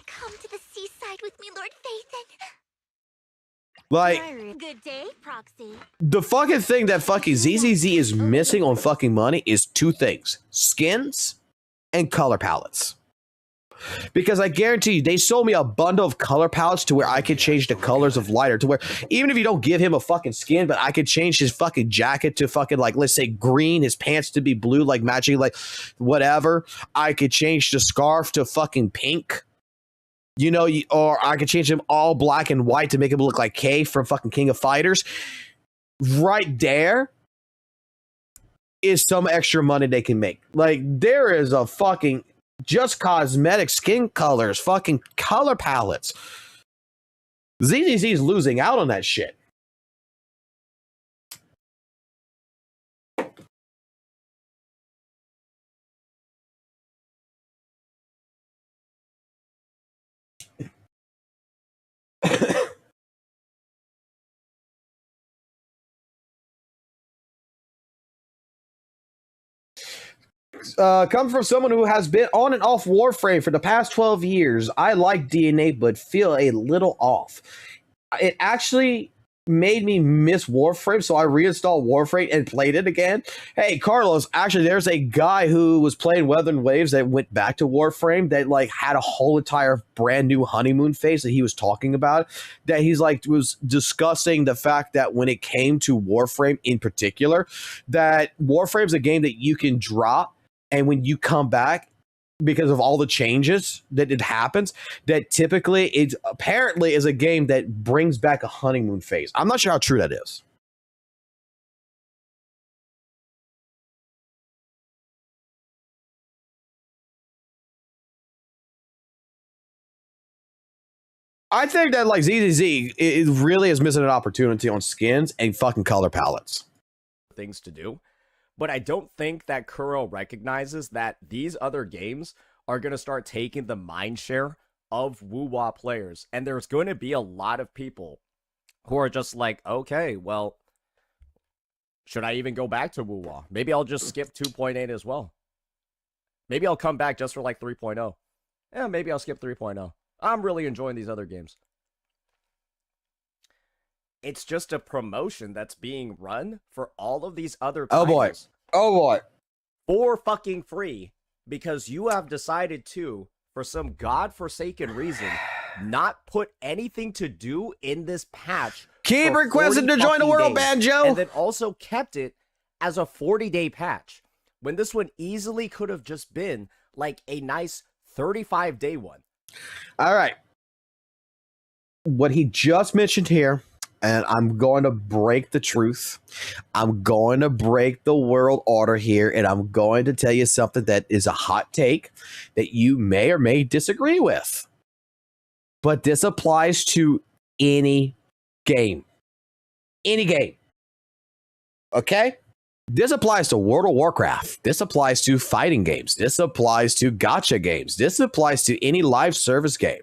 Come to the seaside with me, Lord Phaethon. Like, Good day, Proxy. the fucking thing that fucking ZZZ is missing on fucking money is two things: skins and color palettes. Because I guarantee you, they sold me a bundle of color palettes to where I could change the colors of lighter, to where even if you don't give him a fucking skin, but I could change his fucking jacket to fucking, like, let's say green, his pants to be blue, like matching, like, whatever. I could change the scarf to fucking pink. You know, or I could change him all black and white to make him look like K from fucking King of Fighters. Right there is some extra money they can make. Like, there is a fucking just cosmetic skin colors, fucking color palettes. ZZZ is losing out on that shit. Come from someone who has been on and off Warframe for the past 12 years. I like DNA, but feel a little off. It actually made me miss Warframe, so I reinstalled Warframe and played it again. Hey, Carlos, actually, there's a guy who was playing Weathered Waves that went back to Warframe that, like, had a whole entire brand new honeymoon phase that he was talking about, that he's, like, was discussing the fact that when it came to Warframe in particular, that Warframe's a game that you can drop, and when you come back, because of all the changes that it happens, that typically it apparently is a game that brings back a honeymoon phase. I'm not sure how true that is. I think that, like, ZZZ, it really is missing an opportunity on skins and fucking color palettes. Things to do. But I don't think that Kuro recognizes that these other games are going to start taking the mind share of WUWA players. And there's going to be a lot of people who are just like, okay, well, should I even go back to WUWA? Maybe I'll just skip 2.8 as well. Maybe I'll come back just for like 3.0. Yeah, maybe I'll skip 3.0. I'm really enjoying these other games. It's just a promotion that's being run for all of these other titles. Oh boy. For fucking free, because you have decided to for some godforsaken reason, not put anything to do in this patch. Keep for requesting 40 to join the fucking world, days, Banjo. And then also kept it as a 40-day patch, when this one easily could have just been like a nice 35-day one. All right. What he just mentioned here, and I'm going to break the truth. I'm going to break the world order here, and I'm going to tell you something that is a hot take that you may or may disagree with. But this applies to any game. Any game. Okay? This applies to World of Warcraft. This applies to fighting games. This applies to gacha games. This applies to any live service game.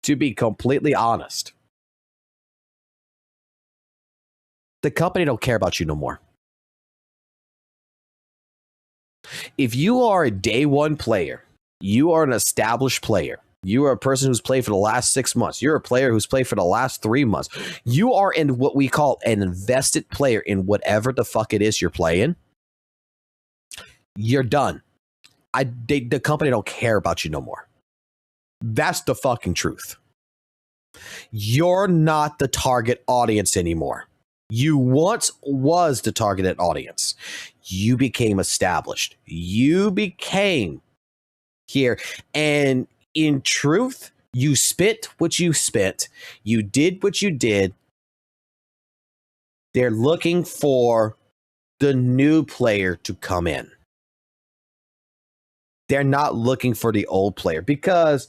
To be completely honest, the company don't care about you no more. If you are a day one player, you are an established player. You are a person who's played for the last 6 months. You're a player who's played for the last 3 months. You are in what we call an invested player in whatever the fuck it is you're playing. You're done. The company don't care about you no more. That's the fucking truth. You're not the target audience anymore. You once was the targeted audience. You became established. You became here. And in truth, you spent what you spent. You did what you did. They're looking for the new player to come in. They're not looking for the old player because,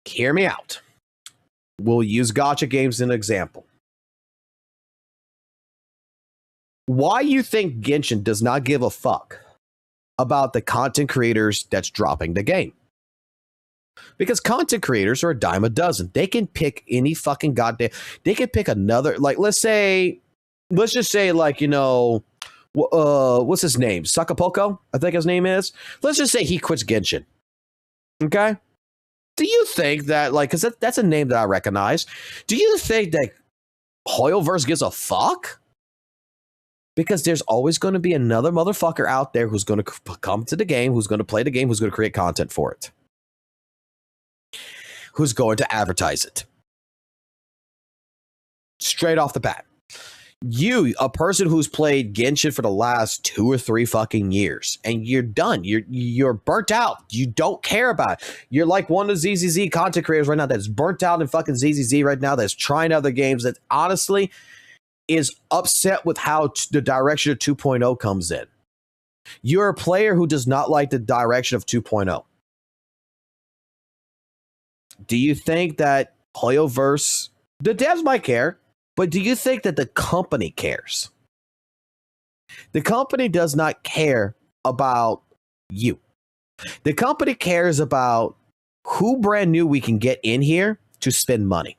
hear me out. We'll use gacha games as an example. Why you think Genshin does not give a fuck about the content creators that's dropping the game? Because content creators are a dime a dozen. They can pick any fucking goddamn. They can pick another. Like, let's just say, like, you know, what's his name? Sakapoko, I think his name is. Let's just say he quits Genshin. Okay. Do you think that, like, because that's a name that I recognize. Do you think that Hoyoverse gives a fuck? Because there's always going to be another motherfucker out there who's going to come to the game, who's going to play the game, who's going to create content for it, who's going to advertise it. Straight off the bat. You, a person who's played Genshin for the last 2 or 3 fucking years, and you're done. You're burnt out. You don't care about it. You're like one of the ZZZ content creators right now that's burnt out in fucking ZZZ right now, that's trying other games, that honestly is upset with how the direction of 2.0 comes in. You're a player who does not like the direction of 2.0. Do you think that Hoyoverse, the devs might care, but do you think that the company cares? The company does not care about you. The company cares about who brand new we can get in here to spend money.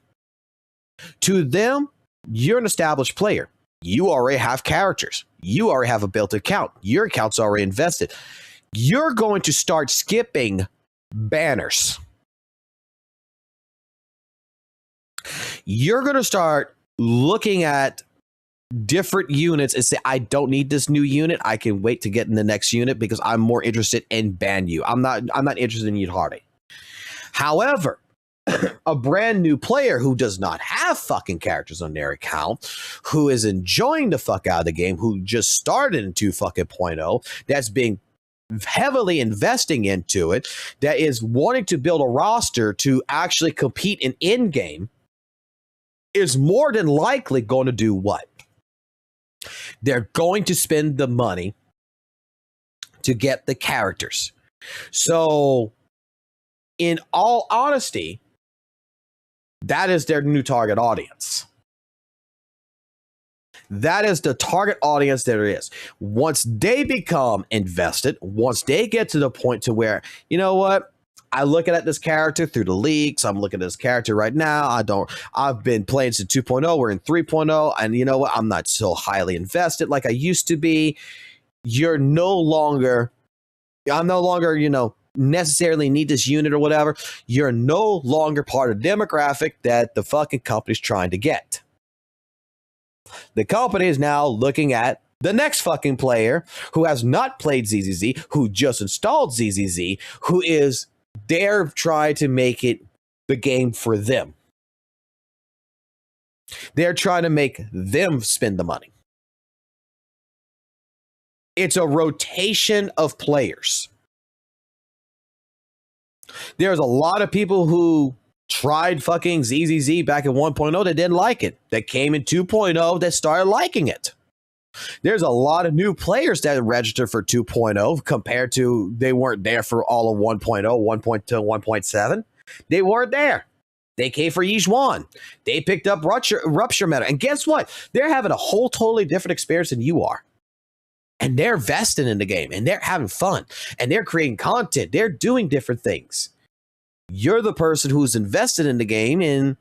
To them, you're an established player. You already have characters. You already have a built account. Your account's already invested. You're going to start skipping banners. You're going to start looking at different units and say, I don't need this new unit. I can wait to get in the next unit because I'm more interested in ban you. I'm not interested in you Hardy. However, a brand new player who does not have fucking characters on their account, who is enjoying the fuck out of the game, who just started in 2.0, that's being heavily investing into it, that is wanting to build a roster to actually compete in in-game, is more than likely going to do what? They're going to spend the money to get the characters. So, in all honesty, that is their new target audience. That is the target audience that it is. Once they become invested, once they get to the point to where, you know what? I look at this character through the leaks. I'm looking at this character right now. I've been playing since 2.0. We're in 3.0. And you know what? I'm not so highly invested like I used to be. I'm no longer, necessarily need this unit or whatever. You're no longer part of the demographic that the fucking company's trying to get. The company is now looking at the next fucking player who has not played ZZZ, who just installed ZZZ, who is They're trying to make it the game for them. They're trying to make them spend the money. It's a rotation of players. There's a lot of people who tried fucking ZZZ back in 1.0 that didn't like it. That came in 2.0 that started liking it. There's a lot of new players that registered for 2.0 compared to they weren't there for all of 1.0, 1.2, 1.7. They weren't there. They came for each one. They picked up Rupture Meta. And guess what? They're having a whole totally different experience than you are. And they're vested in the game. And they're having fun. And they're creating content. They're doing different things. You're the person who's invested in the game. And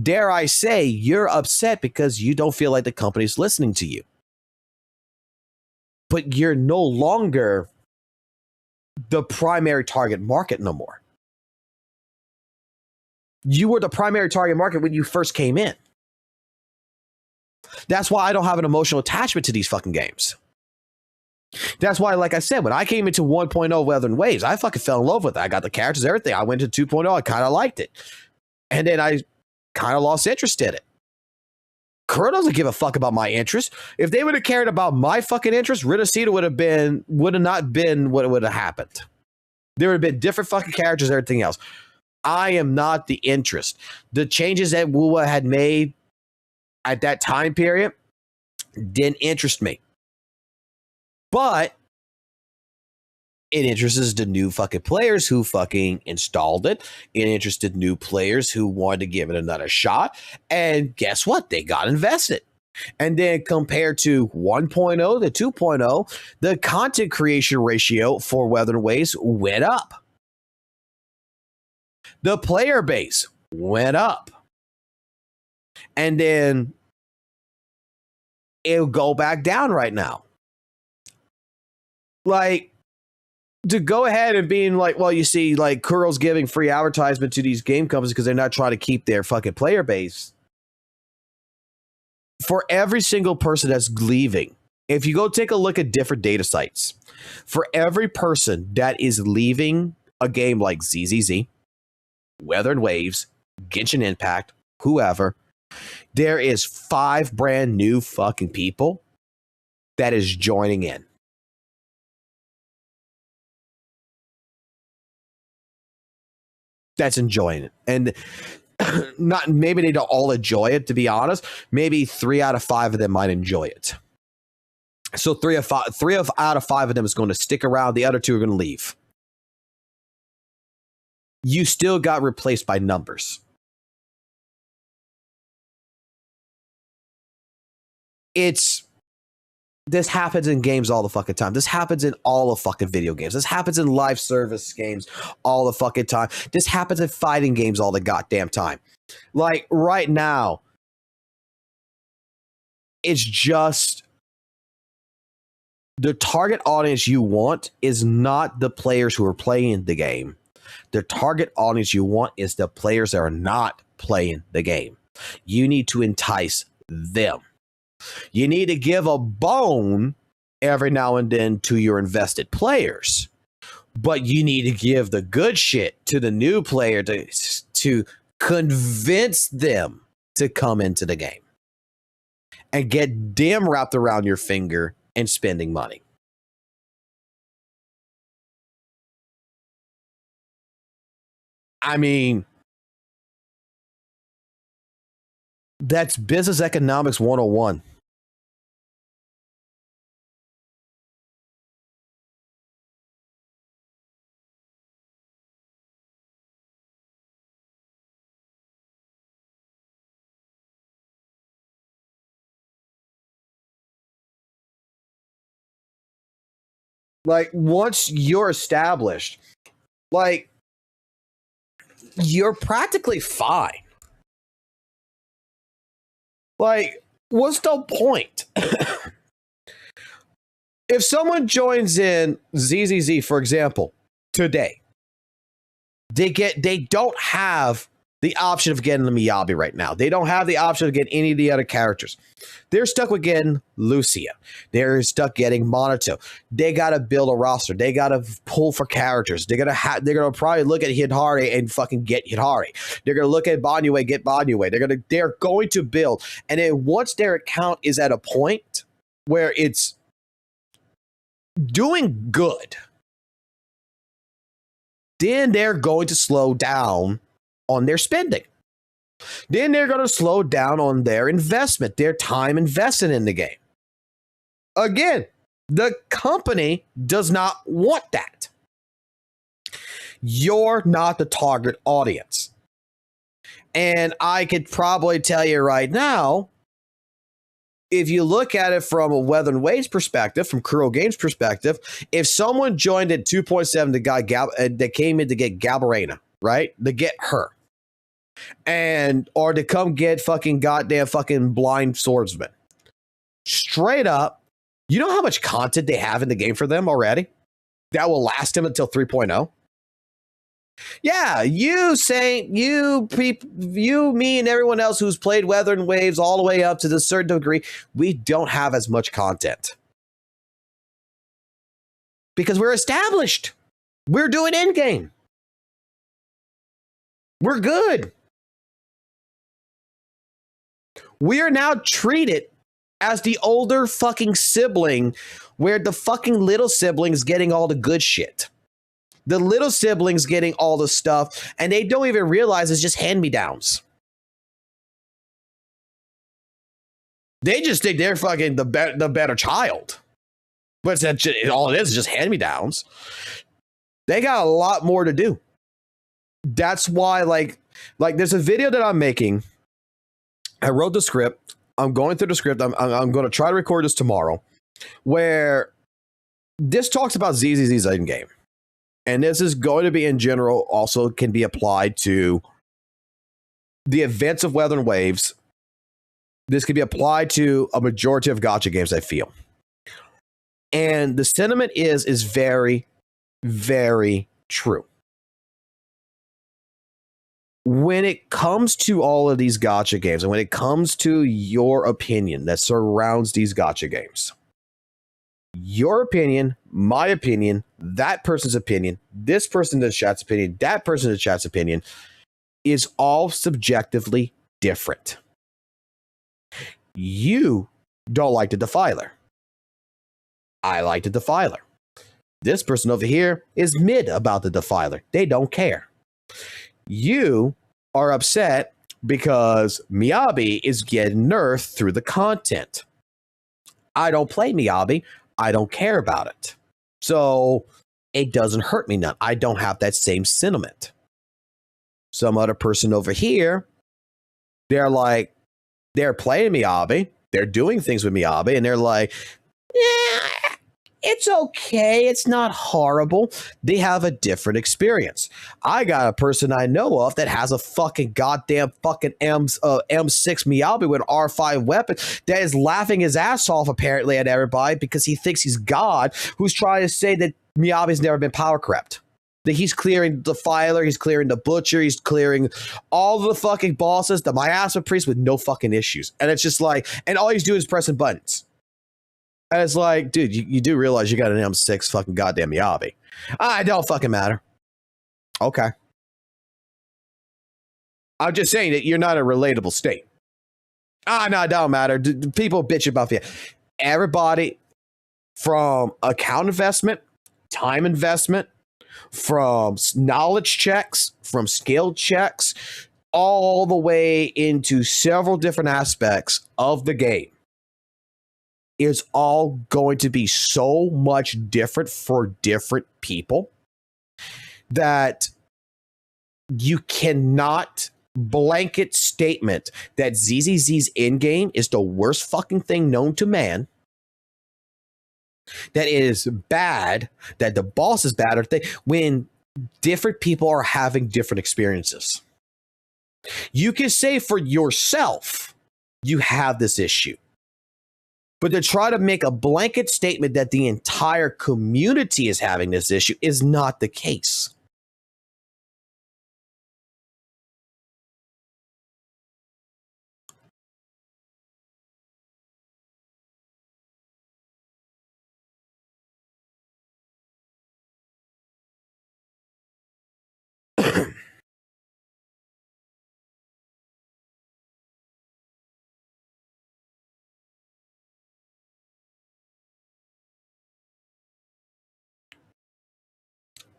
dare I say, you're upset because you don't feel like the company's listening to you. But you're no longer the primary target market no more. You were the primary target market when you first came in. That's why I don't have an emotional attachment to these fucking games. That's why, like I said, when I came into 1.0 Wuthering Waves, I fucking fell in love with it. I got the characters, everything. I went to 2.0, I kind of liked it. And then I kind of lost interest in it. Kuro doesn't give a fuck about my interest. If they would have cared about my fucking interest, Ridacita would have not been what would have happened. There would have been different fucking characters, everything else. I am not the interest. The changes that WUWA had made at that time period didn't interest me. But it interests the new fucking players who fucking installed it. It interested new players who wanted to give it another shot. And guess what? They got invested. And then compared to 1.0 to 2.0, the content creation ratio for Wuthering Waves went up. The player base went up. And then it'll go back down right now. Like, to go ahead and being like, well, you see, like, Kuro's giving free advertisement to these game companies because they're not trying to keep their fucking player base. For every single person that's leaving, if you go take a look at different data sites, for every person that is leaving a game like ZZZ, Wuthering Waves, Genshin Impact, whoever, there is 5 brand new fucking people that is joining in. That's enjoying it. And not maybe they don't all enjoy it, to be honest. Maybe 3 out of 5 of them might enjoy it. So 3 out of 5 of them is going to stick around. The other 2 are going to leave. You still got replaced by numbers. This happens in games all the fucking time. This happens in all the fucking video games. This happens in live service games all the fucking time. This happens in fighting games all the goddamn time. Like right now, it's just the target audience you want is not the players who are playing the game. The target audience you want is the players that are not playing the game. You need to entice them. You need to give a bone every now and then to your invested players, but you need to give the good shit to the new player to convince them to come into the game and get them wrapped around your finger and spending money. I mean, that's business economics 101. Like, once you're established, like, you're practically fine. Like, what's the point? If someone joins in ZZZ, for example, today, they don't have the option of getting the Miyabi right now. They don't have the option of getting any of the other characters. They're stuck with getting Lucia. They're stuck getting Monato. They got to build a roster. They got to pull for characters. They're gonna probably look at Hidari and fucking get Hidari. They're gonna look at Banyue, get Banyue. They're going to build. And then once their account is at a point where it's doing good, then they're going to slow down on their spending. Then they're going to slow down on their investment, their time invested in the game. Again, the company does not want that. You're not the target audience. And I could probably tell you right now, if you look at it from a Weather and Waves perspective, from Kuro Games perspective, if someone joined at 2.7 that came in to get Gabarena, right? To get her. Or to come get fucking goddamn fucking blind swordsman. Straight up, you know how much content they have in the game for them already? That will last them until 3.0? Yeah, you, Saint, you, me, and everyone else who's played Weather and Waves all the way up to a certain degree, we don't have as much content. Because we're established. We're doing endgame. We're good. We are now treated as the older fucking sibling where the fucking little sibling's getting all the good shit. The little siblings getting all the stuff, and they don't even realize it's just hand-me-downs. They just think they're fucking the better child. But all it is just hand-me-downs. They got a lot more to do. That's why, like there's a video that I'm making. I wrote the script. I'm going through the script. I'm going to try to record this tomorrow, where this talks about ZZZ's in-game. And this is going to be, in general, also can be applied to the events of Weather and Waves. This can be applied to a majority of gacha games, I feel. And the sentiment is very, very true. When it comes to all of these gacha games, and when it comes to your opinion that surrounds these gacha games, your opinion, my opinion, that person's opinion, this person in the chat's opinion, that person in the chat's opinion is all subjectively different. You don't like the Defiler. I like the Defiler. This person over here is mid about the Defiler. They don't care. You are upset because Miyabi is getting nerfed through the content. I don't play Miyabi. I don't care about it. So it doesn't hurt me none. I don't have that same sentiment. Some other person over here, they're playing Miyabi. They're doing things with Miyabi. And they're like, yeah, it's okay. It's not horrible. They have a different experience. I got a person I know of that has a fucking goddamn fucking M6 Miyabi with an R5 weapon that is laughing his ass off apparently at everybody because he thinks he's God, who's trying to say that Miyabi's never been power crept. That he's clearing the Filer, he's clearing the Butcher, he's clearing all the fucking bosses, the Miasma Priest with no fucking issues. And it's just like, and all he's doing is pressing buttons. And it's like, dude, you do realize you got an M6 fucking goddamn Miyabi. It don't fucking matter. Okay. I'm just saying that you're not a relatable state. No, it don't matter. People bitch about it. Everybody from account investment, time investment, from knowledge checks, from skill checks, all the way into several different aspects of the game is all going to be so much different for different people that you cannot blanket statement that ZZZ's in-game is the worst fucking thing known to man, that it is bad, that the boss is bad, or when different people are having different experiences. You can say for yourself, you have this issue. But to try to make a blanket statement that the entire community is having this issue is not the case.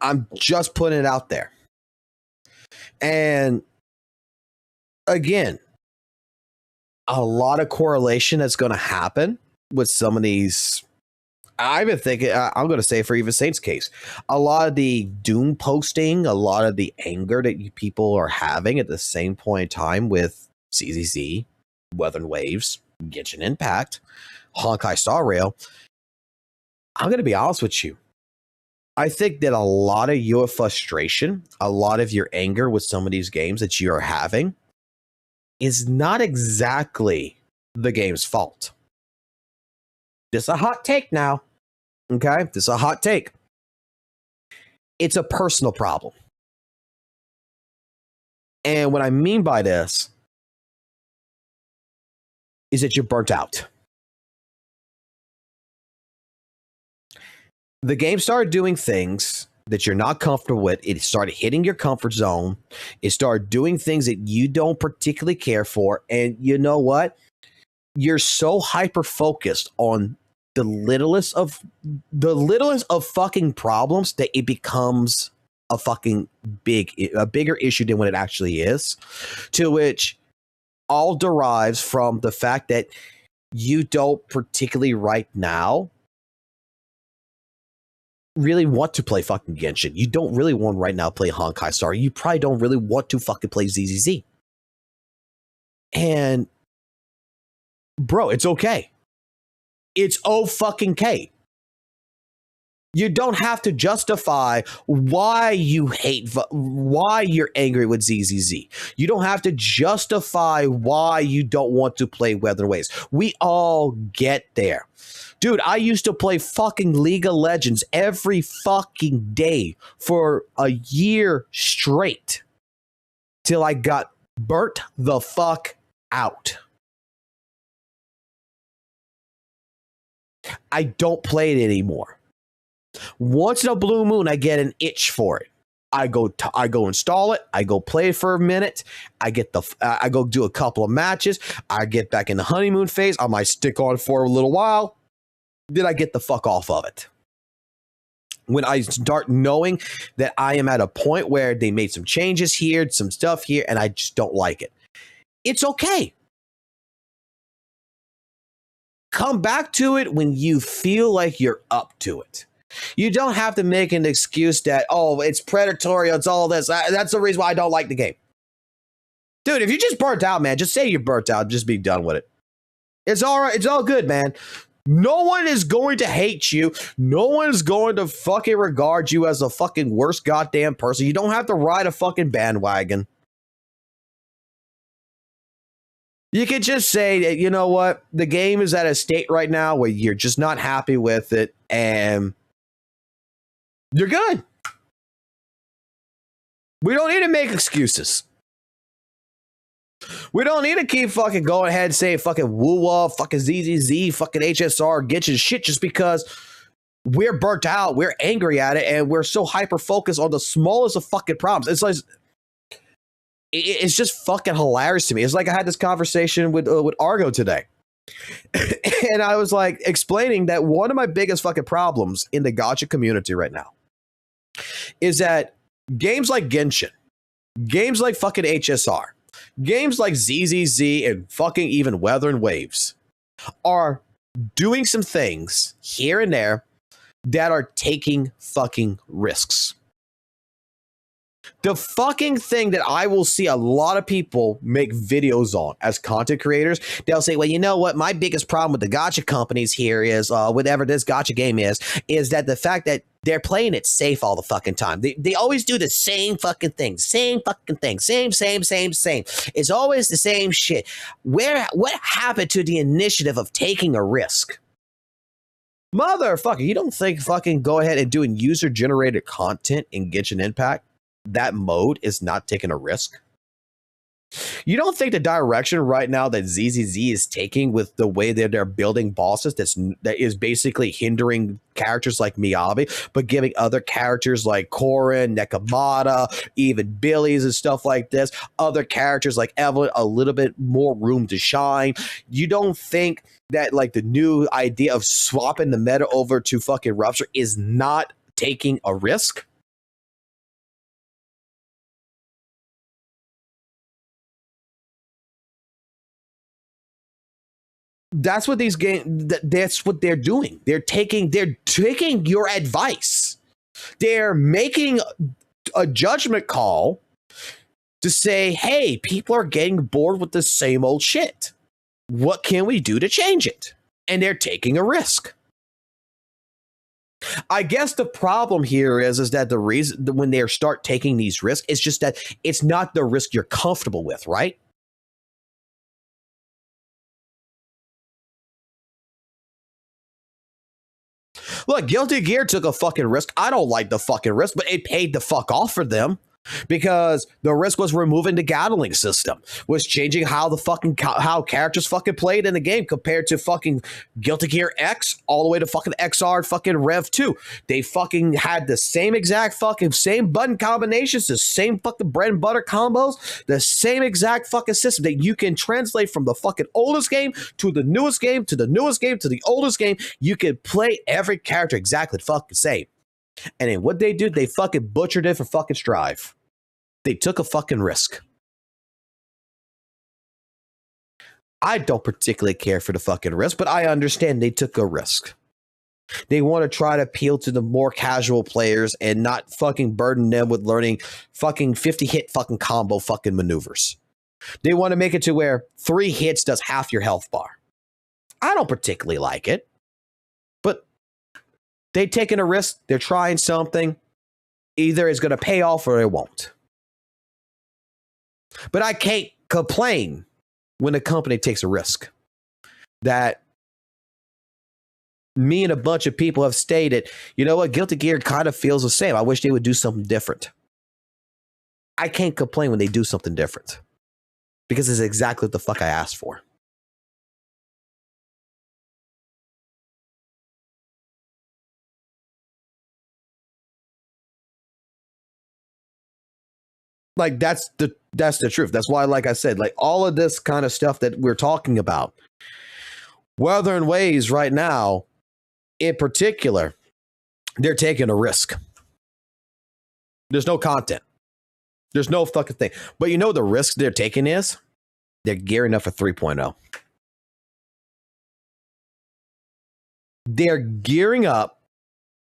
I'm just putting it out there. And again, a lot of correlation that's going to happen with some of these. I've been thinking, I'm going to say for even Saints case, a lot of the doom posting, a lot of the anger that people are having at the same point in time with CZZ, Weathering Waves, Genshin Impact, Honkai Star Rail. I'm going to be honest with you. I think that a lot of your frustration, a lot of your anger with some of these games that you are having is not exactly the game's fault. This is a hot take now. Okay? This is a hot take. It's a personal problem. And what I mean by this is that you're burnt out. The game started doing things that you're not comfortable with. It started hitting your comfort zone. It started doing things that you don't particularly care for. And you know what? You're so hyper focused on the littlest of fucking problems that it becomes a fucking bigger issue than what it actually is, to which all derives from the fact that you don't particularly right now really want to play fucking Genshin. You don't really want right now to play Honkai Star. You probably don't really want to fucking play ZZZ. And bro, it's okay. It's fucking K. You don't have to justify why you hate, why you're angry with ZZZ. You don't have to justify why you don't want to play Weathering Waves. We all get there. Dude, I used to play fucking League of Legends every fucking day for a year straight till I got burnt the fuck out. I don't play it anymore. Once in a blue moon, I get an itch for it. I go install it. I go play it for a minute. I go do a couple of matches. I get back in the honeymoon phase. I might stick on for a little while. Then I get the fuck off of it. When I start knowing that I am at a point where they made some changes here, some stuff here, and I just don't like it. It's okay. Come back to it when you feel like you're up to it. You don't have to make an excuse that, oh, it's predatory, it's all this. That's the reason why I don't like the game. Dude, if you're just burnt out, man, just say you're burnt out. Just be done with it. It's all right. It's all good, man. No one is going to hate you. No one is going to fucking regard you as the fucking worst goddamn person. You don't have to ride a fucking bandwagon. You can just say that, you know what? The game is at a state right now where you're just not happy with it and you're good. We don't need to make excuses. We don't need to keep fucking going ahead and saying fucking WUWA, fucking ZZZ, fucking HSR, Genshin shit just because we're burnt out, we're angry at it, and we're so hyper-focused on the smallest of fucking problems. It's like, it's just fucking hilarious to me. It's like I had this conversation with Argo today. And I was like explaining that one of my biggest fucking problems in the gacha community right now is that games like Genshin, games like fucking HSR, games like ZZZ and fucking even Weathering Waves are doing some things here and there that are taking fucking risks. The fucking thing that I will see a lot of people make videos on as content creators, they'll say, well, you know what? My biggest problem with the gacha companies here is, whatever this gacha game is that the fact that they're playing it safe all the fucking time. They always do the same fucking thing. Same. It's always the same shit. What happened to the initiative of taking a risk? Motherfucker, you don't think fucking go ahead and doing user-generated content in Genshin Impact, that mode is not taking a risk? You don't think the direction right now that ZZZ is taking with the way that they're building bosses that is basically hindering characters like Miyabi, but giving other characters like Korin, Nekomata, even Billy's and stuff like this, other characters like Evelyn, a little bit more room to shine? You don't think that like the new idea of swapping the meta over to fucking Rupture is not taking a risk? That's what these games. That's what they're doing. They're taking your advice. They're making a judgment call to say, "Hey, people are getting bored with the same old shit. What can we do to change it?" And they're taking a risk. I guess the problem here is that the reason when they start taking these risks, it's just that it's not the risk you're comfortable with, right? Look, Guilty Gear took a fucking risk. I don't like the fucking risk, but it paid the fuck off for them. Because the risk was removing the Gatling system, was changing how the fucking how characters fucking played in the game compared to fucking Guilty Gear X all the way to fucking XR fucking Rev 2. They fucking had the same exact fucking same button combinations, the same fucking bread and butter combos, the same exact fucking system that you can translate from the fucking oldest game to the newest game to the newest game to the oldest game. You can play every character exactly the fucking same. And then what they do, they fucking butchered it for fucking Strive. They took a fucking risk. I don't particularly care for the fucking risk, but I understand they took a risk. They want to try to appeal to the more casual players and not fucking burden them with learning fucking 50 hit fucking combo fucking maneuvers. They want to make it to where 3 hits does half your health bar. I don't particularly like it, but they've taken a risk. They're trying something. Either it's going to pay off or it won't. But I can't complain when a company takes a risk. That me and a bunch of people have stated, you know what, Guilty Gear kind of feels the same. I wish they would do something different. I can't complain when they do something different. Because it's exactly what the fuck I asked for. Like that's the truth. That's why, like I said, like all of this kind of stuff that we're talking about, Wuthering Waves right now, in particular, they're taking a risk. There's no content. There's no fucking thing. But you know the risk they're taking is? They're gearing up for 3.0. They're gearing up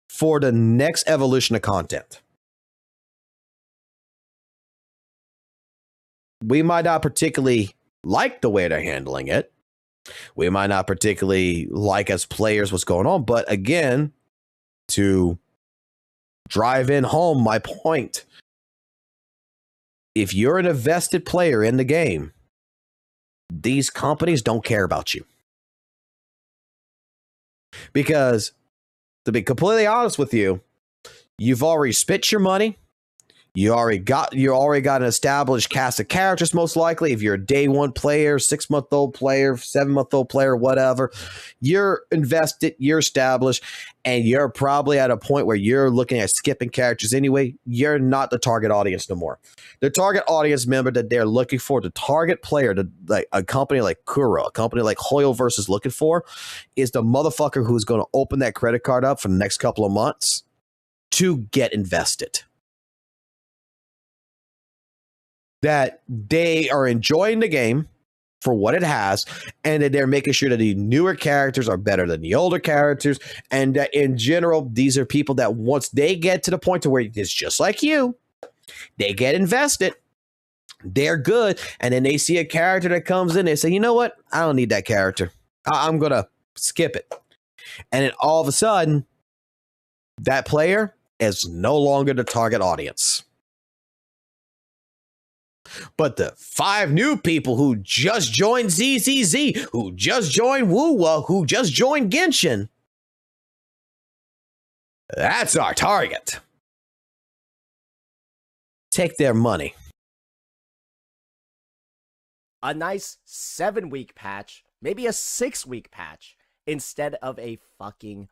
for the next evolution of content. We might not particularly like the way they're handling it. We might not particularly like as players what's going on. But again, to drive in home my point, if you're an invested player in the game, these companies don't care about you. Because to be completely honest with you, you've already spent your money. You already got an established cast of characters, most likely. If you're a day one player, 6-month-old player, 7-month-old player, whatever, you're invested, you're established, and you're probably at a point where you're looking at skipping characters anyway. You're not the target audience no more. The target audience member that they're looking for, the target player, like a company like Kuro, a company like Hoyoverse is looking for, is the motherfucker who's going to open that credit card up for the next couple of months to get invested. That they are enjoying the game for what it has, and that they're making sure that the newer characters are better than the older characters, and that in general, these are people that once they get to the point to where it's just like you, they get invested, they're good, and then they see a character that comes in, they say, you know what, I don't need that character. I'm going to skip it. And then all of a sudden, that player is no longer the target audience. But the 5 new people who just joined ZZZ, who just joined WUWA, who just joined Genshin, that's our target. Take their money. A nice 7-week patch, maybe a 6-week patch, instead of a fucking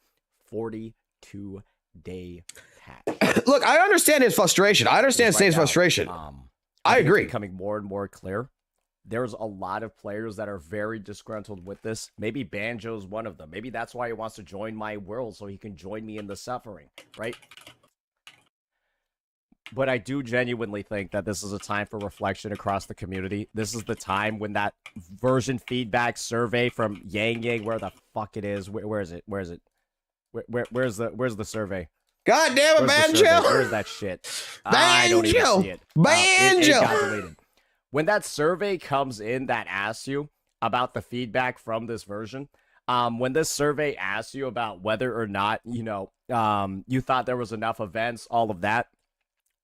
42-day patch. Look, I understand his frustration. I understand Sane's frustration. I agree. It's becoming more and more clear. There's a lot of players that are very disgruntled with this. Maybe Banjo's one of them. Maybe that's why he wants to join my world so he can join me in the suffering, right? But I do genuinely think that this is a time for reflection across the community. This is the time when that version feedback survey from Yang Yang, where the fuck it is, where is it? Where's the survey? God damn it, Banjo! Where's that shit? I don't even see it. Banjo! It got deleted. When that survey comes in that asks you about the feedback from this version, when this survey asks you about whether or not, you thought there was enough events, all of that,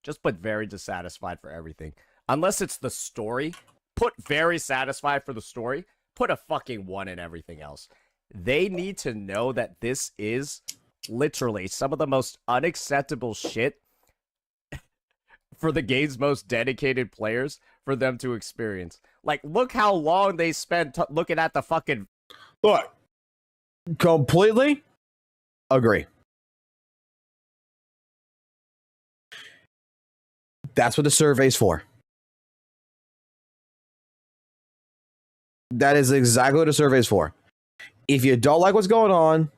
just put very dissatisfied for everything. Unless it's the story, put very satisfied for the story, put a fucking 1 in everything else. They need to know that this is literally some of the most unacceptable shit for the game's most dedicated players for them to experience. Like, look how long they spent looking at the fucking... Look, completely agree. That's what the survey's for. That is exactly what the survey's for. If you don't like what's going on,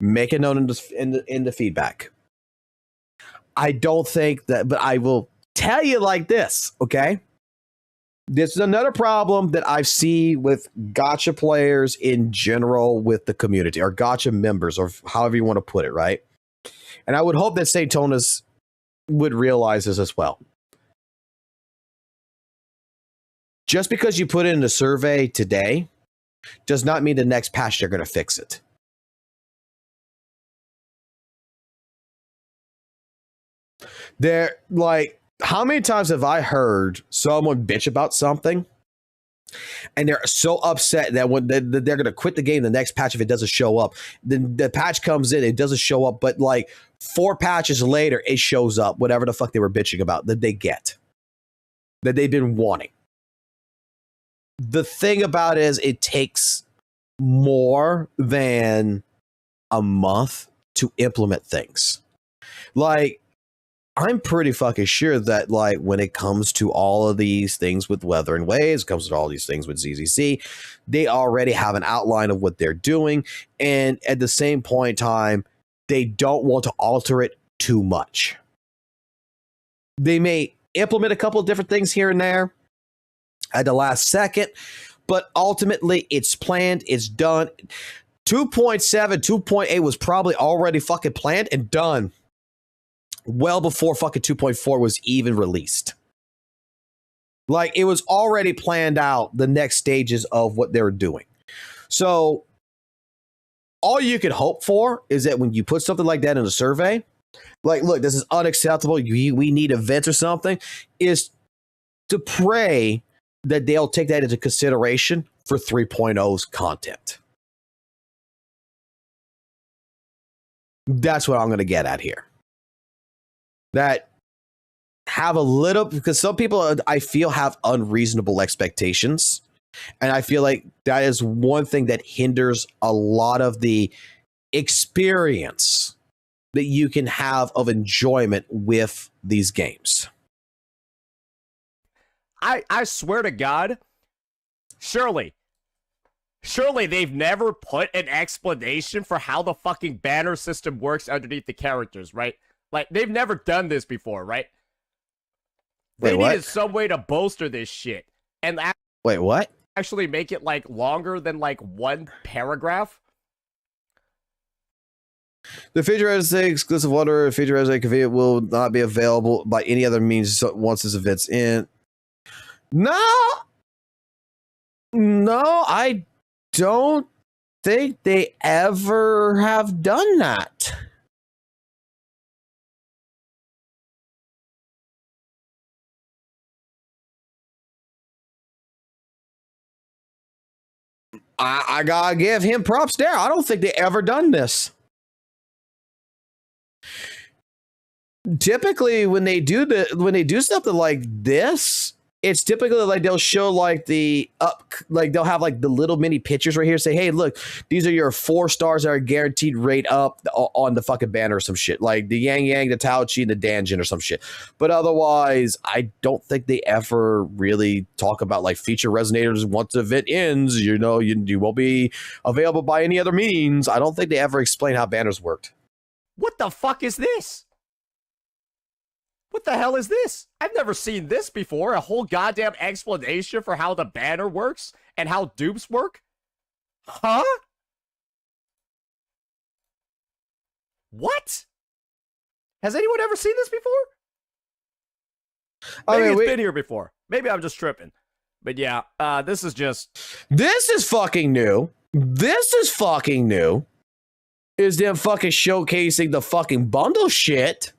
make it known in the feedback. I don't think that, but I will tell you like this, okay? This is another problem that I see with gacha players in general with the community, or gacha members, or however you want to put it, right? And I would hope that Saintonas would realize this as well. Just because you put it in the survey today does not mean the next patch they're going to fix it. They're like, how many times have I heard someone bitch about something and they're so upset that when they're going to quit the game the next patch if it doesn't show up? Then the patch comes in, it doesn't show up, but like 4 patches later it shows up, whatever the fuck they were bitching about that they get, that they've been wanting. The thing about it is it takes more than a month to implement things. Like, I'm pretty fucking sure that, like, when it comes to all of these things with Weather and Waves, it comes to all these things with ZZC, they already have an outline of what they're doing. And at the same point in time, they don't want to alter it too much. They may implement a couple of different things here and there at the last second, but ultimately it's planned, it's done. 2.7, 2.8 was probably already fucking planned and done well before fucking 2.4 was even released. Like, it was already planned out, the next stages of what they were doing. So all you can hope for is that when you put something like that in a survey, like, look, this is unacceptable, we need events or something, is to pray that they'll take that into consideration for 3.0's content. That's what I'm going to get at here. That have a little, because some people I feel have unreasonable expectations. And I feel like that is one thing that hinders a lot of the experience that you can have of enjoyment with these games. I swear to God, surely they've never put an explanation for how the fucking banner system works underneath the characters, right? Like, they've never done this before, right? They needed some way to bolster this shit. And wait, what? Actually make it, like, longer than, like, 1 paragraph? The feature as a exclusive order, feature as a convenient will not be available by any other means once this event's in. No, I don't think they ever have done that. I gotta give him props there. I don't think they ever done this. Typically, when they do something like this, it's typically like they'll show like they'll have like the little mini pictures right here. Say, hey, look, these are your 4 stars that are guaranteed rate up on the fucking banner or some shit. Like the Yang Yang, the Tao Chi, and the Danjin or some shit. But otherwise, I don't think they ever really talk about like feature resonators once the event ends. You know, you won't be available by any other means. I don't think they ever explain how banners worked. What the fuck is this? What the hell is this? I've never seen this before. A whole goddamn explanation for how the banner works and how dupes work? Huh? What? Has anyone ever seen this before? Maybe it's been here before. Maybe I'm just tripping. But yeah, this is just... This is fucking new. This is fucking new. Is them fucking showcasing the fucking bundle shit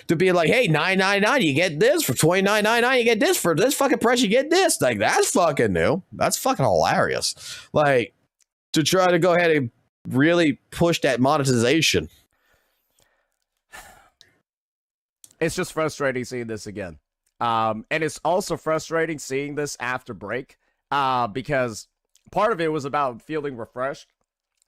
to be like, hey, $9.99, you get this for $29.99, you get this for this fucking price, you get this. Like, that's fucking new. That's fucking hilarious. Like, to try to go ahead and really push that monetization. It's just frustrating seeing this again. And it's also frustrating seeing this after break, because part of it was about feeling refreshed,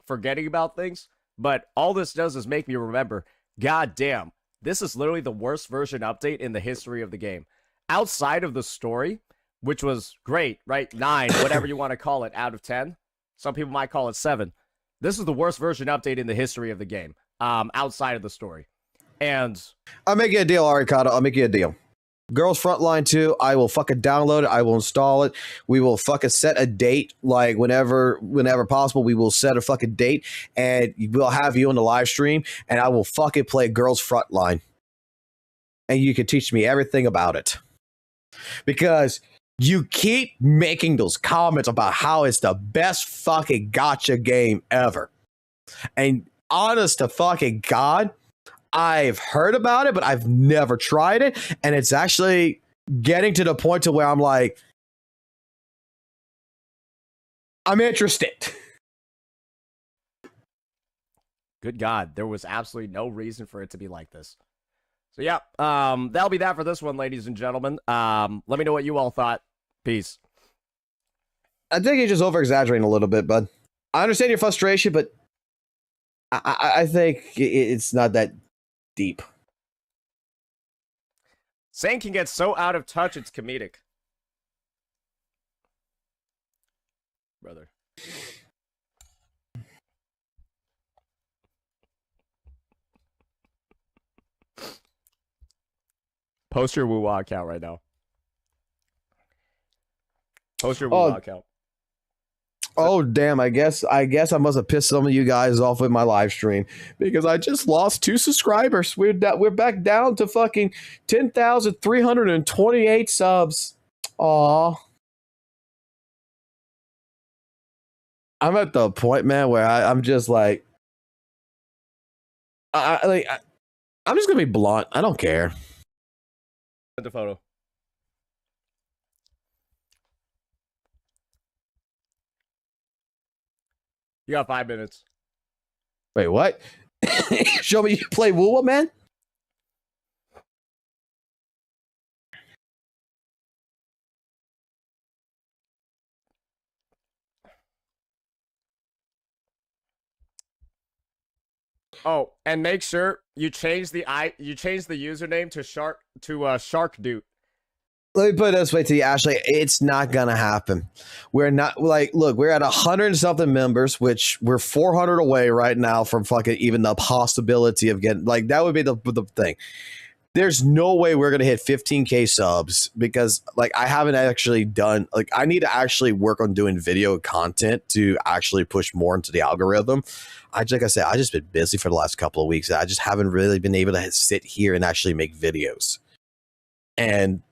forgetting about things, but all this does is make me remember, god damn, this is literally the worst version update in the history of the game. Outside of the story, which was great, right? 9, whatever you want to call it, out of 10. Some people might call it 7. This is the worst version update in the history of the game, outside of the story. And I'll make you a deal, Arikata. I'll make you a deal. Girls Frontline 2, I will fucking download it. I will install it. We will fucking set a date, like whenever possible. We will set a fucking date, and we'll have you on the live stream, and I will fucking play Girls Frontline. And you can teach me everything about it. Because you keep making those comments about how it's the best fucking gacha game ever. And honest to fucking God, I've heard about it, but I've never tried it. And it's actually getting to the point to where I'm like, I'm interested. good God, there was absolutely no reason for it to be like this. So yeah, that'll be that for this one, ladies and gentlemen. Let me know what you all thought. Peace. I think you're just over-exaggerating a little bit, bud. I understand your frustration, but I think it's not that deep. Saying can get so out of touch, it's comedic. Brother. Post your WUWA account right now. Post your WUWA account. Oh damn! I guess I must have pissed some of you guys off with my live stream because I just lost 2 subscribers. We're back down to fucking 10,328 subs. Aw. I'm at the point, man, where I'm just like, I'm just gonna be blunt. I don't care. The photo. You got 5 minutes. Wait, what? Show me you play WUWA, man? Oh, and make sure you change the username to Shark Dude. Let me put it this way to you, Ashley. It's not gonna happen. We're not like, look, we're at 100 and something members, which we're 400 away right now from fucking even the possibility of getting, like, that would be the thing. There's no way we're gonna hit 15K subs because, like, I haven't actually done, like, I need to actually work on doing video content to actually push more into the algorithm. Like I said, I just been busy for the last couple of weeks. I just haven't really been able to sit here and actually make videos. And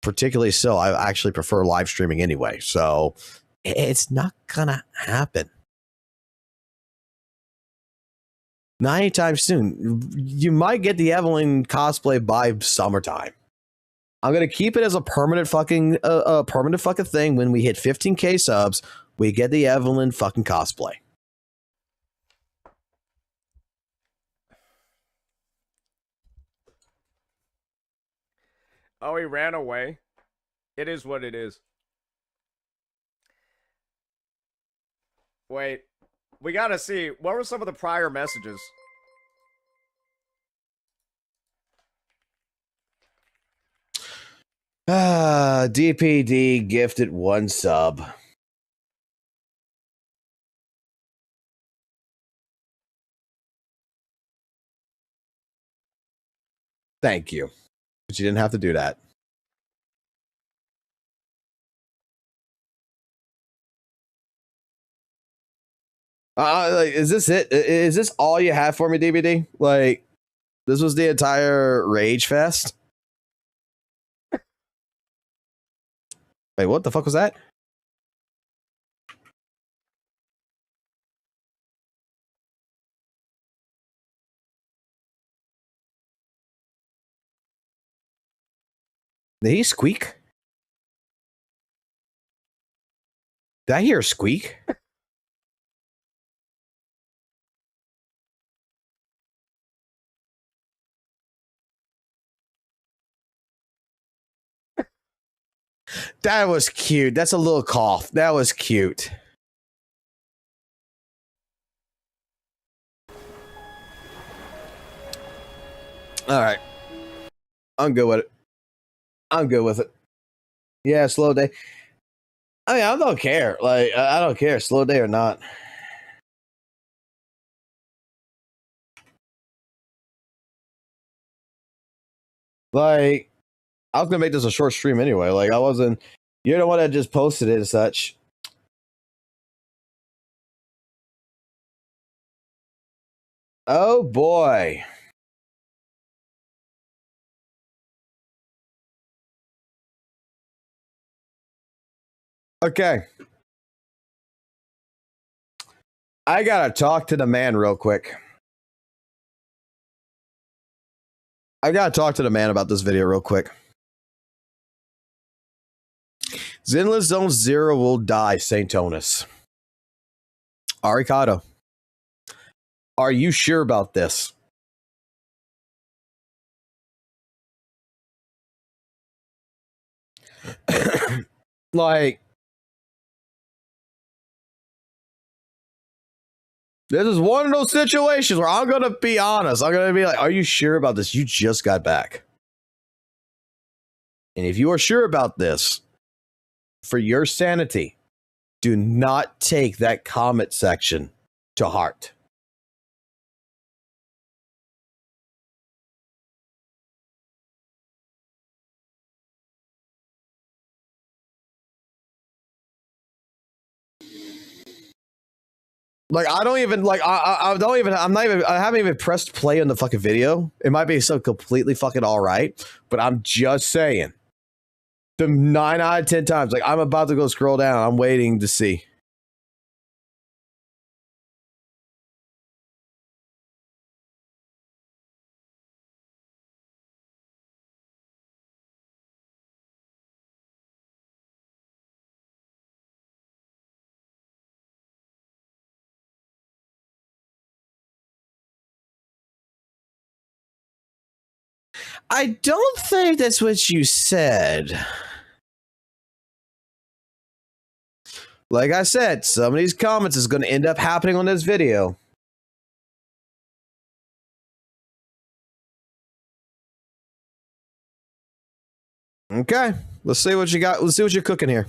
particularly so, I actually prefer live streaming anyway. So it's not gonna happen. Not anytime soon. You might get the Evelyn cosplay by summertime. I'm gonna keep it as a permanent fucking thing. When we hit 15K subs, we get the Evelyn fucking cosplay. Oh, he ran away. It is what it is. Wait. We gotta see. What were some of the prior messages? DPD gifted 1 sub. Thank you. But you didn't have to do that. Like, is this it? Is this all you have for me, DVD? Like, this was the entire Rage Fest? Wait, what the fuck was that? Did he squeak? Did I hear a squeak? That was cute. That's a little cough. That was cute. All right. I'm good with it. I'm good with it. Yeah, slow day. I mean, I don't care. Like, I don't care, slow day or not. Like, I was gonna make this a short stream anyway. Like, I wasn't. You're the one that just posted it and such. Oh boy. Okay. I gotta talk to the man real quick. I gotta talk to the man about this video real quick. Zenless Zone Zero will die, St. Tonus. Aricado. Are you sure about this? Like, this is one of those situations where I'm going to be honest. I'm going to be like, are you sure about this? You just got back. And if you are sure about this, for your sanity, do not take that comment section to heart. Like, I don't even like I don't even I haven't even pressed play on the fucking video. It might be so completely fucking all right, but I'm just saying. The 9 out of 10 times, like, I'm about to go scroll down. I'm waiting to see. I don't think that's what you said. Like I said, some of these comments is going to end up happening on this video. Okay, let's see what you got. Let's see what you're cooking here.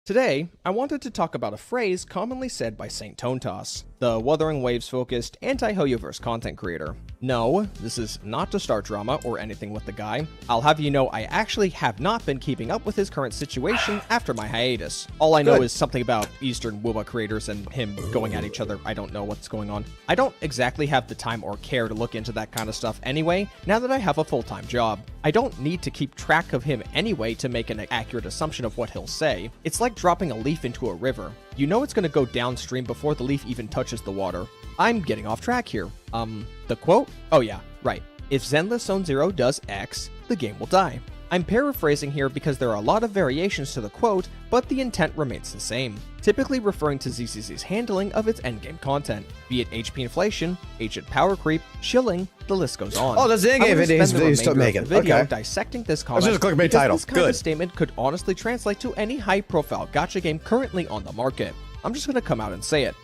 Today, I wanted to talk about a phrase commonly said by St. Tontas, the Wuthering Waves-focused anti-Hoyoverse content creator. No, this is not to start drama or anything with the guy. I'll have you know I actually have not been keeping up with his current situation after my hiatus. All I know is something about Eastern WUWA creators and him going at each other. I don't know what's going on. I don't exactly have the time or care to look into that kind of stuff anyway, now that I have a full-time job. I don't need to keep track of him anyway to make an accurate assumption of what he'll say. It's like dropping a leaf into a river. You know it's going to go downstream before the leaf even touches the water. I'm getting off track here. The quote? Oh yeah, right. If Zenless Zone Zero does X, the game will die. I'm paraphrasing here because there are a lot of variations to the quote, but the intent remains the same, typically referring to ZZZ's handling of its endgame content, be it HP inflation, agent power creep, shilling, the list goes on. Oh, that's the endgame video he's still making. Video Okay. dissecting this comment That's just a clickbait title. This kind of statement could honestly translate to any high-profile gacha game currently on the market. I'm just gonna come out and say it.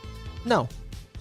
No,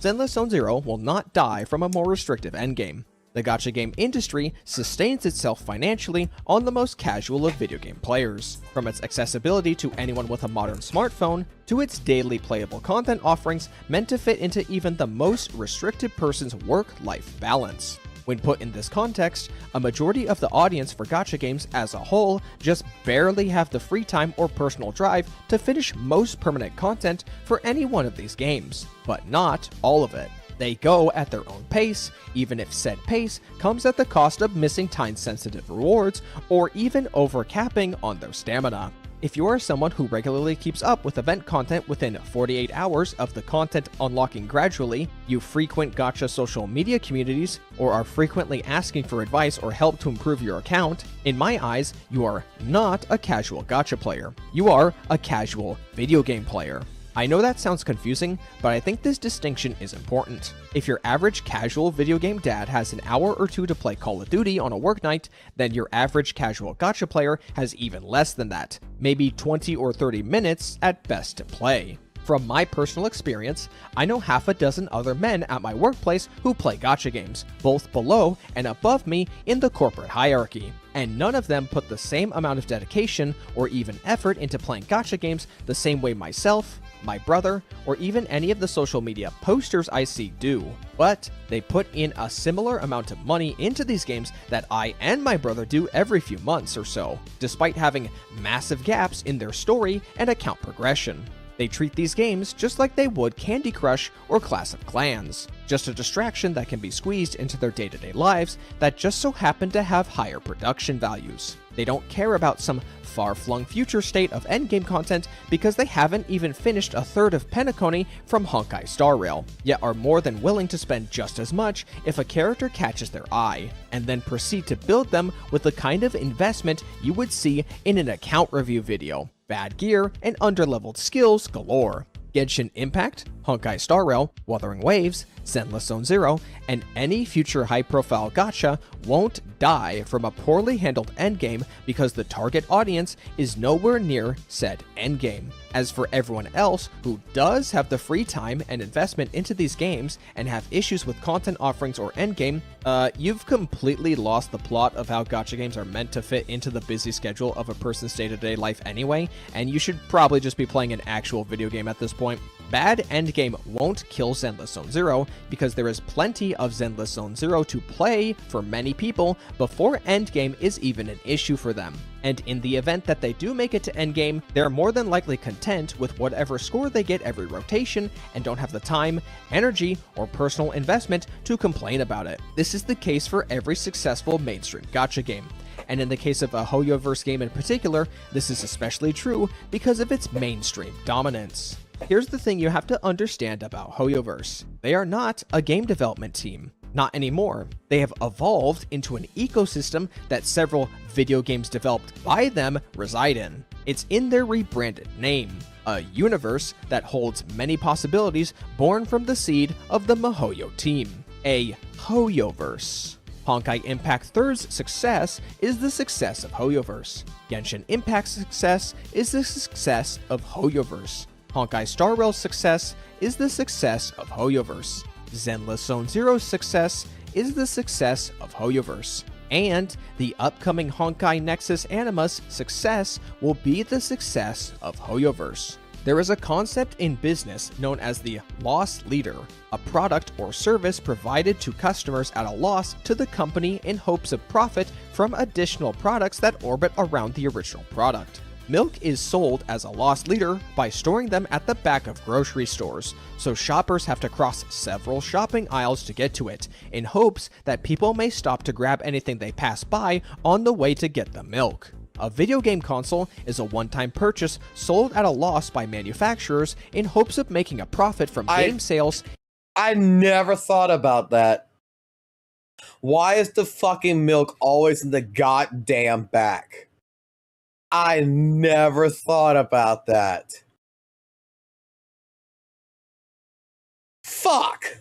Zenless Zone Zero will not die from a more restrictive endgame. The gacha game industry sustains itself financially on the most casual of video game players, from its accessibility to anyone with a modern smartphone, to its daily playable content offerings meant to fit into even the most restricted person's work-life balance. When put in this context, a majority of the audience for gacha games as a whole just barely have the free time or personal drive to finish most permanent content for any one of these games, but not all of it. They go at their own pace, even if said pace comes at the cost of missing time-sensitive rewards or even overcapping on their stamina. If you are someone who regularly keeps up with event content within 48 hours of the content unlocking gradually, you frequent gacha social media communities, or are frequently asking for advice or help to improve your account, in my eyes, you are not a casual gacha player. You are a casual video game player. I know that sounds confusing, but I think this distinction is important. If your average casual video game dad has an hour or two to play Call of Duty on a work night, then your average casual gacha player has even less than that, maybe 20 or 30 minutes at best to play. From my personal experience, I know half a dozen other men at my workplace who play gacha games, both below and above me in the corporate hierarchy. And none of them put the same amount of dedication or even effort into playing gacha games the same way myself, my brother, or even any of the social media posters I see do. But they put in a similar amount of money into these games that I and my brother do every few months or so, despite having massive gaps in their story and account progression. They treat these games just like they would Candy Crush or Clash of Clans, just a distraction that can be squeezed into their day-to-day lives that just so happen to have higher production values. They don't care about some far-flung future state of endgame content because they haven't even finished a third of Penacony from Honkai Star Rail, yet are more than willing to spend just as much if a character catches their eye, and then proceed to build them with the kind of investment you would see in an account review video. Bad gear and underleveled skills galore. Genshin Impact, Honkai Star Rail, Wuthering Waves, Zenless Zone Zero, and any future high-profile gacha won't die from a poorly handled endgame because the target audience is nowhere near said endgame. As for everyone else who does have the free time and investment into these games and have issues with content offerings or endgame, you've completely lost the plot of how gacha games are meant to fit into the busy schedule of a person's day-to-day life anyway, and you should probably just be playing an actual video game at this point. Bad endgame won't kill Zenless Zone Zero because there is plenty of Zenless Zone Zero to play for many people before endgame is even an issue for them. And in the event that they do make it to endgame, they're more than likely content with whatever score they get every rotation and don't have the time, energy, or personal investment to complain about it. This is the case for every successful mainstream gacha game. And in the case of a HoYoverse game in particular, this is especially true because of its mainstream dominance. Here's the thing you have to understand about HoYoverse. They are not a game development team. Not anymore. They have evolved into an ecosystem that several video games developed by them reside in. It's in their rebranded name, a universe that holds many possibilities born from the seed of the MiHoYo team, a HoYoverse. Honkai Impact 3's success is the success of HoYoverse. Genshin Impact's success is the success of HoYoverse. Honkai Star Rail's success is the success of HoYoverse. Zenless Zone Zero's success is the success of HoYoverse. And the upcoming Honkai Nexus Anima's success will be the success of HoYoverse. There is a concept in business known as the loss leader, a product or service provided to customers at a loss to the company in hopes of profit from additional products that orbit around the original product. Milk is sold as a loss leader by storing them at the back of grocery stores, so shoppers have to cross several shopping aisles to get to it, in hopes that people may stop to grab anything they pass by on the way to get the milk. A video game console is a one-time purchase sold at a loss by manufacturers in hopes of making a profit from game sales. I never thought about that. Why is the fucking milk always in the goddamn back? I never thought about that. Fuck!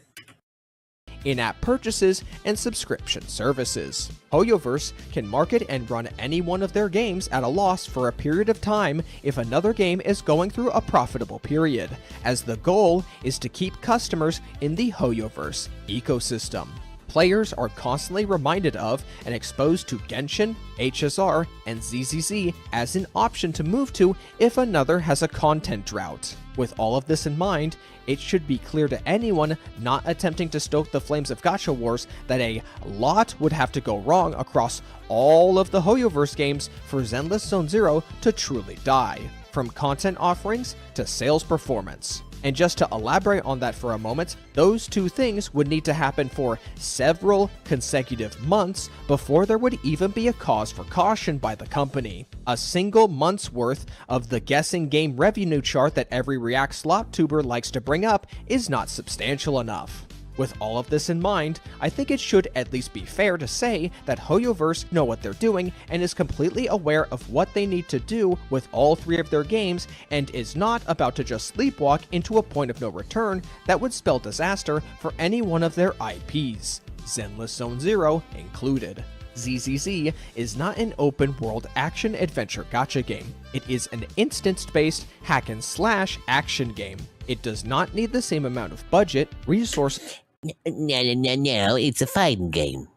In-app purchases and subscription services. HoYoverse can market and run any one of their games at a loss for a period of time if another game is going through a profitable period, as the goal is to keep customers in the HoYoverse ecosystem. Players are constantly reminded of and exposed to Genshin, HSR, and ZZZ as an option to move to if another has a content drought. With all of this in mind, it should be clear to anyone not attempting to stoke the flames of gacha wars that a lot would have to go wrong across all of the Hoyoverse games for Zenless Zone Zero to truly die, from content offerings to sales performance. And just to elaborate on that for a moment, those two things would need to happen for several consecutive months before there would even be a cause for caution by the company. A single month's worth of the guessing game revenue chart that every React slot tuber likes to bring up is not substantial enough. With all of this in mind, I think it should at least be fair to say that Hoyoverse know what they're doing and is completely aware of what they need to do with all three of their games and is not about to just sleepwalk into a point of no return that would spell disaster for any one of their IPs, Zenless Zone Zero included. ZZZ is not an open-world action-adventure gacha game. It is an instance-based hack-and-slash action game. It does not need the same amount of budget, resource. No, it's a fighting game.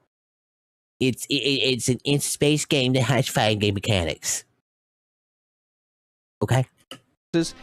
It's an instance-based game that has fighting game mechanics. Okay?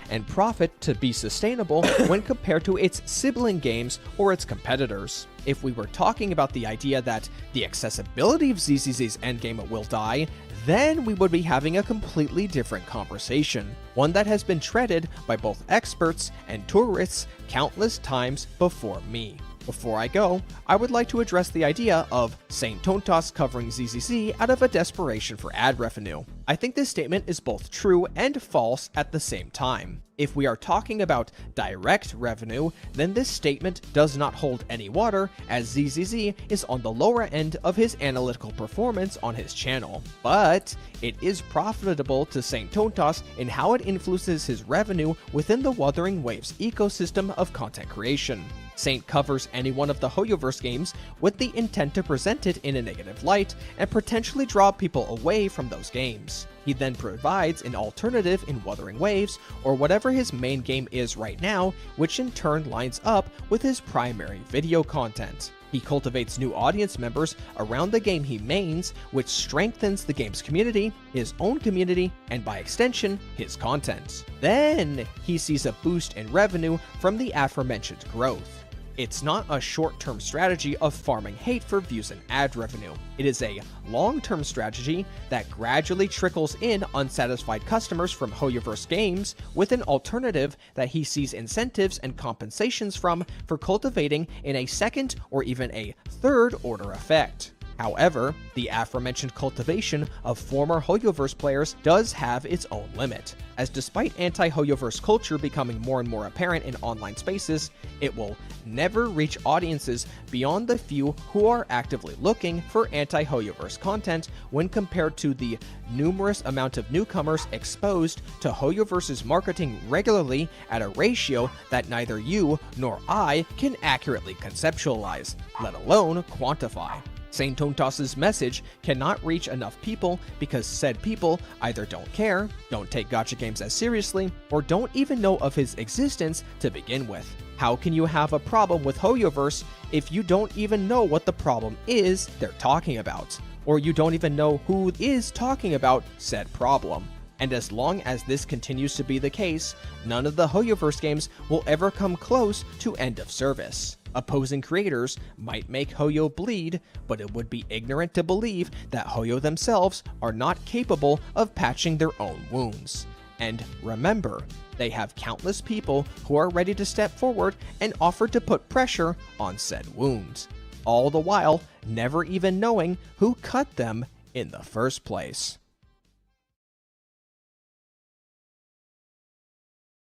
And profit to be sustainable when compared to its sibling games or its competitors. If we were talking about the idea that the accessibility of ZZZ's endgame will die, then we would be having a completely different conversation, one that has been treaded by both experts and tourists countless times before me. Before I go, I would like to address the idea of Saint Tontas covering ZZZ out of a desperation for ad revenue. I think this statement is both true and false at the same time. If we are talking about direct revenue, then this statement does not hold any water, as ZZZ is on the lower end of his analytical performance on his channel. But it is profitable to Saint Tontas in how it influences his revenue within the Wuthering Waves ecosystem of content creation. Saint covers any one of the Hoyoverse games with the intent to present it in a negative light and potentially draw people away from those games. He then provides an alternative in Wuthering Waves, or whatever his main game is right now, which in turn lines up with his primary video content. He cultivates new audience members around the game he mains, which strengthens the game's community, his own community, and by extension, his content. Then he sees a boost in revenue from the aforementioned growth. It's not a short-term strategy of farming hate for views and ad revenue. It is a long-term strategy that gradually trickles in unsatisfied customers from Hoyoverse games with an alternative that he sees incentives and compensations from for cultivating in a second or even a third-order effect. However, the aforementioned cultivation of former Hoyoverse players does have its own limit, as despite anti-Hoyoverse culture becoming more and more apparent in online spaces, it will never reach audiences beyond the few who are actively looking for anti-Hoyoverse content when compared to the numerous amount of newcomers exposed to Hoyoverse's marketing regularly at a ratio that neither you nor I can accurately conceptualize, let alone quantify. Saint Tontas' message cannot reach enough people because said people either don't care, don't take gacha games as seriously, or don't even know of his existence to begin with. How can you have a problem with Hoyoverse if you don't even know what the problem is they're talking about, or you don't even know who is talking about said problem? And as long as this continues to be the case, none of the Hoyoverse games will ever come close to end of service. Opposing creators might make Hoyo bleed, but it would be ignorant to believe that Hoyo themselves are not capable of patching their own wounds. And remember, they have countless people who are ready to step forward and offer to put pressure on said wounds, all the while never even knowing who cut them in the first place.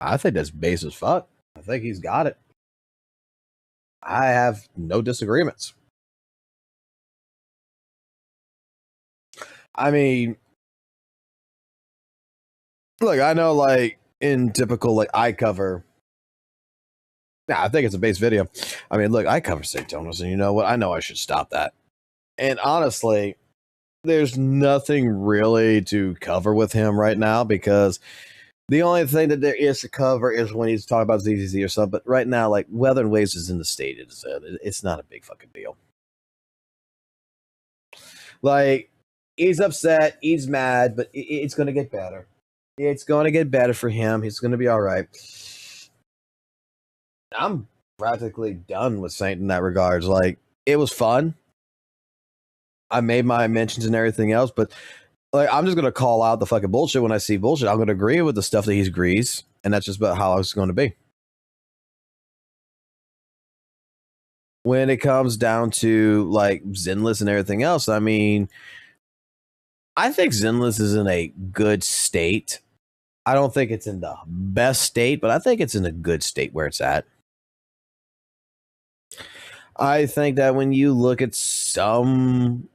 I think that's base as fuck. I think he's got it. I have no disagreements. I mean, look, I know, like, in typical, like, I cover. Nah, I think it's a base video. I mean, look, I cover St. Thomas, and you know what? I know I should stop that. And honestly, there's nothing really to cover with him right now because the only thing that there is to cover is when he's talking about ZZZ or something. But right now, like, Weather and Waves is in the state. It's not a big fucking deal. Like, he's upset, he's mad, but it's going to get better. It's going to get better for him. He's going to be all right. I'm practically done with Saint in that regards. Like, it was fun. I made my mentions and everything else, but like, I'm just going to call out the fucking bullshit when I see bullshit. I'm going to agree with the stuff that he agrees, and that's just about how it's going to be. When it comes down to like Zenless and everything else, I mean, I think Zenless is in a good state. I don't think it's in the best state, but I think it's in a good state where it's at. I think that when you look at some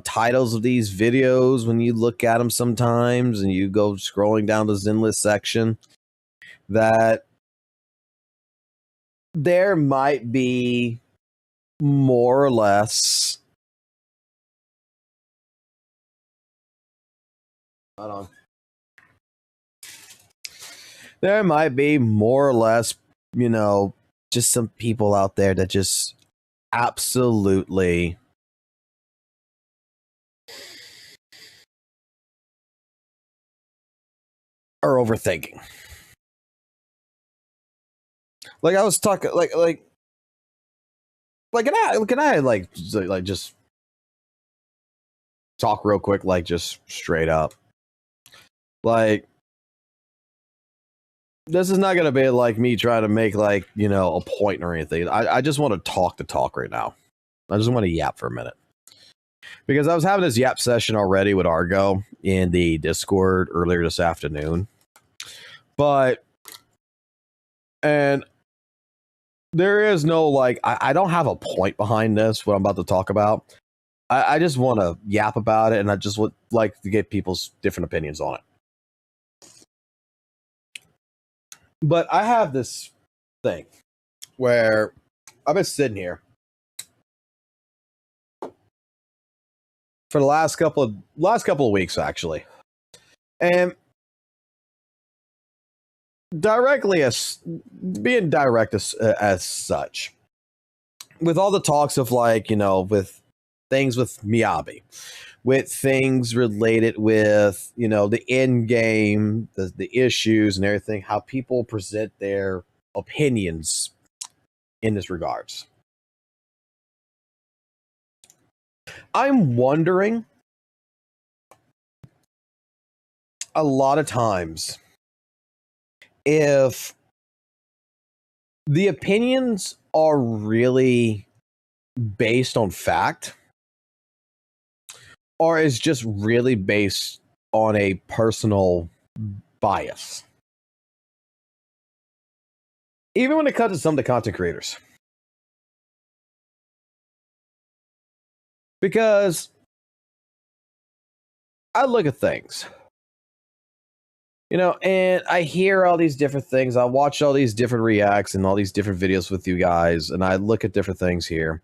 titles of these videos, when you look at them sometimes and you go scrolling down the Zenless section, that there might be more or less. Hold on. There might be more or less, you know, just some people out there that just absolutely are overthinking. Like I was talking, like can I like just talk real quick, like just straight up, like. This is not going to be like me trying to make like, you know, a point or anything. I just want to talk right now. I just want to yap for a minute. Because I was having this yap session already with Argo in the Discord earlier this afternoon. And there is no like, I don't have a point behind this, what I'm about to talk about. I just want to yap about it, and I just would like to get people's different opinions on it. But I have this thing where I've been sitting here for the last couple of weeks, actually, and being direct as such, with all the talks of like, you know, with things with Miyabi, with things related with, you know, the end game, the issues and everything, how people present their opinions in this regards. I'm wondering a lot of times if the opinions are really based on fact, or is just really based on a personal bias. Even when it comes to some of the content creators. Because I look at things, you know, and I hear all these different things. I watch all these different reacts and all these different videos with you guys, and I look at different things here.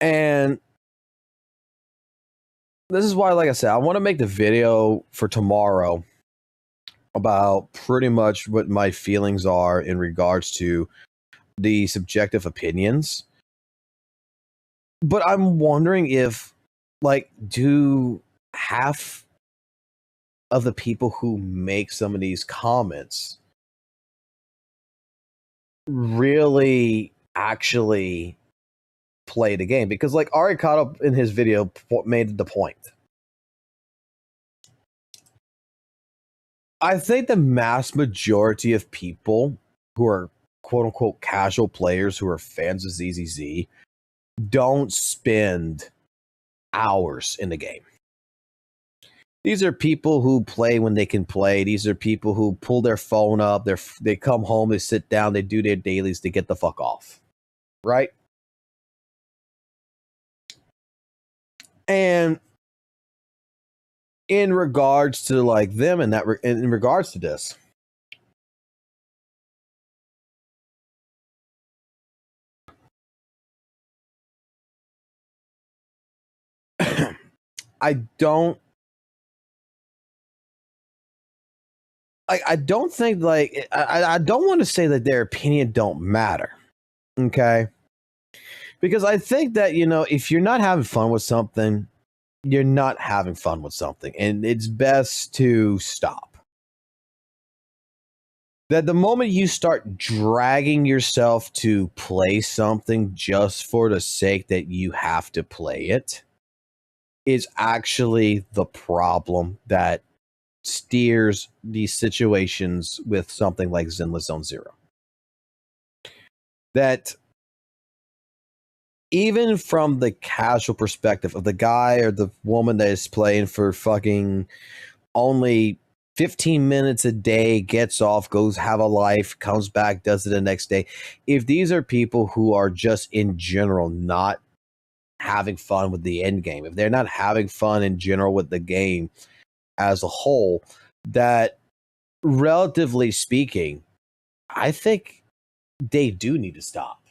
And this is why, like I said, I want to make the video for tomorrow about pretty much what my feelings are in regards to the subjective opinions. But I'm wondering if, like, do half of the people who make some of these comments really actually play the game? Because like Ari caught up in his video made the point. I think the mass majority of people who are quote unquote casual players who are fans of ZZZ don't spend hours in the game. These are people who play when they can play. These are people who pull their phone up, they come home, they sit down, they do their dailies, they get the fuck off. Right? And in regards to like them and that in regards to this, I don't think like I don't want to say that their opinion don't matter. Okay? Because I think that, you know, if you're not having fun with something, you're not having fun with something. And it's best to stop. That the moment you start dragging yourself to play something just for the sake that you have to play it is actually the problem that steers these situations with something like Zenless Zone Zero. That even from the casual perspective of the guy or the woman that is playing for fucking only 15 minutes a day, gets off, goes have a life, comes back, does it the next day. If these are people who are just in general not having fun with the end game, if they're not having fun in general with the game as a whole, that relatively speaking, I think they do need to stop.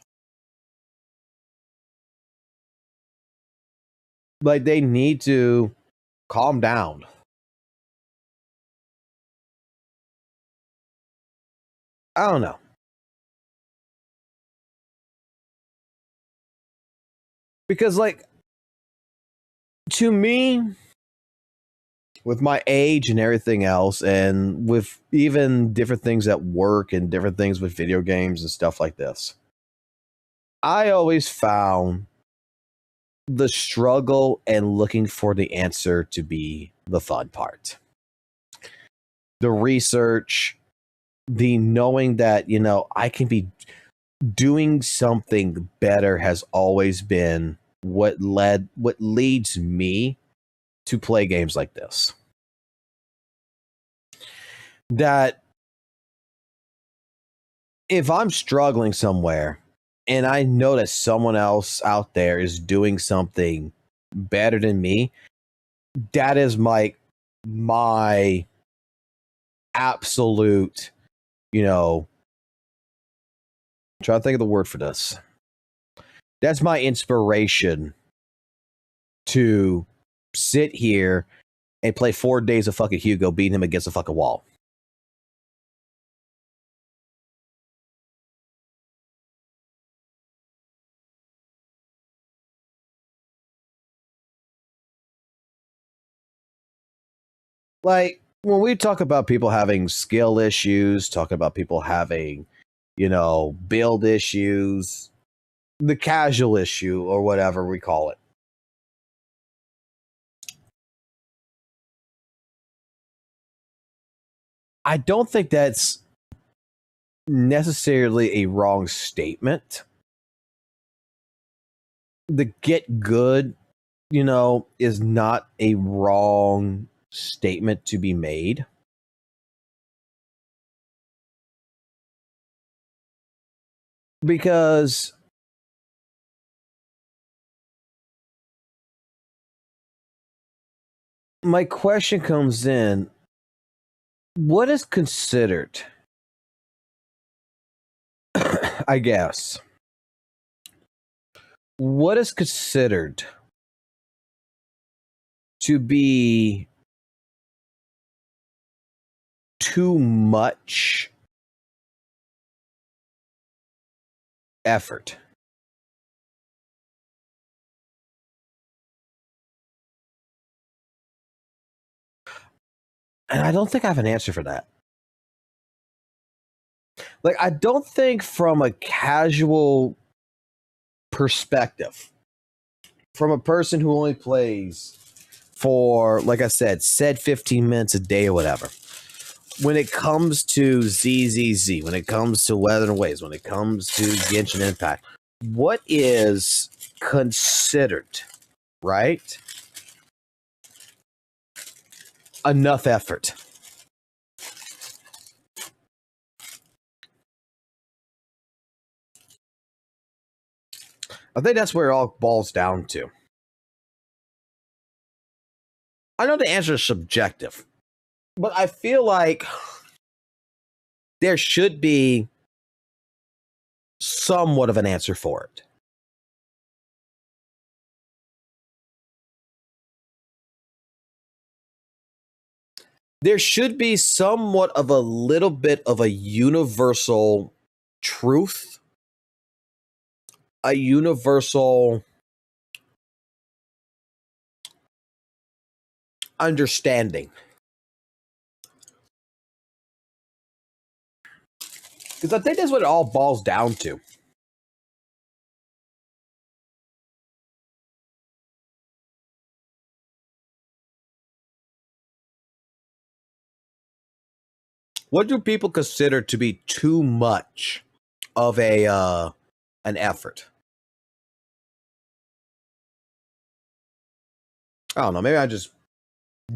Like, they need to calm down. I don't know. Because, like, to me, with my age and everything else, and with even different things at work and different things with video games and stuff like this, I always found the struggle and looking for the answer to be the fun part. The research, the knowing that, you know, I can be doing something better has always been what leads me to play games like this. That if I'm struggling somewhere and I know that someone else out there is doing something better than me, that is my absolute, you know, I'm trying to think of the word for this. That's my inspiration to sit here and play 4 days of fucking Hugo, beating him against a fucking wall. Like, when we talk about people having skill issues, talk about people having, you know, build issues, the casual issue or whatever we call it. I don't think that's necessarily a wrong statement. The get good, you know, is not a wrong statement to be made. Because my question comes in, what is considered, I guess, what is considered to be too much effort? And I don't think I have an answer for that. Like, I don't think from a casual perspective, from a person who only plays for, like I said 15 minutes a day or whatever, when it comes to ZZZ, when it comes to Wuthering Waves, when it comes to Genshin Impact, what is considered, right, enough effort? I think that's where it all boils down to. I know the answer is subjective, but I feel like there should be somewhat of an answer for it. There should be somewhat of a little bit of a universal truth a universal understanding. Because I think that's what it all boils down to. What do people consider to be too much of an effort? I don't know. Maybe I'm just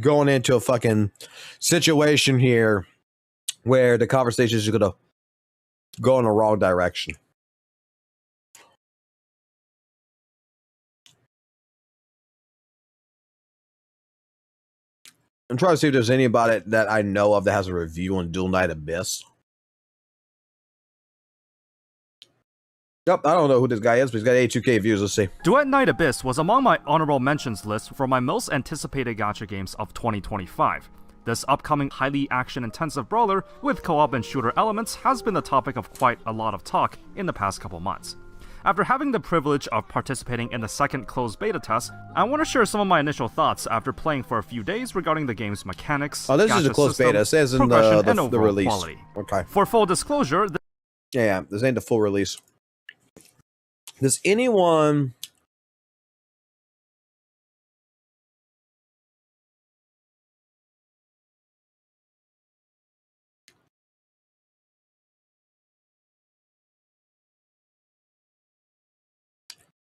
going into a fucking situation here where the conversation is going to go in the wrong direction. I'm trying to see if there's anybody that I know of that has a review on Dual Knight Abyss. Yep, I don't know who this guy is, but he's got 82k views. Let's see. Duet Knight Abyss was among my honorable mentions list for my most anticipated gacha games of 2025. This upcoming highly action-intensive brawler with co-op and shooter elements has been the topic of quite a lot of talk in the past couple months. After having the privilege of participating in the second closed beta test, I want to share some of my initial thoughts after playing for a few days regarding the game's mechanics, oh, this is a closed beta. It says in the release. Quality. Okay. For full disclosure, yeah, this ain't the full release. Does anyone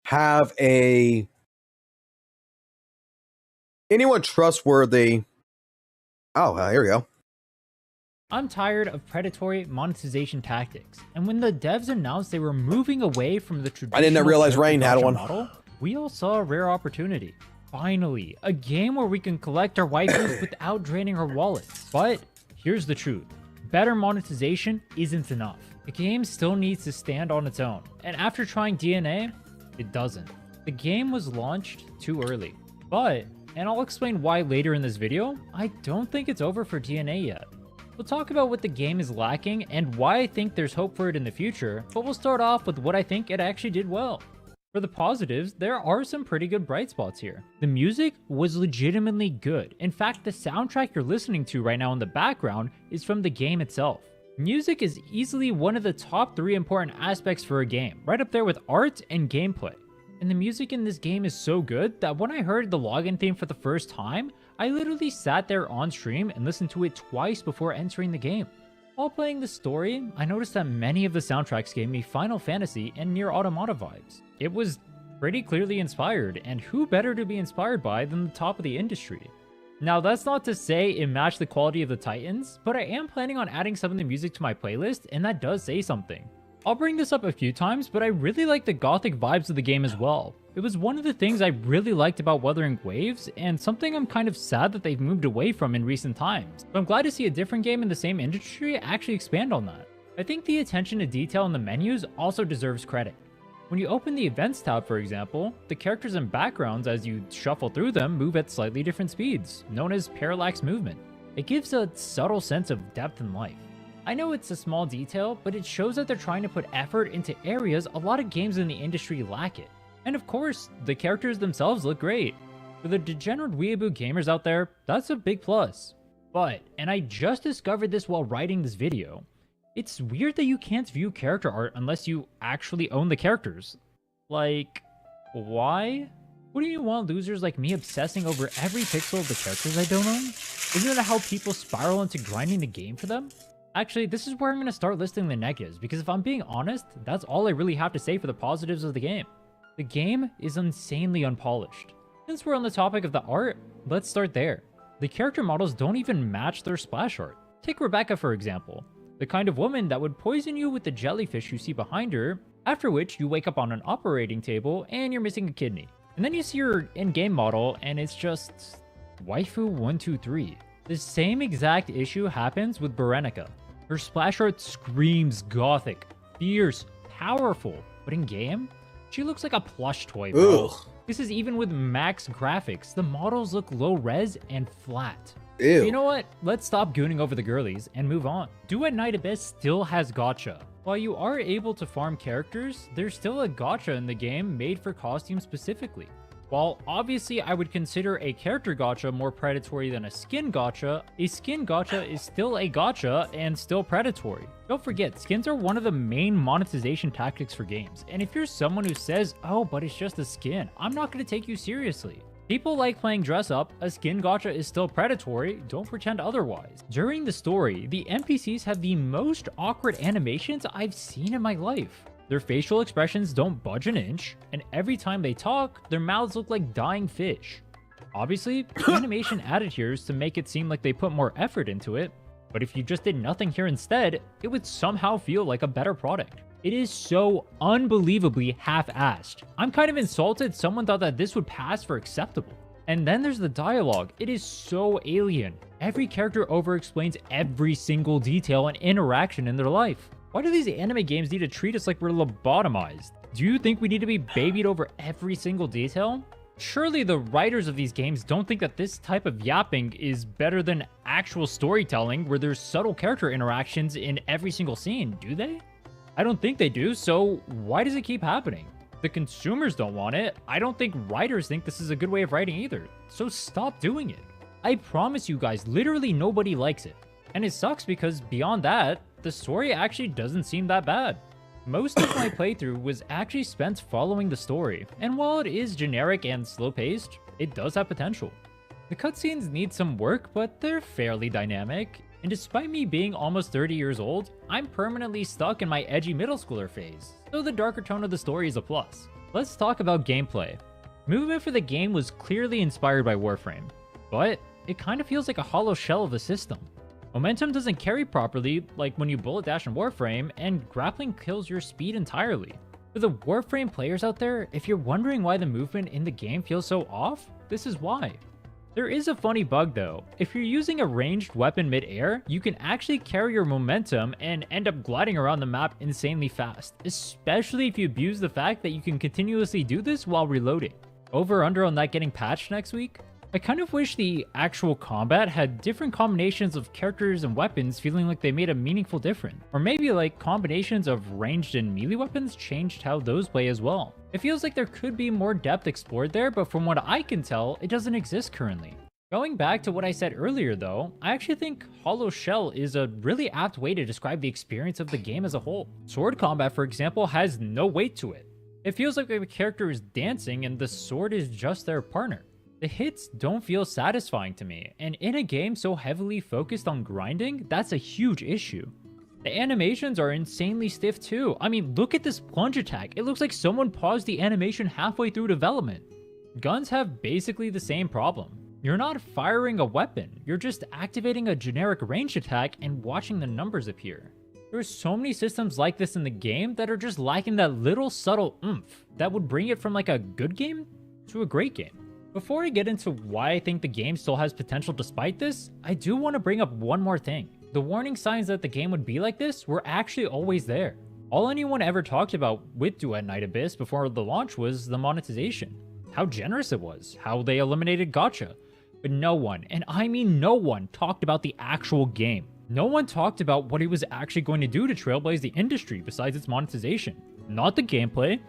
have anyone trustworthy? Oh, here we go. I'm tired of predatory monetization tactics, and when the devs announced they were moving away from the traditional I didn't realize Rain had one. Model, we all saw a rare opportunity. Finally, a game where we can collect our waifus without draining our wallets. But here's the truth. Better monetization isn't enough. The game still needs to stand on its own, and after trying DNA, it doesn't. The game was launched too early. But, and I'll explain why later in this video, I don't think it's over for DNA yet. We'll talk about what the game is lacking and why I think there's hope for it in the future, but we'll start off with what I think it actually did well. For the positives, there are some pretty good bright spots here. The music was legitimately good. In fact, the soundtrack you're listening to right now in the background is from the game itself. Music is easily one of the top 3 important aspects for a game, right up there with art and gameplay. And the music in this game is so good that when I heard the login theme for the first time, I literally sat there on stream and listened to it twice before entering the game. While playing the story, I noticed that many of the soundtracks gave me Final Fantasy and Nier Automata vibes. It was pretty clearly inspired, and who better to be inspired by than the top of the industry? Now, that's not to say it matched the quality of the Titans, but I am planning on adding some of the music to my playlist, and that does say something. I'll bring this up a few times, but I really like the gothic vibes of the game as well. It was one of the things I really liked about Wuthering Waves, and something I'm kind of sad that they've moved away from in recent times. But I'm glad to see a different game in the same industry actually expand on that. I think the attention to detail in the menus also deserves credit. When you open the Events tab, for example, the characters and backgrounds as you shuffle through them move at slightly different speeds, known as parallax movement. It gives a subtle sense of depth in life. I know it's a small detail, but it shows that they're trying to put effort into areas a lot of games in the industry lack it. And of course, the characters themselves look great. For the degenerate weeaboo gamers out there, that's a big plus. But, and I just discovered this while writing this video, it's weird that you can't view character art unless you actually own the characters. Like, why? What do you want losers like me obsessing over every pixel of the characters I don't own? Isn't that how people spiral into grinding the game for them? Actually, this is where I'm going to start listing the negatives, because if I'm being honest, that's all I really have to say for the positives of the game. The game is insanely unpolished. Since we're on the topic of the art, let's start there. The character models don't even match their splash art. Take Rebecca for example, the kind of woman that would poison you with the jellyfish you see behind her, after which you wake up on an operating table and you're missing a kidney. And then you see her in-game model and it's just waifu 123. The same exact issue happens with Berenica. Her splash art screams gothic, fierce, powerful, but in game, she looks like a plush toy, bro. Ugh. This is even with max graphics. The models look low res and flat. Ew. You know what? Let's stop gooning over the girlies and move on. Duet Knight Abyss still has gacha. While you are able to farm characters, there's still a gacha in the game made for costumes specifically. While obviously I would consider a character gacha more predatory than a skin gacha is still a gacha and still predatory. Don't forget, skins are one of the main monetization tactics for games, and if you're someone who says, oh, but it's just a skin, I'm not going to take you seriously. People like playing dress up, a skin gacha is still predatory, don't pretend otherwise. During the story, the NPCs have the most awkward animations I've seen in my life. Their facial expressions don't budge an inch, and every time they talk, their mouths look like dying fish. Obviously, the animation added here is to make it seem like they put more effort into it, but if you just did nothing here instead, it would somehow feel like a better product. It is so unbelievably half-assed. I'm kind of insulted someone thought that this would pass for acceptable. And then there's the dialogue. It is so alien. Every character over-explains every single detail and interaction in their life. Why do these anime games need to treat us like we're lobotomized? Do you think we need to be babied over every single detail? Surely the writers of these games don't think that this type of yapping is better than actual storytelling where there's subtle character interactions in every single scene, do they? I don't think they do, so why does it keep happening? The consumers don't want it. I don't think writers think this is a good way of writing either, so stop doing it. I promise you guys, literally nobody likes it. And it sucks because beyond that, the story actually doesn't seem that bad. Most of my playthrough was actually spent following the story, and while it is generic and slow-paced, it does have potential. The cutscenes need some work, but they're fairly dynamic, and despite me being almost 30 years old, I'm permanently stuck in my edgy middle schooler phase, so the darker tone of the story is a plus. Let's talk about gameplay. Movement for the game was clearly inspired by Warframe, but it kind of feels like a hollow shell of a system. Momentum doesn't carry properly, like when you bullet dash in Warframe, and grappling kills your speed entirely. For the Warframe players out there, if you're wondering why the movement in the game feels so off, this is why. There is a funny bug though. If you're using a ranged weapon mid-air, you can actually carry your momentum and end up gliding around the map insanely fast, especially if you abuse the fact that you can continuously do this while reloading. Over under on that getting patched next week? I kind of wish the actual combat had different combinations of characters and weapons feeling like they made a meaningful difference. Or maybe like combinations of ranged and melee weapons changed how those play as well. It feels like there could be more depth explored there, but from what I can tell, it doesn't exist currently. Going back to what I said earlier though, I actually think Hollow Shell is a really apt way to describe the experience of the game as a whole. Sword combat, for example, has no weight to it. It feels like the character is dancing and the sword is just their partner. The hits don't feel satisfying to me, and in a game so heavily focused on grinding, that's a huge issue. The animations are insanely stiff too. I mean, look at this plunge attack. It looks like someone paused the animation halfway through development. Guns have basically the same problem. You're not firing a weapon, you're just activating a generic range attack and watching the numbers appear. There's so many systems like this in the game that are just lacking that little subtle oomph that would bring it from like a good game to a great game. Before I get into why I think the game still has potential despite this, I do want to bring up one more thing. The warning signs that the game would be like this were actually always there. All anyone ever talked about with Duet Night Abyss before the launch was the monetization. How generous it was, how they eliminated gacha. But no one, and I mean no one, talked about the actual game. No one talked about what it was actually going to do to trailblaze the industry besides its monetization. Not the gameplay,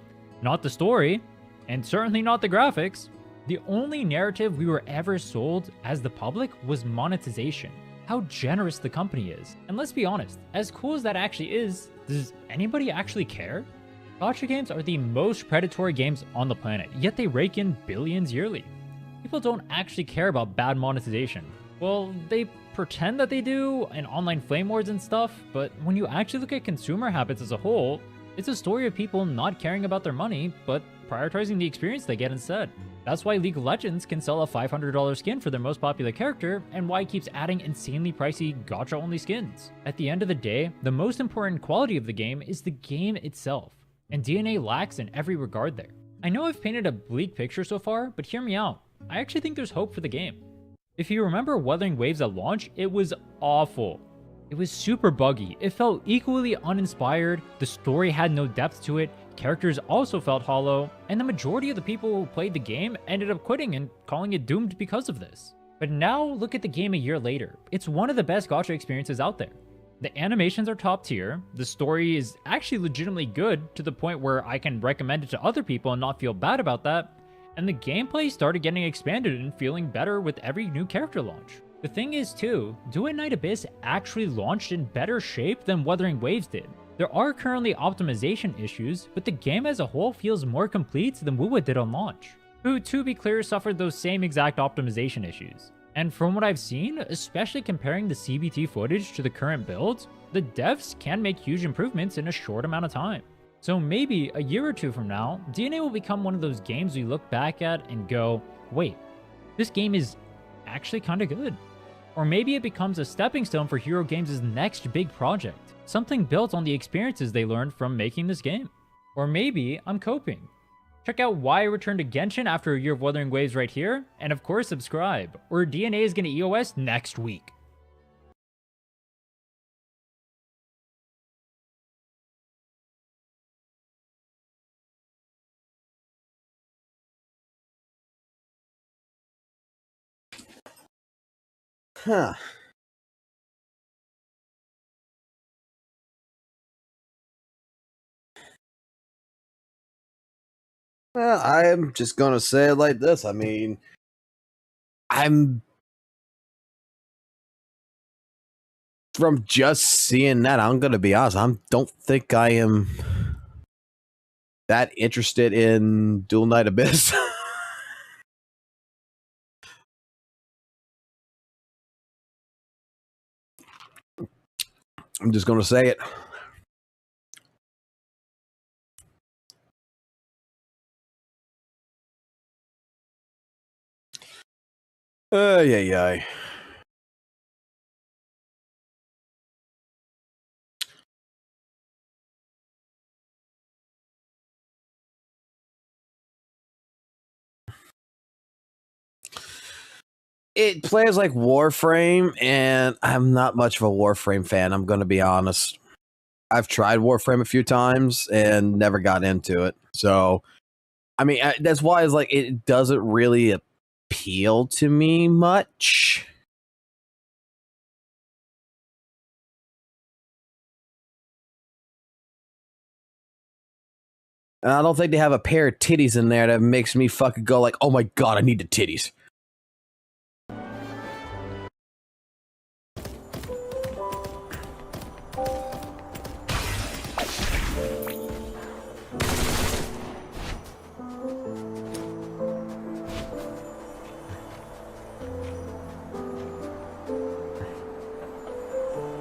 not the story, and certainly not the graphics. The only narrative we were ever sold as the public was monetization. How generous the company is. And let's be honest, as cool as that actually is, does anybody actually care? Gacha games are the most predatory games on the planet, yet they rake in billions yearly. People don't actually care about bad monetization. Well, they pretend that they do in online flame wars and stuff, but when you actually look at consumer habits as a whole, it's a story of people not caring about their money, but prioritizing the experience they get instead. That's why League of Legends can sell a $500 skin for their most popular character, and why it keeps adding insanely pricey gacha-only skins. At the end of the day, the most important quality of the game is the game itself, and DNA lacks in every regard there. I know I've painted a bleak picture so far, but hear me out. I actually think there's hope for the game. If you remember Wuthering Waves at launch, it was awful. It was super buggy, it felt equally uninspired, the story had no depth to it, characters also felt hollow, and the majority of the people who played the game ended up quitting and calling it doomed because of this. But now look at the game a year later. It's one of the best gacha experiences out there. The animations are top tier, the story is actually legitimately good to the point where I can recommend it to other people and not feel bad about that, and the gameplay started getting expanded and feeling better with every new character launch. The thing is too, WUWA Night Abyss actually launched in better shape than Wuthering Waves did. There are currently optimization issues, but the game as a whole feels more complete than WUWA did on launch, who to be clear suffered those same exact optimization issues. And from what I've seen, especially comparing the CBT footage to the current builds, the devs can make huge improvements in a short amount of time. So maybe a year or two from now, DNA will become one of those games we look back at and go, wait, this game is actually kinda good. Or maybe it becomes a stepping stone for Hero Games' next big project, something built on the experiences they learned from making this game. Or maybe I'm coping. Check out why I returned to Genshin after a year of Wuthering Waves right here, and of course subscribe, or DNA is gonna EOS next week. Huh. Well, I'm just gonna say it like this. I mean, I'm from just seeing that, I'm gonna be honest, I don't think I am that interested in Dual Night Abyss. I'm just gonna say it. Yeah. It plays like Warframe, and I'm not much of a Warframe fan, I'm gonna be honest. I've tried Warframe a few times and never got into it. So, I mean, that's why it's like it doesn't really appeal to me much. And I don't think they have a pair of titties in there that makes me fucking go like, oh my god, I need the titties.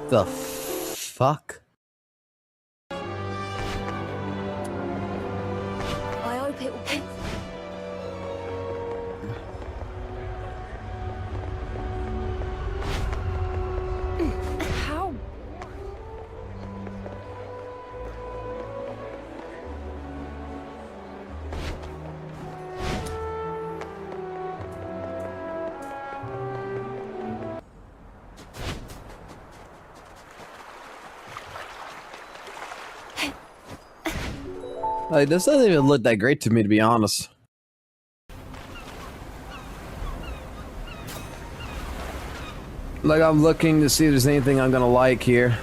The fuck? I hope it will be. How? Like, this doesn't even look that great to me, to be honest. Like, I'm looking to see if there's anything I'm gonna like here.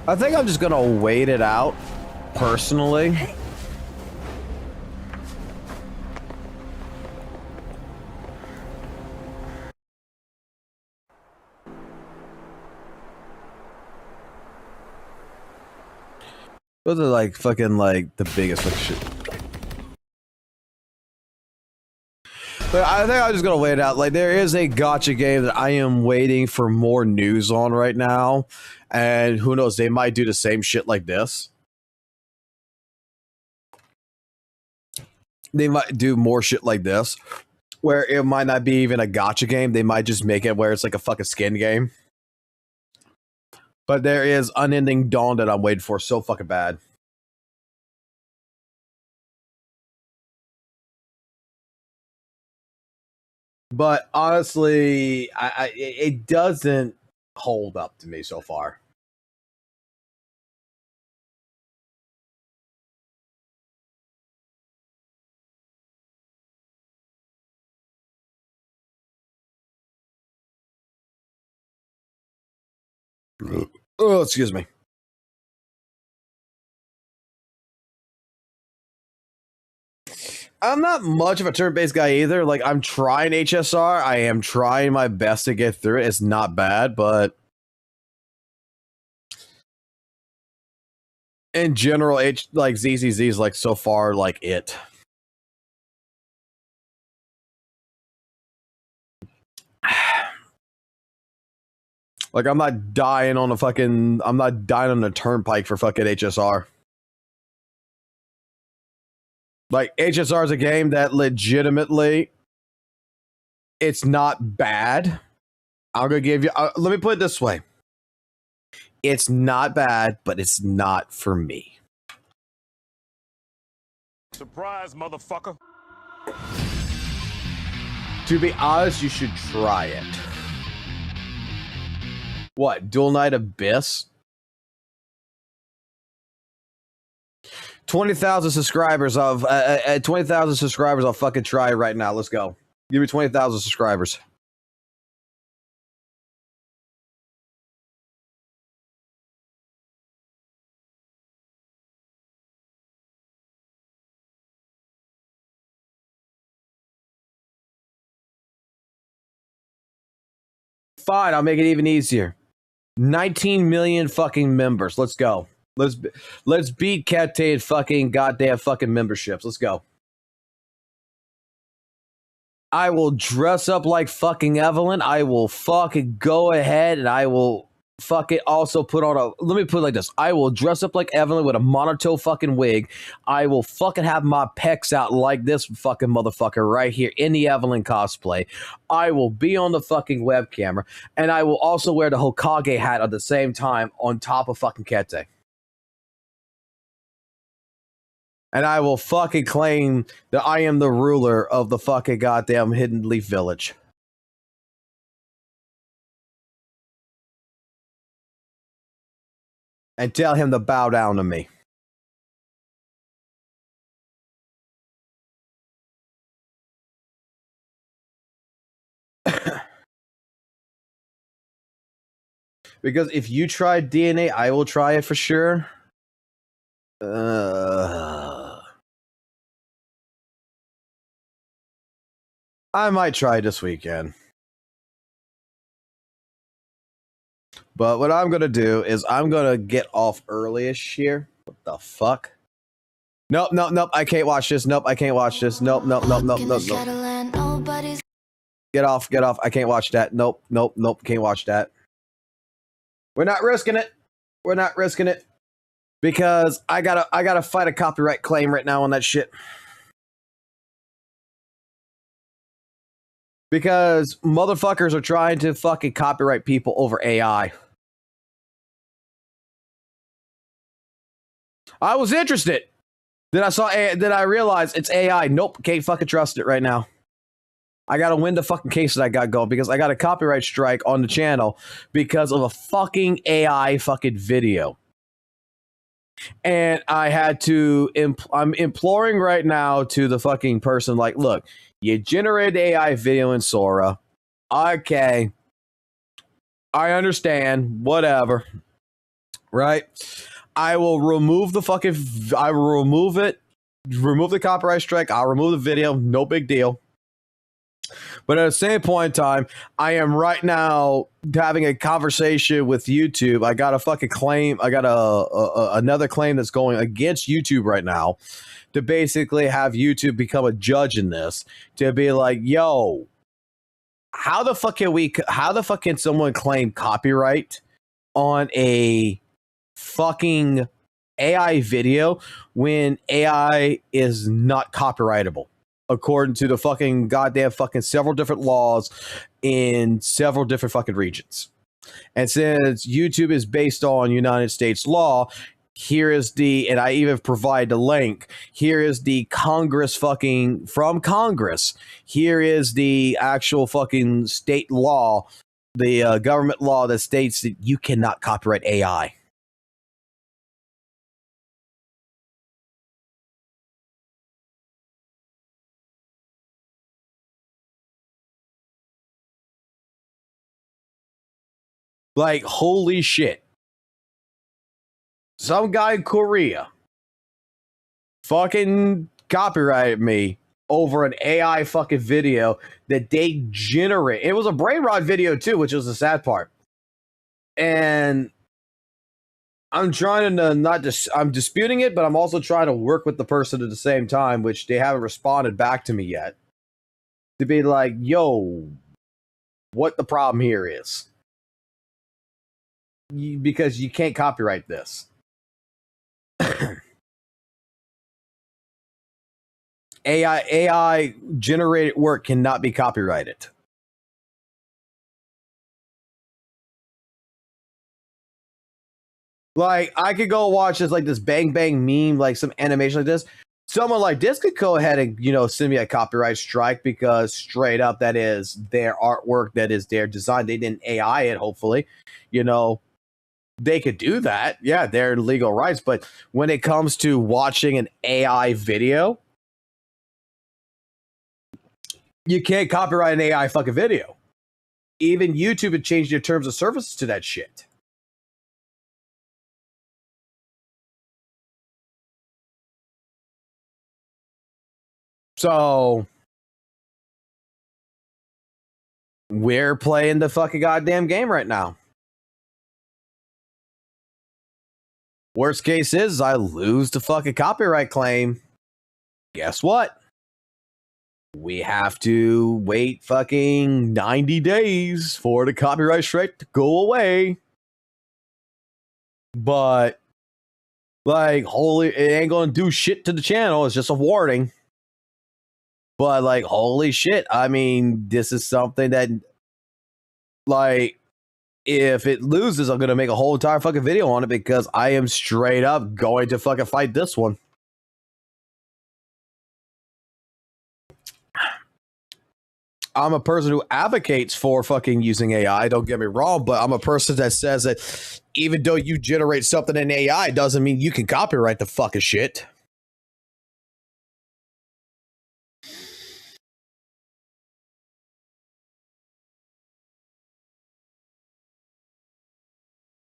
I think I'm just gonna wait it out, personally. Those are like fucking like the biggest fucking shit. But I think I'm just gonna wait it out. Like, there is a gacha game that I am waiting for more news on right now, and who knows, they might do the same shit like this. they might do more shit like this, where it might not be even a gacha game. They might just make it where it's like a fucking skin game. But there is Unending Dawn that I'm waiting for so fucking bad. But honestly, it doesn't hold up to me so far. Oh, excuse me. I'm not much of a turn-based guy either. Like, I'm trying HSR. I am trying my best to get through it. It's not bad, but in general, like ZZZ is like so far like it. Like, I'm not dying on the turnpike for fucking HSR. Like, HSR is a game that legitimately, it's not bad. I'm going to give you, let me put it this way. It's not bad, but it's not for me. Surprise, motherfucker. To be honest, you should try it. What, Dual Knight Abyss? 20,000 subscribers of 20,000 subscribers. I'll fucking try it right now. Let's go. Give me 20,000 subscribers. Fine, I'll make it even easier. 19 million fucking members. Let's go. Let's beat Kete and fucking goddamn fucking memberships. Let's go. I will dress up like fucking Evelyn. I will fucking go ahead and I will fucking also put on a... Let me put it like this. I will dress up like Evelyn with a monotone fucking wig. I will fucking have my pecs out like this fucking motherfucker right here in the Evelyn cosplay. I will be on the fucking web camera. And I will also wear the Hokage hat at the same time on top of fucking Kete. And I will fucking claim that I am the ruler of the fucking goddamn Hidden Leaf Village. And tell him to bow down to me. Because if you try DNA, I will try it for sure. I might try this weekend. But what I'm going to do is I'm going to get off early-ish here. What the fuck? Nope. I can't watch this. Nope. I can't watch this. Nope. Get off. I can't watch that. Nope. Can't watch that. We're not risking it. Because I gotta fight a copyright claim right now on that shit. Because motherfuckers are trying to fucking copyright people over AI. I was interested. Then I realized it's AI. Nope, can't fucking trust it right now. I gotta win the fucking case that I got going because I got a copyright strike on the channel because of a fucking AI fucking video. And I had to, I'm imploring right now to the fucking person, like, look, you generated AI video in Sora. Okay. I understand. Whatever. Right? I will remove the fucking, I will remove it, remove the copyright strike. I'll remove the video. No big deal. But at the same point in time, I am right now having a conversation with YouTube. I got a fucking claim. I got another claim that's going against YouTube right now to basically have YouTube become a judge in this. To be like, yo, how the fuck can someone claim copyright on a fucking AI video when AI is not copyrightable, according to the fucking goddamn fucking several different laws in several different fucking regions. And since YouTube is based on United States law, here is and I even provide the link. Here is the Congress fucking, from Congress. Here is the actual fucking state law, the government law that states that you cannot copyright AI. Like, holy shit. Some guy in Korea fucking copyrighted me over an AI fucking video that they generate. It was a brain rot video too, which was the sad part. And I'm trying to I'm disputing it, but I'm also trying to work with the person at the same time, which they haven't responded back to me yet. To be like, yo, what the problem here is. Because you can't copyright this. AI generated work cannot be copyrighted. Like, I could go watch this bang bang meme, like some animation like this. Someone like this could go ahead and, send me a copyright strike because straight up that is their artwork, that is their design. They didn't AI it, hopefully. They could do that. Yeah, they're legal rights. But when it comes to watching an AI video, you can't copyright an AI fucking video. Even YouTube had changed their terms of service to that shit. So we're playing the fucking goddamn game right now. Worst case is I lose the fucking copyright claim. Guess what? We have to wait fucking 90 days for the copyright strike to go away. But, like, it ain't gonna do shit to the channel. It's just a warning. But, like, holy shit. I mean, this is something that, like, if it loses, I'm gonna make a whole entire fucking video on it because I am straight up going to fucking fight this one. I'm a person who advocates for fucking using AI, don't get me wrong, but I'm a person that says that even though you generate something in AI doesn't mean you can copyright the fucking shit.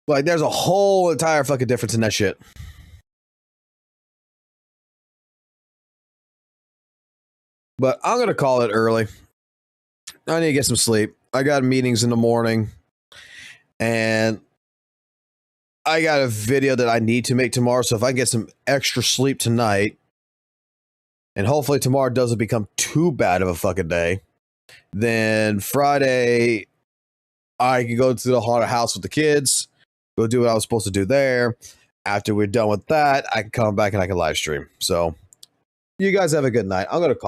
Like, there's a whole entire fucking difference in that shit. But I'm going to call it early. I need to get some sleep. I got meetings in the morning. And I got a video that I need to make tomorrow. So if I get some extra sleep tonight, and hopefully tomorrow doesn't become too bad of a fucking day, then Friday, I can go to the haunted house with the kids, go do what I was supposed to do there. After we're done with that, I can come back and I can live stream. So you guys have a good night. I'm going to call